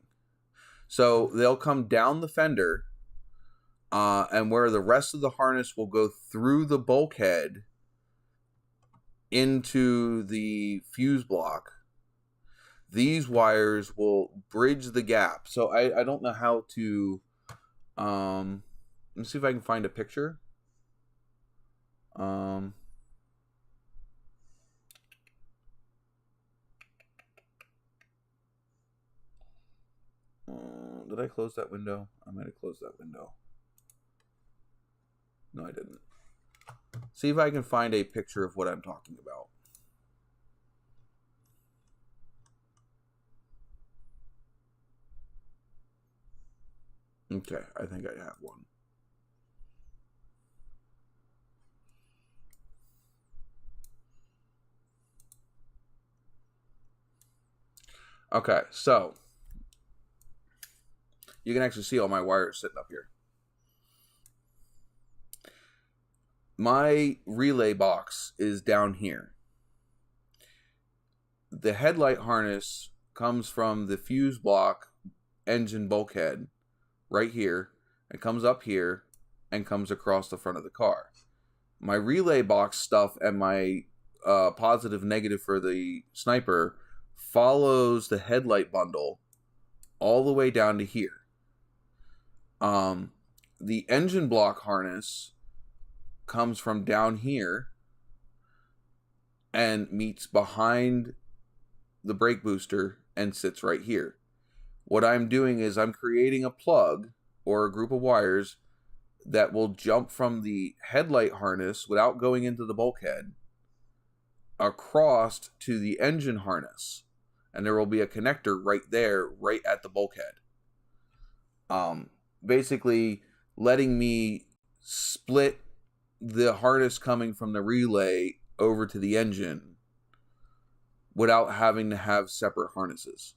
So they'll come down the fender, and where the rest of the harness will go through the bulkhead into the fuse block, these wires will bridge the gap. So I don't know how to... let me see if I can find a picture. Did I close that window? I might have closed that window. No, I didn't. See if I can find a picture of what I'm talking about. Okay, I think I have one. Okay, so you can actually see all my wires sitting up here. My relay box is down here. The headlight harness comes from the fuse block engine bulkhead right here. It comes up here and comes across the front of the car. My relay box stuff and my positive negative for the sniper follows the headlight bundle all the way down to here. The engine block harness comes from down here and meets behind the brake booster and sits right here. what I'm doing is I'm creating a plug or a group of wires that will jump from the headlight harness without going into the bulkhead across to the engine harness. And there will be a connector right there, right at the bulkhead. Basically letting me split the harness coming from the relay over to the engine without having to have separate harnesses.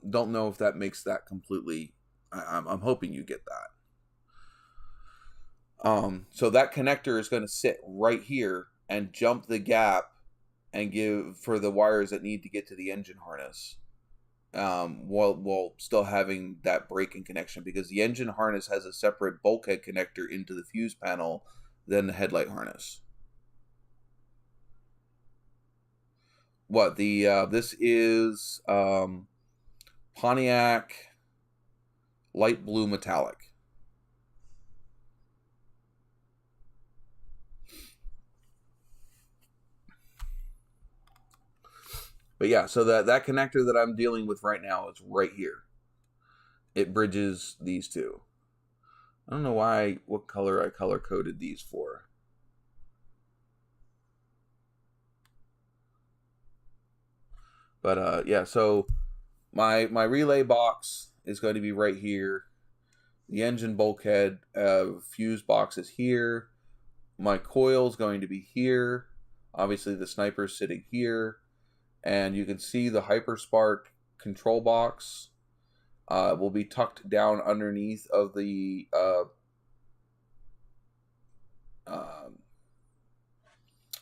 Don't know if that makes that completely. I'm hoping you get that. So that connector is going to sit right here and jump the gap and give for the wires that need to get to the engine harness. While still having that braking connection, because the engine harness has a separate bulkhead connector into the fuse panel than the headlight harness. This is Pontiac light blue metallic. But yeah, so that connector that I'm dealing with right now is right here. It bridges these two. I don't know what color I color coded these for. But yeah, so my relay box is going to be right here. The engine bulkhead fuse box is here. My coil is going to be here. Obviously the sniper's sitting here. And you can see the Hyperspark control box will be tucked down underneath of the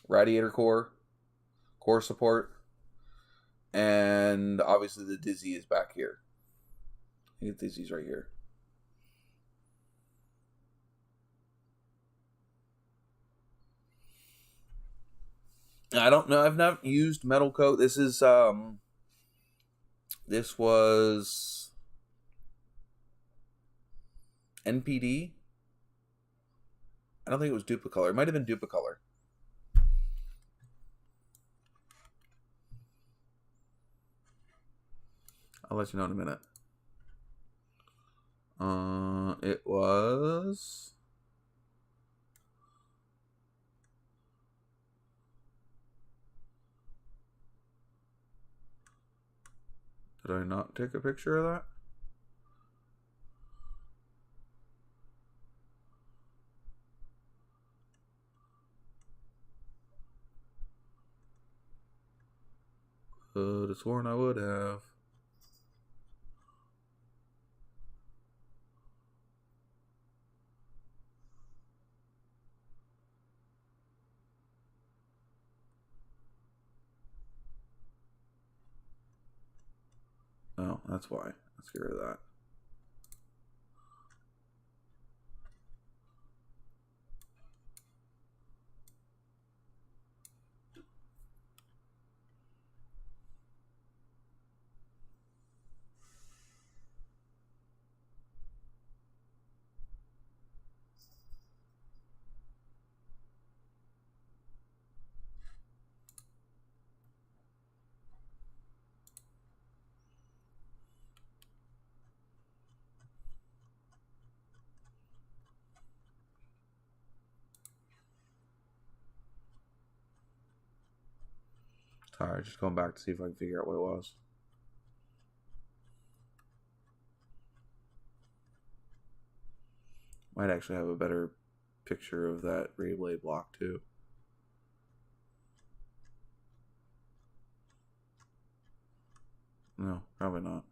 radiator core support. And obviously the Dizzy is back here. I think Dizzy's right here. I don't know. I've not used metal coat. This was NPD. I don't think it was Duplicolor. It might have been Duplicolor. I'll let you know in a minute. It was. Did I not take a picture of that? Could have sworn I would have. Oh, that's why. Let's get rid of that. Sorry, just going back to see if I can figure out what it was. Might actually have a better picture of that relay block too. No, probably not.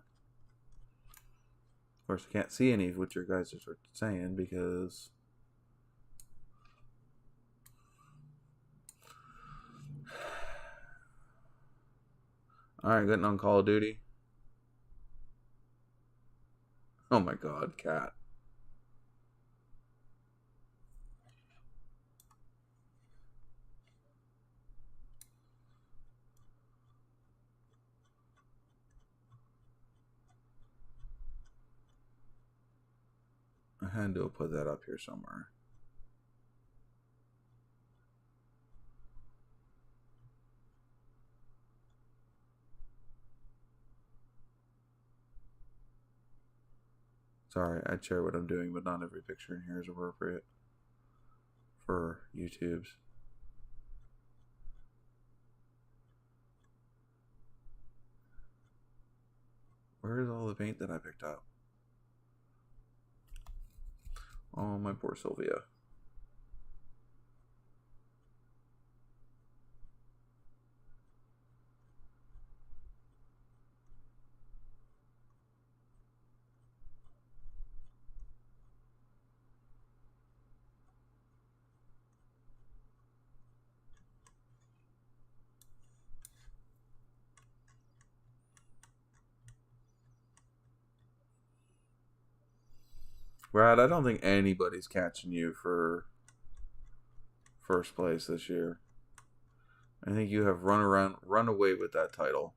Of course, I can't see any of what your guys are saying because alright, getting on Call of Duty. Oh my god, cat. I had to put that up here somewhere. Sorry, I'd share what I'm doing, but not every picture in here is appropriate for YouTube's. Where is all the paint that I picked up? Oh, my poor Sylvia. Brad, I don't think anybody's catching you for first place this year. I think you have run away with that title.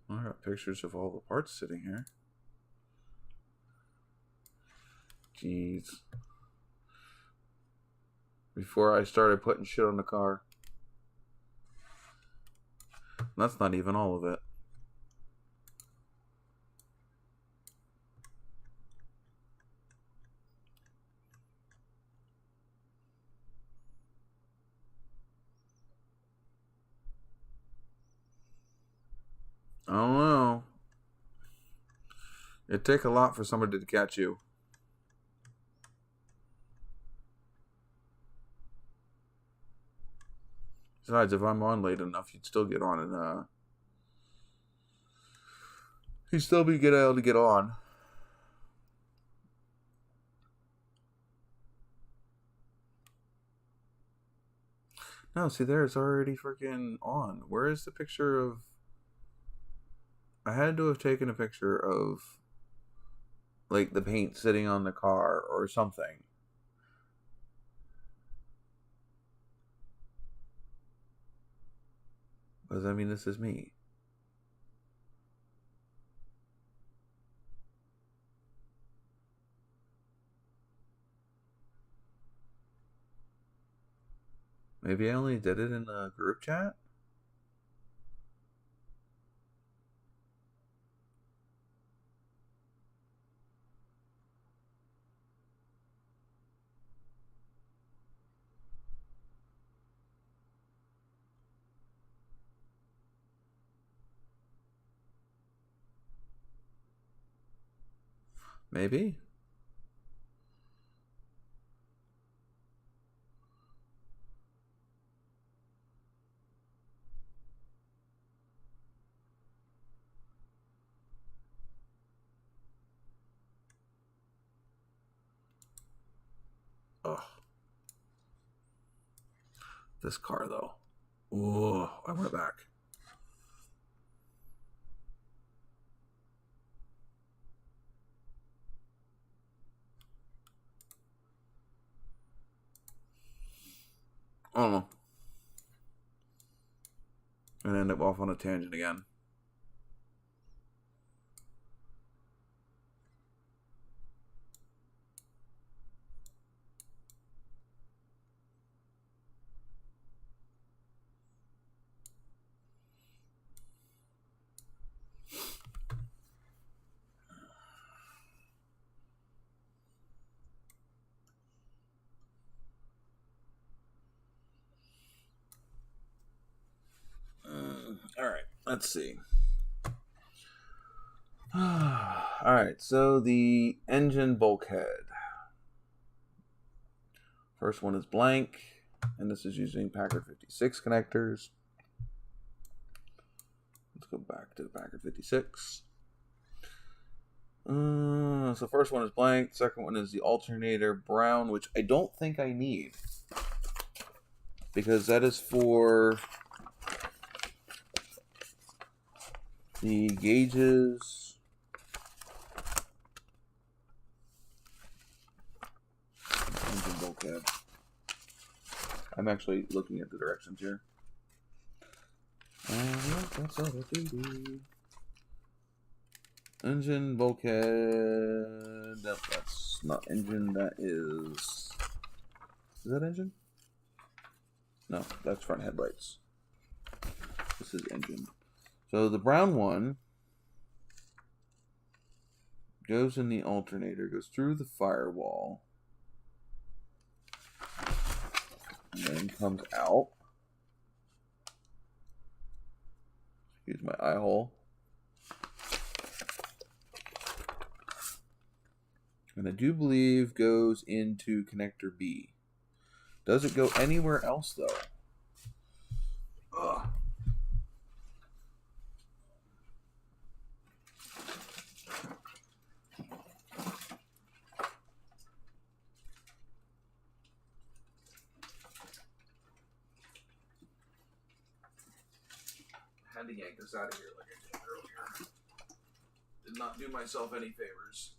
I got pictures of all the parts sitting here. Jeez. Before I started putting shit on the car. That's not even all of it. I don't know. It'd take a lot for somebody to catch you. Besides, if I'm on late enough, you'd still get on and you'd still be able to get on. No, see there, it's already freaking on. Where is the picture of... I had to have taken a picture of like the paint sitting on the car or something. Because, I mean, this is me. Maybe I only did it in a group chat? Maybe. Ugh. This car, though. Ooh, I went back. I don't know. And end up off on a tangent again. All right, let's see. All right, so the engine bulkhead. First one is blank, and this is using Packard 56 connectors. Let's go back to the Packard 56. So first one is blank. Second one is the alternator brown, which I don't think I need, because that is for the gauges. Engine bulkhead. I'm actually looking at the directions here. That's all I do. Engine, bulkhead. Nope, that's not engine. That is. Is that engine? No, that's front headlights. This is engine. So the brown one goes in the alternator, goes through the firewall, and then comes out. Use my eye hole. And I do believe goes into connector B. Does it go anywhere else, though? Ugh. I had to yank this out of here like I did earlier. Did not do myself any favors.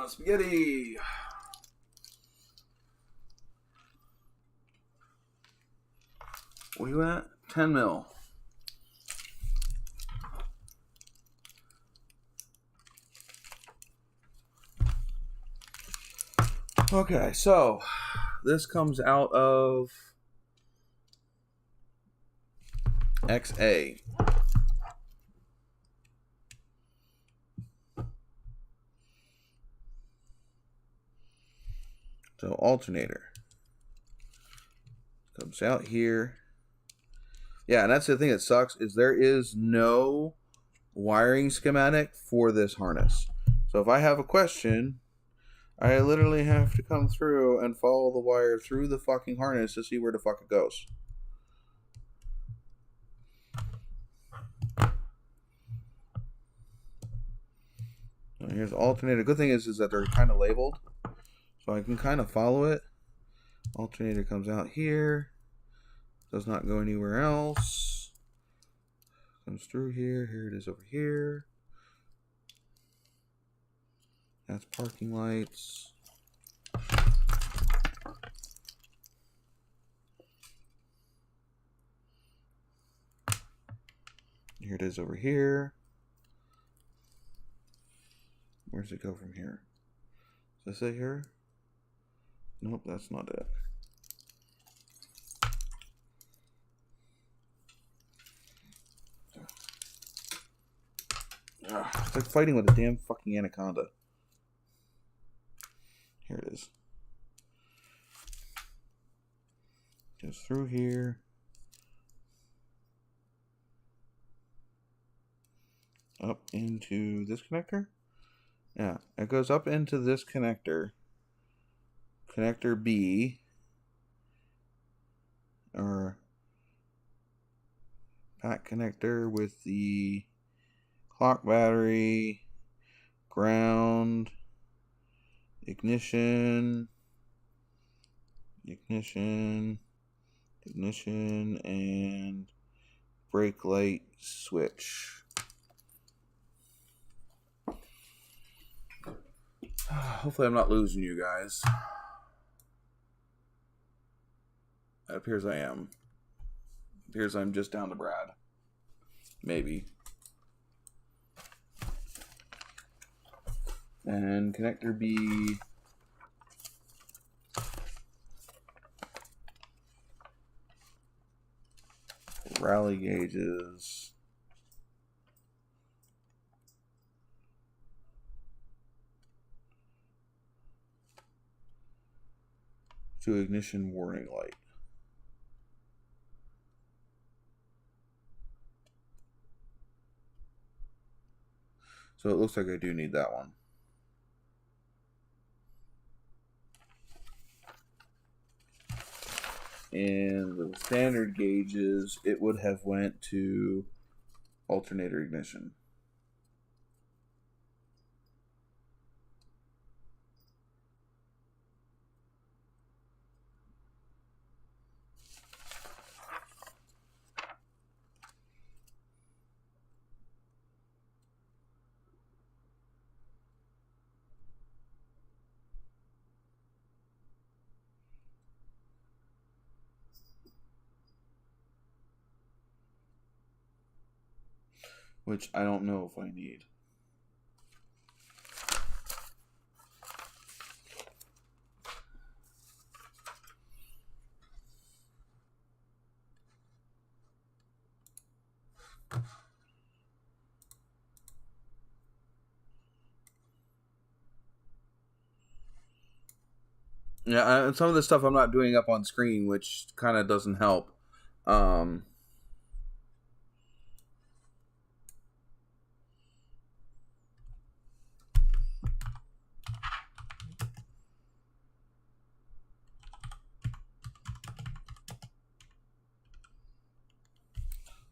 Spaghetti. What are you at? 10 mil. Okay, so this comes out of XA. So alternator comes out here. Yeah, and that's the thing that sucks is there is no wiring schematic for this harness. So if I have a question, I literally have to come through and follow the wire through the fucking harness to see where the fuck it goes. So here's the alternator. Good thing is that they're kind of labeled. So I can kind of follow it. Alternator comes out here. Does not go anywhere else. Comes through here. Here it is over here. That's parking lights. Here it is over here. Where does it go from here? Does it say here? Nope, that's not it. It's like fighting with a damn fucking anaconda. Here it is. Goes through here. Up into this connector? Yeah, it goes up into this connector. Connector B. Or pack connector with the clock battery, ground, ignition, and brake light switch. Hopefully I'm not losing you guys. It appears I am. It appears I'm just down to Brad. Maybe. And connector B. Rally gauges. To ignition warning light. So it looks like I do need that one. And the standard gauges, it would have went to alternator ignition. which I don't know if I need. Yeah, and some of the stuff I'm not doing up on screen, which kind of doesn't help.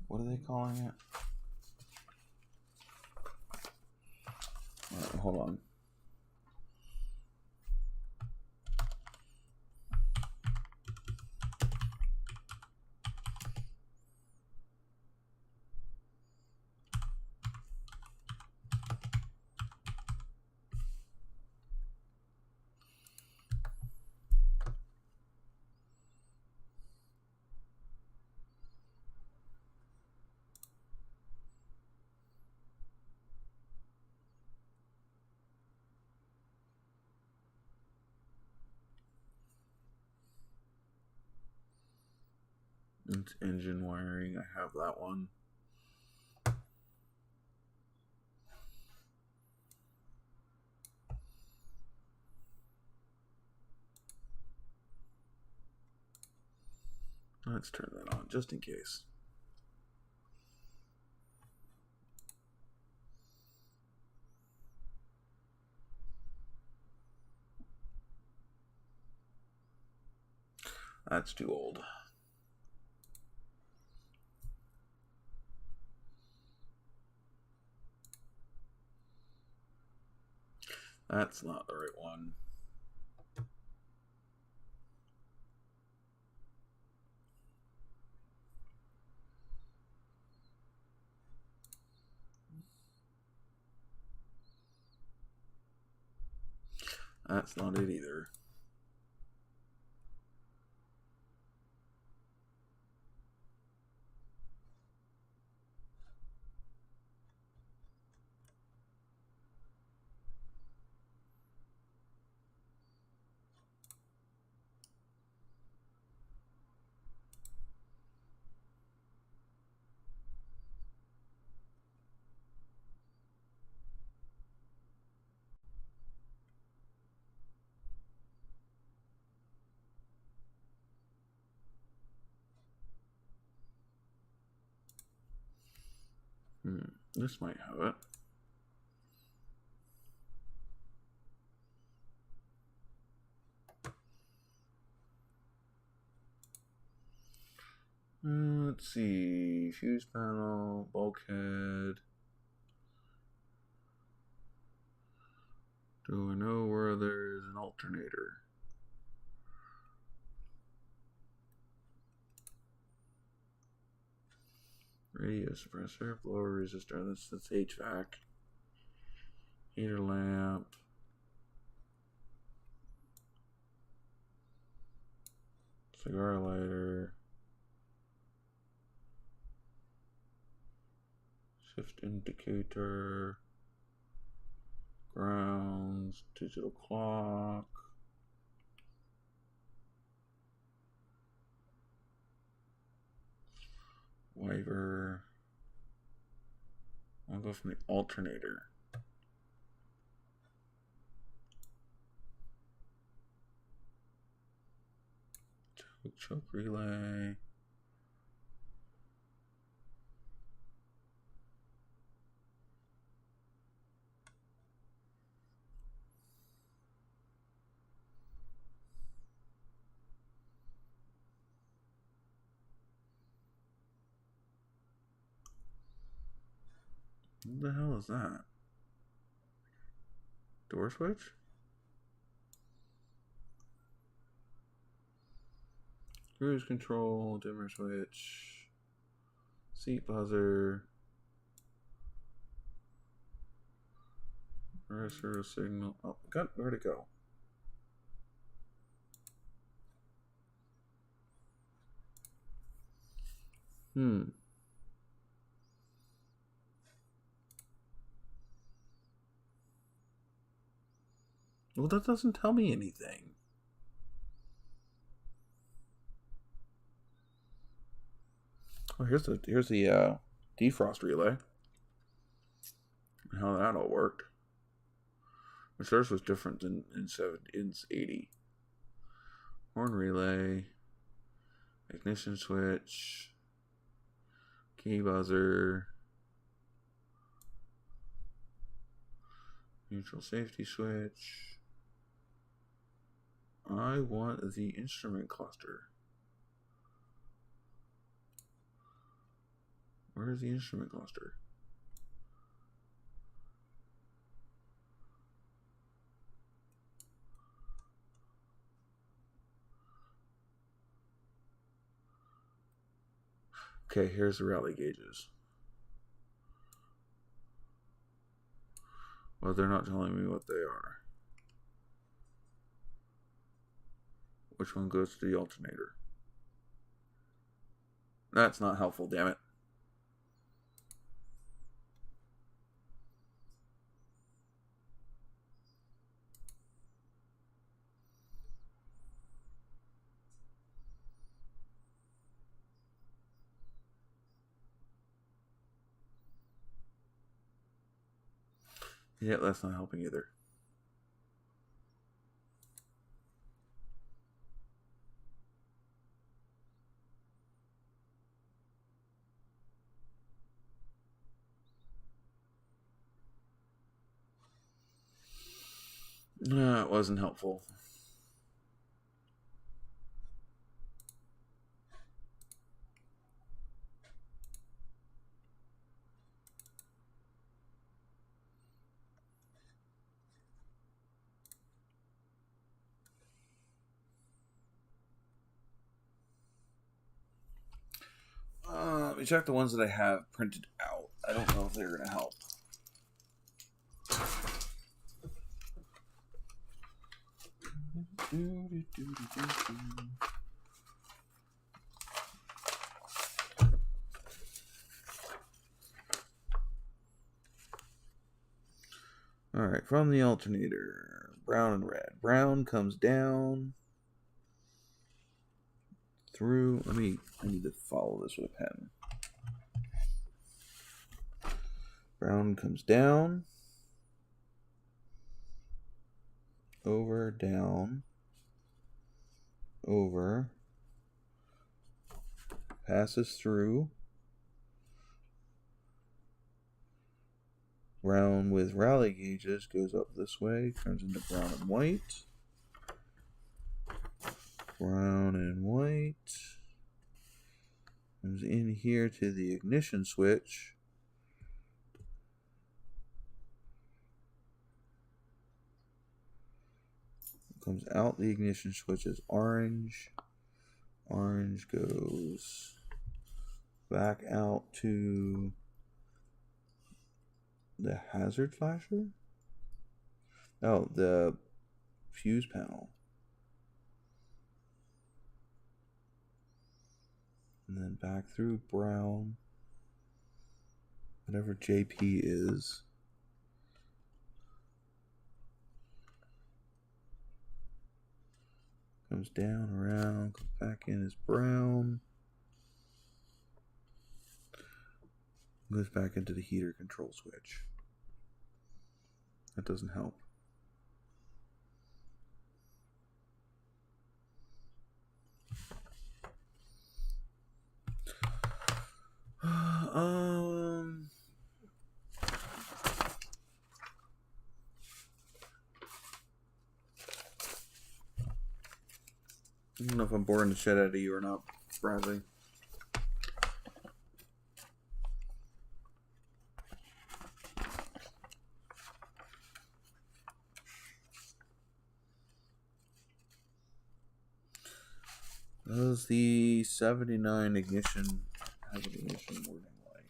What are they calling it? All right, hold on. It's engine wiring. I have that one. Let's turn that on just in case. That's too old. That's not the right one. That's not it either. This might have it. Let's see. Fuse panel, bulkhead. Do I know where there's an alternator? Radio suppressor, blower resistor. That's HVAC. Heater lamp. Cigar lighter. Shift indicator. Grounds. Digital clock. Waiver. I'll go from the alternator. Choke relay. What the hell is that? Door switch? Cruise control, dimmer switch, seat buzzer, reverser signal. Oh, where'd it go? Well, that doesn't tell me anything. Oh, here's the defrost relay. How that all worked. Which theirs was different in 80. Horn relay, ignition switch, key buzzer, neutral safety switch. I want the instrument cluster. Where is the instrument cluster? Okay, here's the rally gauges. Well, they're not telling me what they are. Which one goes to the alternator? That's not helpful, damn it. Yeah, that's not helping either. No, it wasn't helpful. Let me check the ones that I have printed out. I don't know if they're going to help. Alright, from the alternator, brown and red. Brown comes down through. I need to follow this with a pen. Brown comes down, over, down, over, passes through. Brown with rally gauges goes up this way, turns into brown and white. Brown and white. Comes in here to the ignition switch. Comes out the ignition switch is orange. Orange goes back out to the hazard flasher? Oh, the fuse panel. And then back through brown. Whatever JP is. Comes down, around, comes back in as brown. Goes back into the heater control switch. That doesn't help. I don't know if I'm boring the shit out of you or not, Bradley. Does the 79 ignition have an ignition warning light?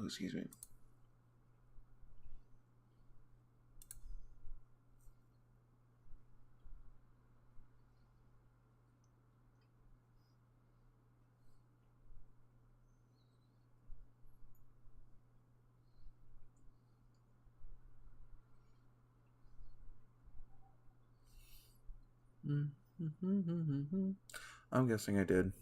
Excuse me. I'm guessing I did.